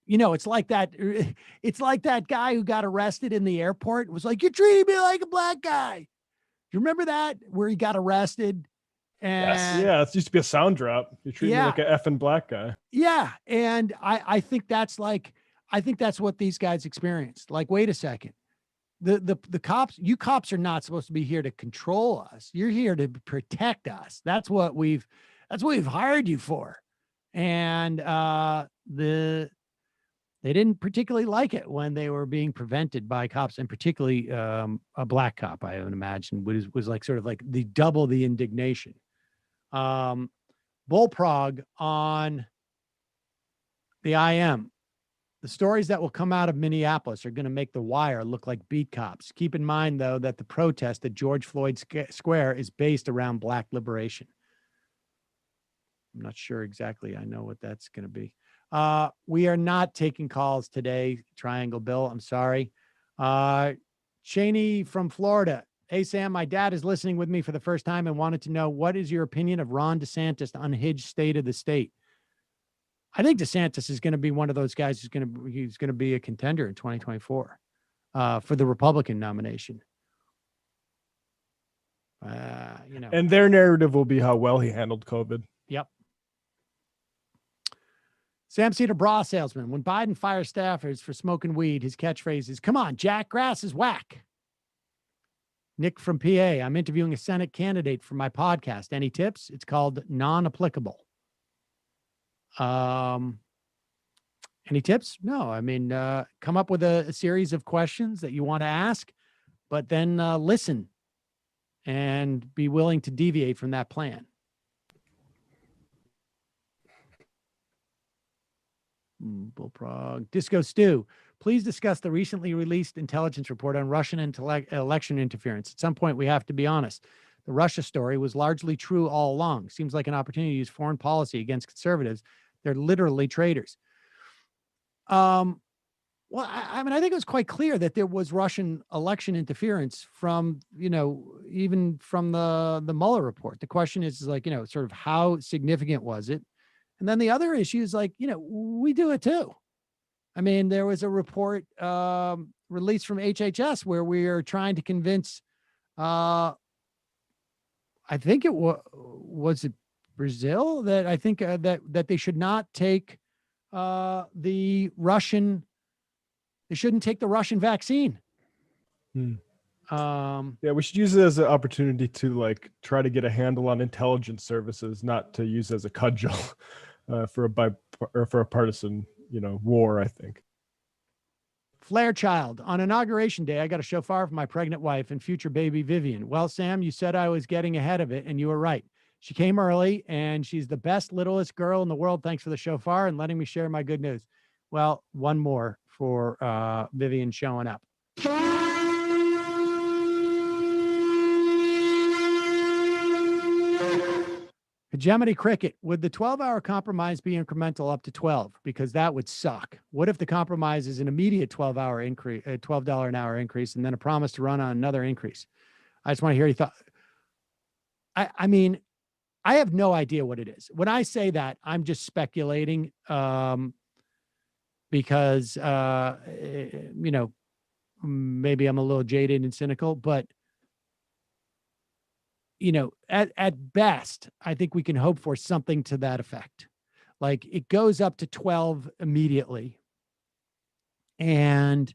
it's like that guy who got arrested in the airport. It was like, you're treating me like a black guy. Do you remember that, where he got arrested? And yeah, it used to be a sound drop. You're treating me like an effing black guy. Yeah. And I think that's what these guys experienced. Like, wait a second. The cops, you cops are not supposed to be here to control us. You're here to protect us. That's what we've hired you for. And they didn't particularly like it when they were being prevented by cops, and particularly a black cop, I would imagine, was like sort of like double the indignation. Bullprog on the IM. The stories that will come out of Minneapolis are going to make The Wire look like beat cops. Keep in mind, though, that the protest at George Floyd Square is based around black liberation. I'm not sure exactly. I know what that's going to be. We are not taking calls today, Triangle Bill. I'm sorry. Cheney from Florida. Hey, Sam, my dad is listening with me for the first time and wanted to know, what is your opinion of Ron DeSantis' unhinged state of the state? I think DeSantis is going to be one of those guys he's going to be a contender in 2024 for the Republican nomination. And their narrative will be how well he handled COVID. Yep. Sam Cedar bra salesman. When Biden fires staffers for smoking weed, his catchphrase is, "Come on, Jack, grass is whack." Nick from PA. I'm interviewing a Senate candidate for my podcast. Any tips? It's called Non-Applicable. Any tips? No. I mean, come up with a series of questions that you want to ask, but then listen and be willing to deviate from that plan. Bullprog. Disco Stew. Please discuss the recently released intelligence report on Russian election interference. At some point, we have to be honest. The Russia story was largely true all along. Seems like an opportunity to use foreign policy against conservatives. They're literally traitors. Well, I mean, I think it was quite clear that there was Russian election interference from, even from the Mueller report. The question is like, sort of how significant was it? And then the other issue is like, we do it too. I mean, there was a report released from HHS where we are trying to convince, I think it was it Brazil that I think that they should not take they shouldn't take the Russian vaccine. Yeah, we should use it as an opportunity to try to get a handle on intelligence services, not to use it as a cudgel for a partisan, war, I think. Flair Child. On Inauguration Day, I got a shofar for my pregnant wife and future baby Vivian. Well, Sam, you said I was getting ahead of it, and you were right. She came early, and she's the best, littlest girl in the world. Thanks for the shofar and letting me share my good news. Well, one more for Vivian showing up. Hegemony Cricket. Would the 12-hour compromise be incremental up to 12? Because that would suck. What if the compromise is an immediate $12 increase, a $12 an hour increase, and then a promise to run on another increase? I just want to hear your thought. I mean, I have no idea what it is. When I say that, I'm just speculating because, maybe I'm a little jaded and cynical, but, at best, I think we can hope for something to that effect. Like it goes up to 12 immediately. And,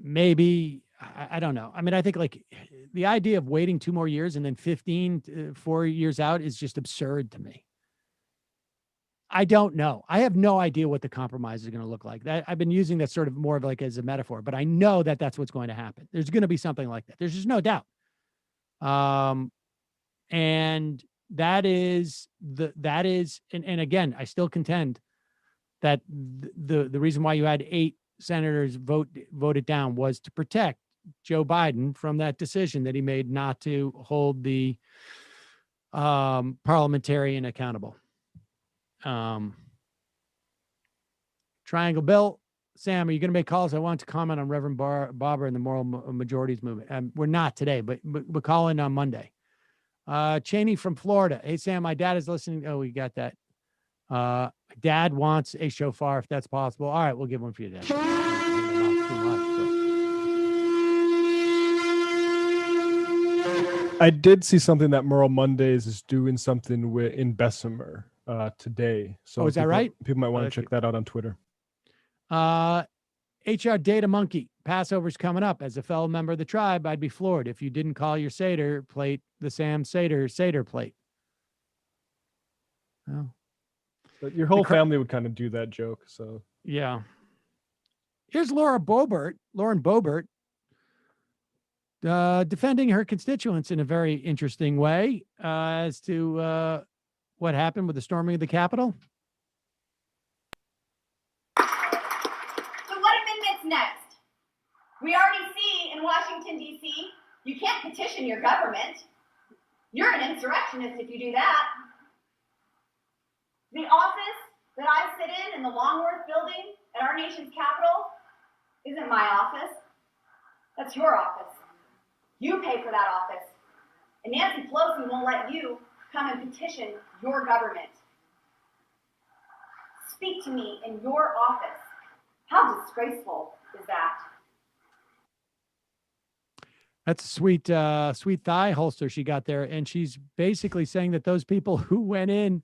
maybe, I don't know. I mean, I think the idea of waiting 2 more years and then 4 years out is just absurd to me. I don't know. I have no idea what the compromise is going to look like. I've been using that sort of more of as a metaphor, but I know that that's what's going to happen. There's going to be something like that. There's just no doubt. And that is, and again, I still contend that the reason why you had 8 senators vote it down was to protect Joe Biden from that decision that he made not to hold the parliamentarian accountable. Triangle Bill. Sam, are you going to make calls? I want to comment on Reverend Barber and the moral majorities movement. We're not today, but we're calling on Monday. Cheney from Florida. Hey, Sam, my dad is listening. Oh, we got that. My dad wants a shofar if that's possible. All right, we'll give one for you, Dad. I did see something that Moral Mondays is doing something in Bessemer today. So is that right? People might want to check that out on Twitter. HR Data Monkey. Passover's coming up. As a fellow member of the tribe, I'd be floored if you didn't call your Seder plate the Sam Seder plate. Oh. But your whole family would kind of do that joke. So yeah. Here's Lauren Boebert, defending her constituents in a very interesting way as to what happened with the storming of the Capitol. So what amendments next? We already see in Washington, D.C., you can't petition your government. You're an insurrectionist if you do that. The office that I sit in the Longworth building at our nation's capital isn't my office. That's your office. You pay for that office. And Nancy Pelosi won't let you come and petition your government. Speak to me in your office. How disgraceful is that? That's a sweet, sweet thigh holster she got there. And she's basically saying that those people who went in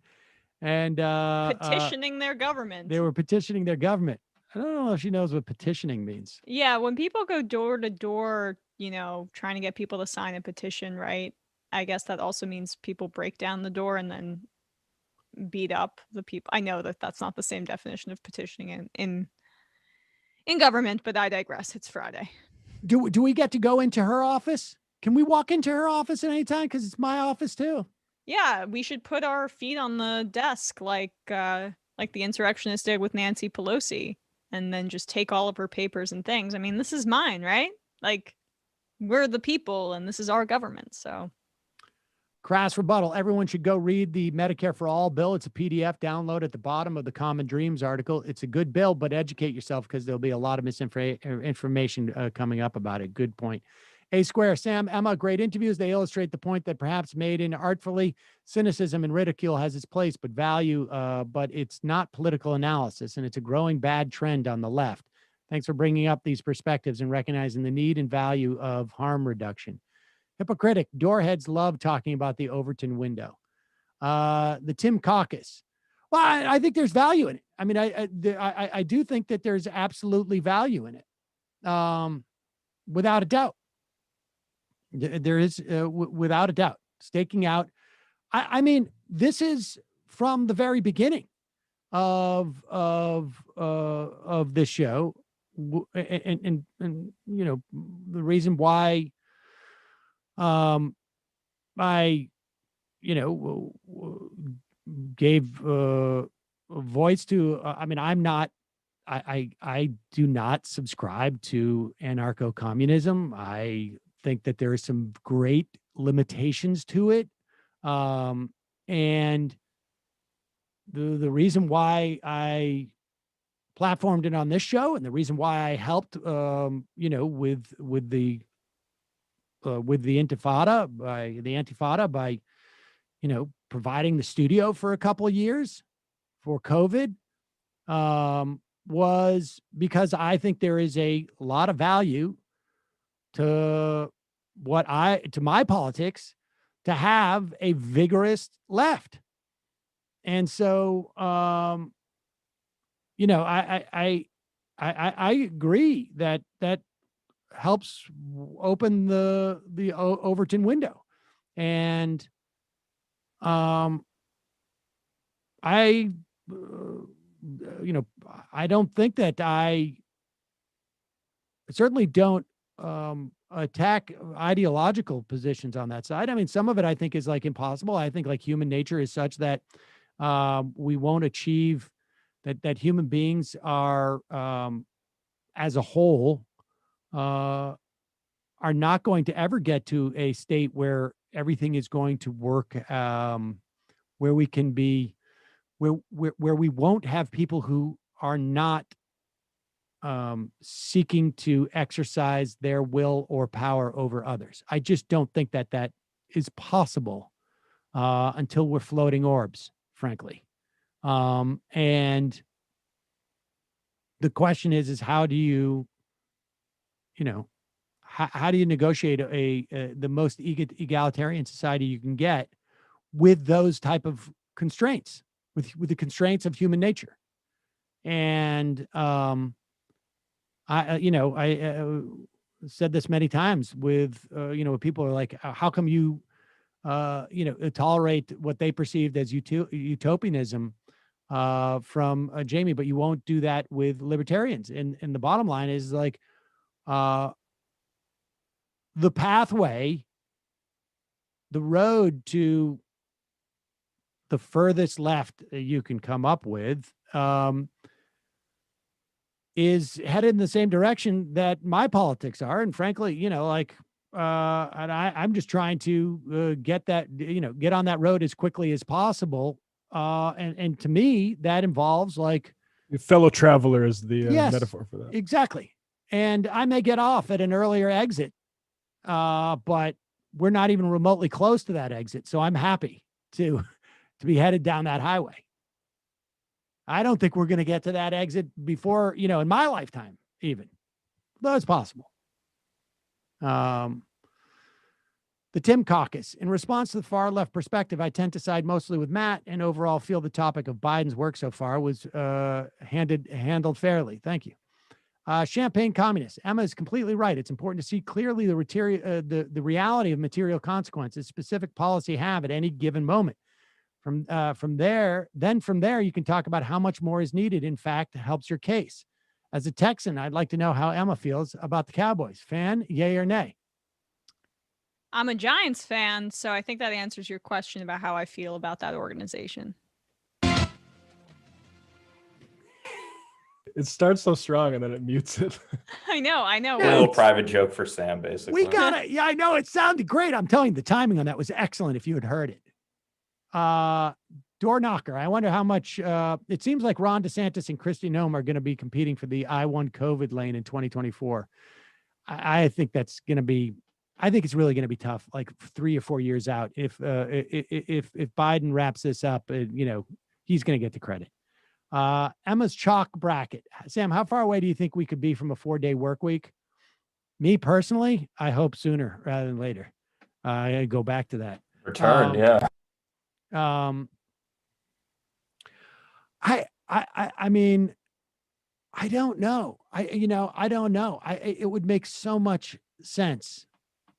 and Petitioning their government. they were petitioning their government. I don't know if she knows what petitioning means. Yeah, when people go door to door, trying to get people to sign a petition, right? I guess that also means people break down the door and then beat up the people. I know that that's not the same definition of petitioning in government, but I digress. It's Friday. Do we get to go into her office? Can we walk into her office at any time? Because it's my office too. Yeah, we should put our feet on the desk like the insurrectionists did with Nancy Pelosi, and then just take all of her papers and things. I mean, this is mine, right? Like, we're the people, and this is our government. So, crass rebuttal. Everyone should go read the Medicare for All bill. It's a PDF download at the bottom of the Common Dreams article. It's a good bill, but educate yourself because there'll be a lot of misinformation coming up about it. Good point. A Square, Sam, Emma, great interviews. They illustrate the point that perhaps made inartfully, cynicism and ridicule has its place, but value, but it's not political analysis, and it's a growing bad trend on the left. Thanks for bringing up these perspectives and recognizing the need and value of harm reduction. Hypocritic, doorheads love talking about the Overton window. The Tim Caucus. Well, I think there's value in it. I mean, I do think that there's absolutely value in it, without a doubt. There is, without a doubt, staking out. I mean, this is from the very beginning of this show, and the reason why I gave a voice to. I mean, I do not subscribe to anarcho-communism. I think that there are some great limitations to it. And the reason why I platformed it on this show, and the reason why I helped, with the Intifada by, providing the studio for a couple of years for COVID, was because I think there is a lot of value to my politics to have a vigorous left. And so, I agree that helps open the Overton window. And, I don't think that I certainly don't, attack ideological positions on that side. I mean, some of it I think is like impossible. I think like human nature is such that we won't achieve that human beings are, as a whole, are not going to ever get to a state where everything is going to work, where we can be, where we won't have people who are not seeking to exercise their will or power over others. I just don't think that is possible until we're floating orbs, frankly. And the question is how do you, how do you negotiate the most egalitarian society you can get with those type of constraints, with the constraints of human nature? And I said this many times with, people are like, how come you, tolerate what they perceived as utopianism from Jamie, but you won't do that with libertarians. And the bottom line is like, the pathway, the road to the furthest left you can come up with, is headed in the same direction that my politics are. And frankly, and I'm just trying to get that, get on that road as quickly as possible. And to me, that involves like a fellow traveler is the yes, metaphor for that. Exactly. And I may get off at an earlier exit, but we're not even remotely close to that exit. So I'm happy to be headed down that highway. I don't think we're going to get to that exit before, in my lifetime, even though it's possible. The Tim Caucus. In response to the far left perspective, I tend to side mostly with Matt and overall feel the topic of Biden's work so far was handled fairly. Thank you. Champagne Communist. Emma is completely right. It's important to see clearly the reality of material consequences specific policy have at any given moment. From there, you can talk about how much more is needed. In fact, helps your case. As a Texan, I'd like to know how Emma feels about the Cowboys. Fan, yay or nay? I'm a Giants fan, so I think that answers your question about how I feel about that organization. It starts so strong and then it mutes it. I know. A little private joke for Sam, basically. We got it. Yeah, I know. It sounded great. I'm telling you, the timing on that was excellent if you had heard it. Door knocker. I wonder how much, it seems like Ron DeSantis and Kristi Noem are going to be competing for the I-1 COVID lane in 2024. I think that's going to be, I think it's really going to be tough, like 3 or 4 years out. If Biden wraps this up, he's going to get the credit. Emma's chalk bracket. Sam, how far away do you think we could be from a 4-day work week? Me personally, I hope sooner rather than later. I go back to that. Return, yeah. I mean, I don't know. I don't know. It would make so much sense,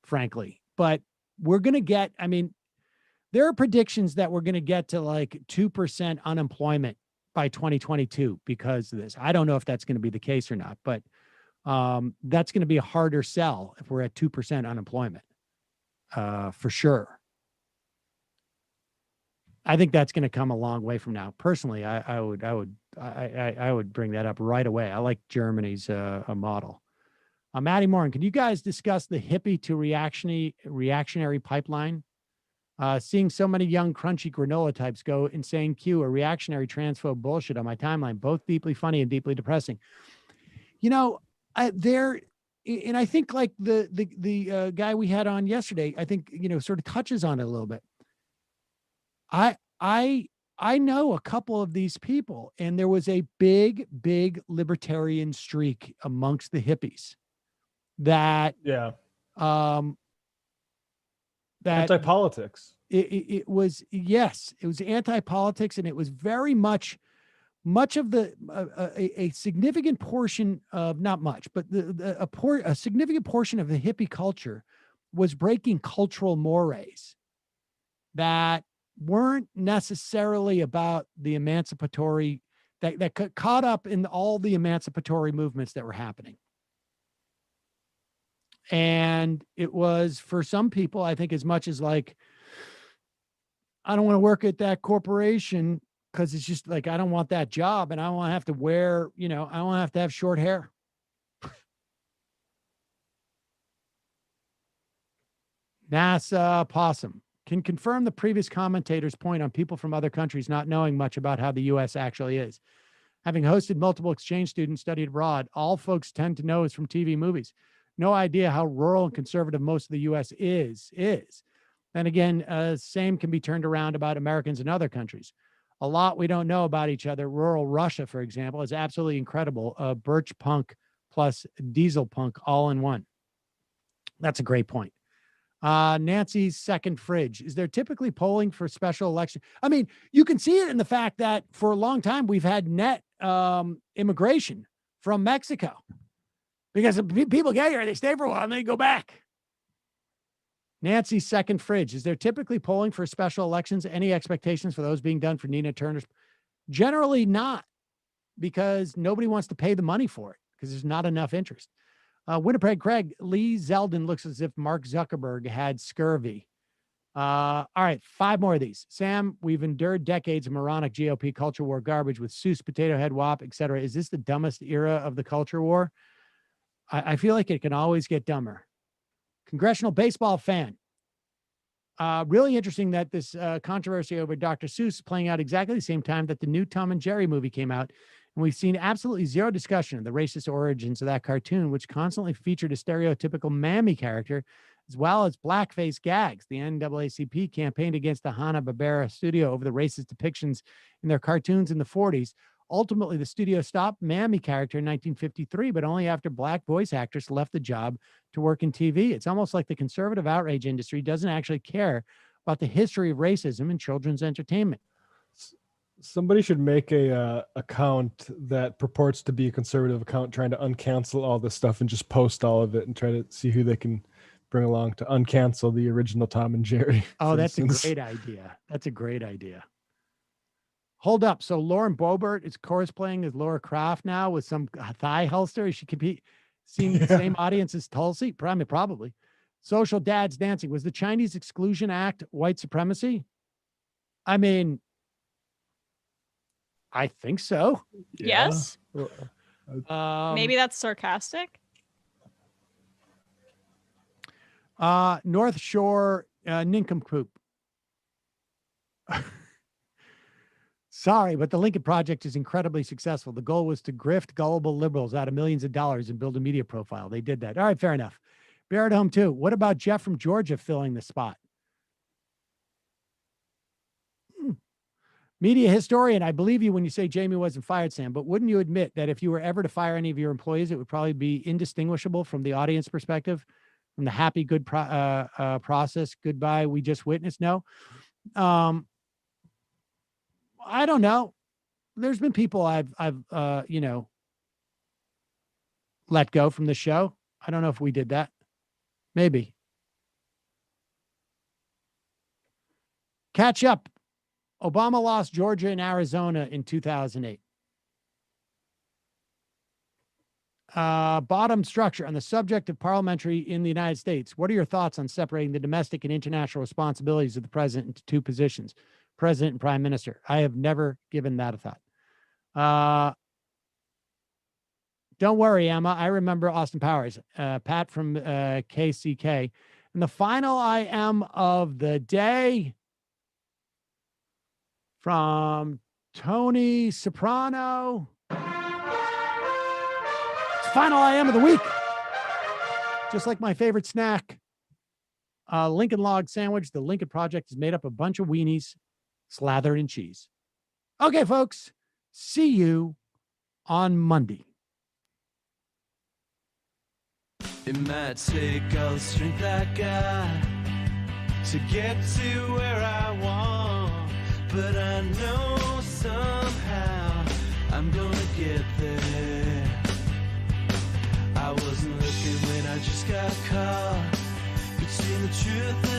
frankly, but we're going to get, there are predictions that we're going to get to like 2% unemployment by 2022 because of this. I don't know if that's going to be the case or not, but that's going to be a harder sell if we're at 2% unemployment, for sure. I think that's going to come a long way from now. Personally, I would bring that up right away. I like Germany's model. Maddie Morin, can you guys discuss the hippie to reactionary pipeline? Seeing so many young crunchy granola types go insane Q or reactionary transphobe bullshit on my timeline, both deeply funny and deeply depressing. And I think like the guy we had on yesterday, I think, sort of touches on it a little bit. I know a couple of these people, and there was a big libertarian streak amongst the hippies that anti-politics. It was, yes, it was anti-politics, and it was very much of the a significant portion of, not much, but a significant portion of the hippie culture was breaking cultural mores that weren't necessarily about the emancipatory, that got caught up in all the emancipatory movements that were happening. And it was, for some people, I think, as much as like, I don't want to work at that corporation because it's just like, I don't want that job, and I don't want to have to wear, I don't want to have to have short hair. NASA Possum can confirm the previous commentator's point on people from other countries not knowing much about how the U.S. actually is. Having hosted multiple exchange students studied abroad, all folks tend to know is from TV movies. No idea how rural and conservative most of the U.S. is. And again, same can be turned around about Americans in other countries. A lot we don't know about each other. Rural Russia, for example, is absolutely incredible. Birch punk plus diesel punk all in one. That's a great point. Nancy's second fridge. Is there typically polling for special election? You can see it in the fact that for a long time, we've had net immigration from Mexico because people get here, they stay for a while and they go back. Nancy's second fridge. Is there typically polling for special elections? Any expectations for those being done for Nina Turner's? Generally not, because nobody wants to pay the money for it because there's not enough interest. Winnipeg Craig, Lee Zeldin looks as if Mark Zuckerberg had scurvy. All right, 5 more of these. Sam, we've endured decades of moronic GOP culture war garbage with Seuss, Potato Head, WAP, etc. Is this the dumbest era of the culture war? I feel like it can always get dumber. Congressional baseball fan. Really interesting that this controversy over Dr. Seuss playing out exactly the same time that the new Tom and Jerry movie came out. And we've seen absolutely zero discussion of the racist origins of that cartoon, which constantly featured a stereotypical mammy character, as well as blackface gags. The NAACP campaigned against the Hanna-Barbera studio over the racist depictions in their cartoons in the 40s. Ultimately, the studio stopped Mammy character in 1953, but only after black voice actress left the job to work in TV. It's almost like the conservative outrage industry doesn't actually care about the history of racism in children's entertainment. Somebody should make a account that purports to be a conservative account, trying to uncancel all this stuff and just post all of it and try to see who they can bring along to uncancel the original Tom and Jerry. Oh, that's instance. a great idea. That's a great idea. Hold up. So Lauren Boebert is cosplaying as Laura Croft now with some thigh holster. She could be seeing the same audience as Tulsi. Probably. Social dads dancing. Was the Chinese Exclusion Act white supremacy? I mean, I think so. Yes. Maybe that's sarcastic. North Shore nincompoop. Sorry, but the Lincoln Project is incredibly successful. The goal was to grift gullible liberals out of millions of dollars and build a media profile. They did that. All right, fair enough. Bear at home, too. What about Jeff from Georgia filling the spot? Media historian, I believe you when you say Jamie wasn't fired, Sam, but wouldn't you admit that if you were ever to fire any of your employees, it would probably be indistinguishable from the audience perspective, from the happy, good process, goodbye, we just witnessed? No. I don't know. There's been people I've let go from the show. I don't know if we did that. Maybe. Catch up. Obama lost Georgia and Arizona in 2008. Bottom structure on the subject of parliamentary in the United States. What are your thoughts on separating the domestic and international responsibilities of the president into two positions, president and prime minister? I have never given that a thought. Don't worry, Emma. I remember Austin Powers, Pat from KCK. And the final IM of the day from Tony Soprano. It's final IM of the week. Just like my favorite snack, Lincoln Log sandwich. The Lincoln Project is made up of a bunch of weenies slathered in cheese. Okay, folks. See you on Monday. It might take all the strength I got to get to where I want, but I know somehow I'm gonna get there. I wasn't looking when I just got caught between the truth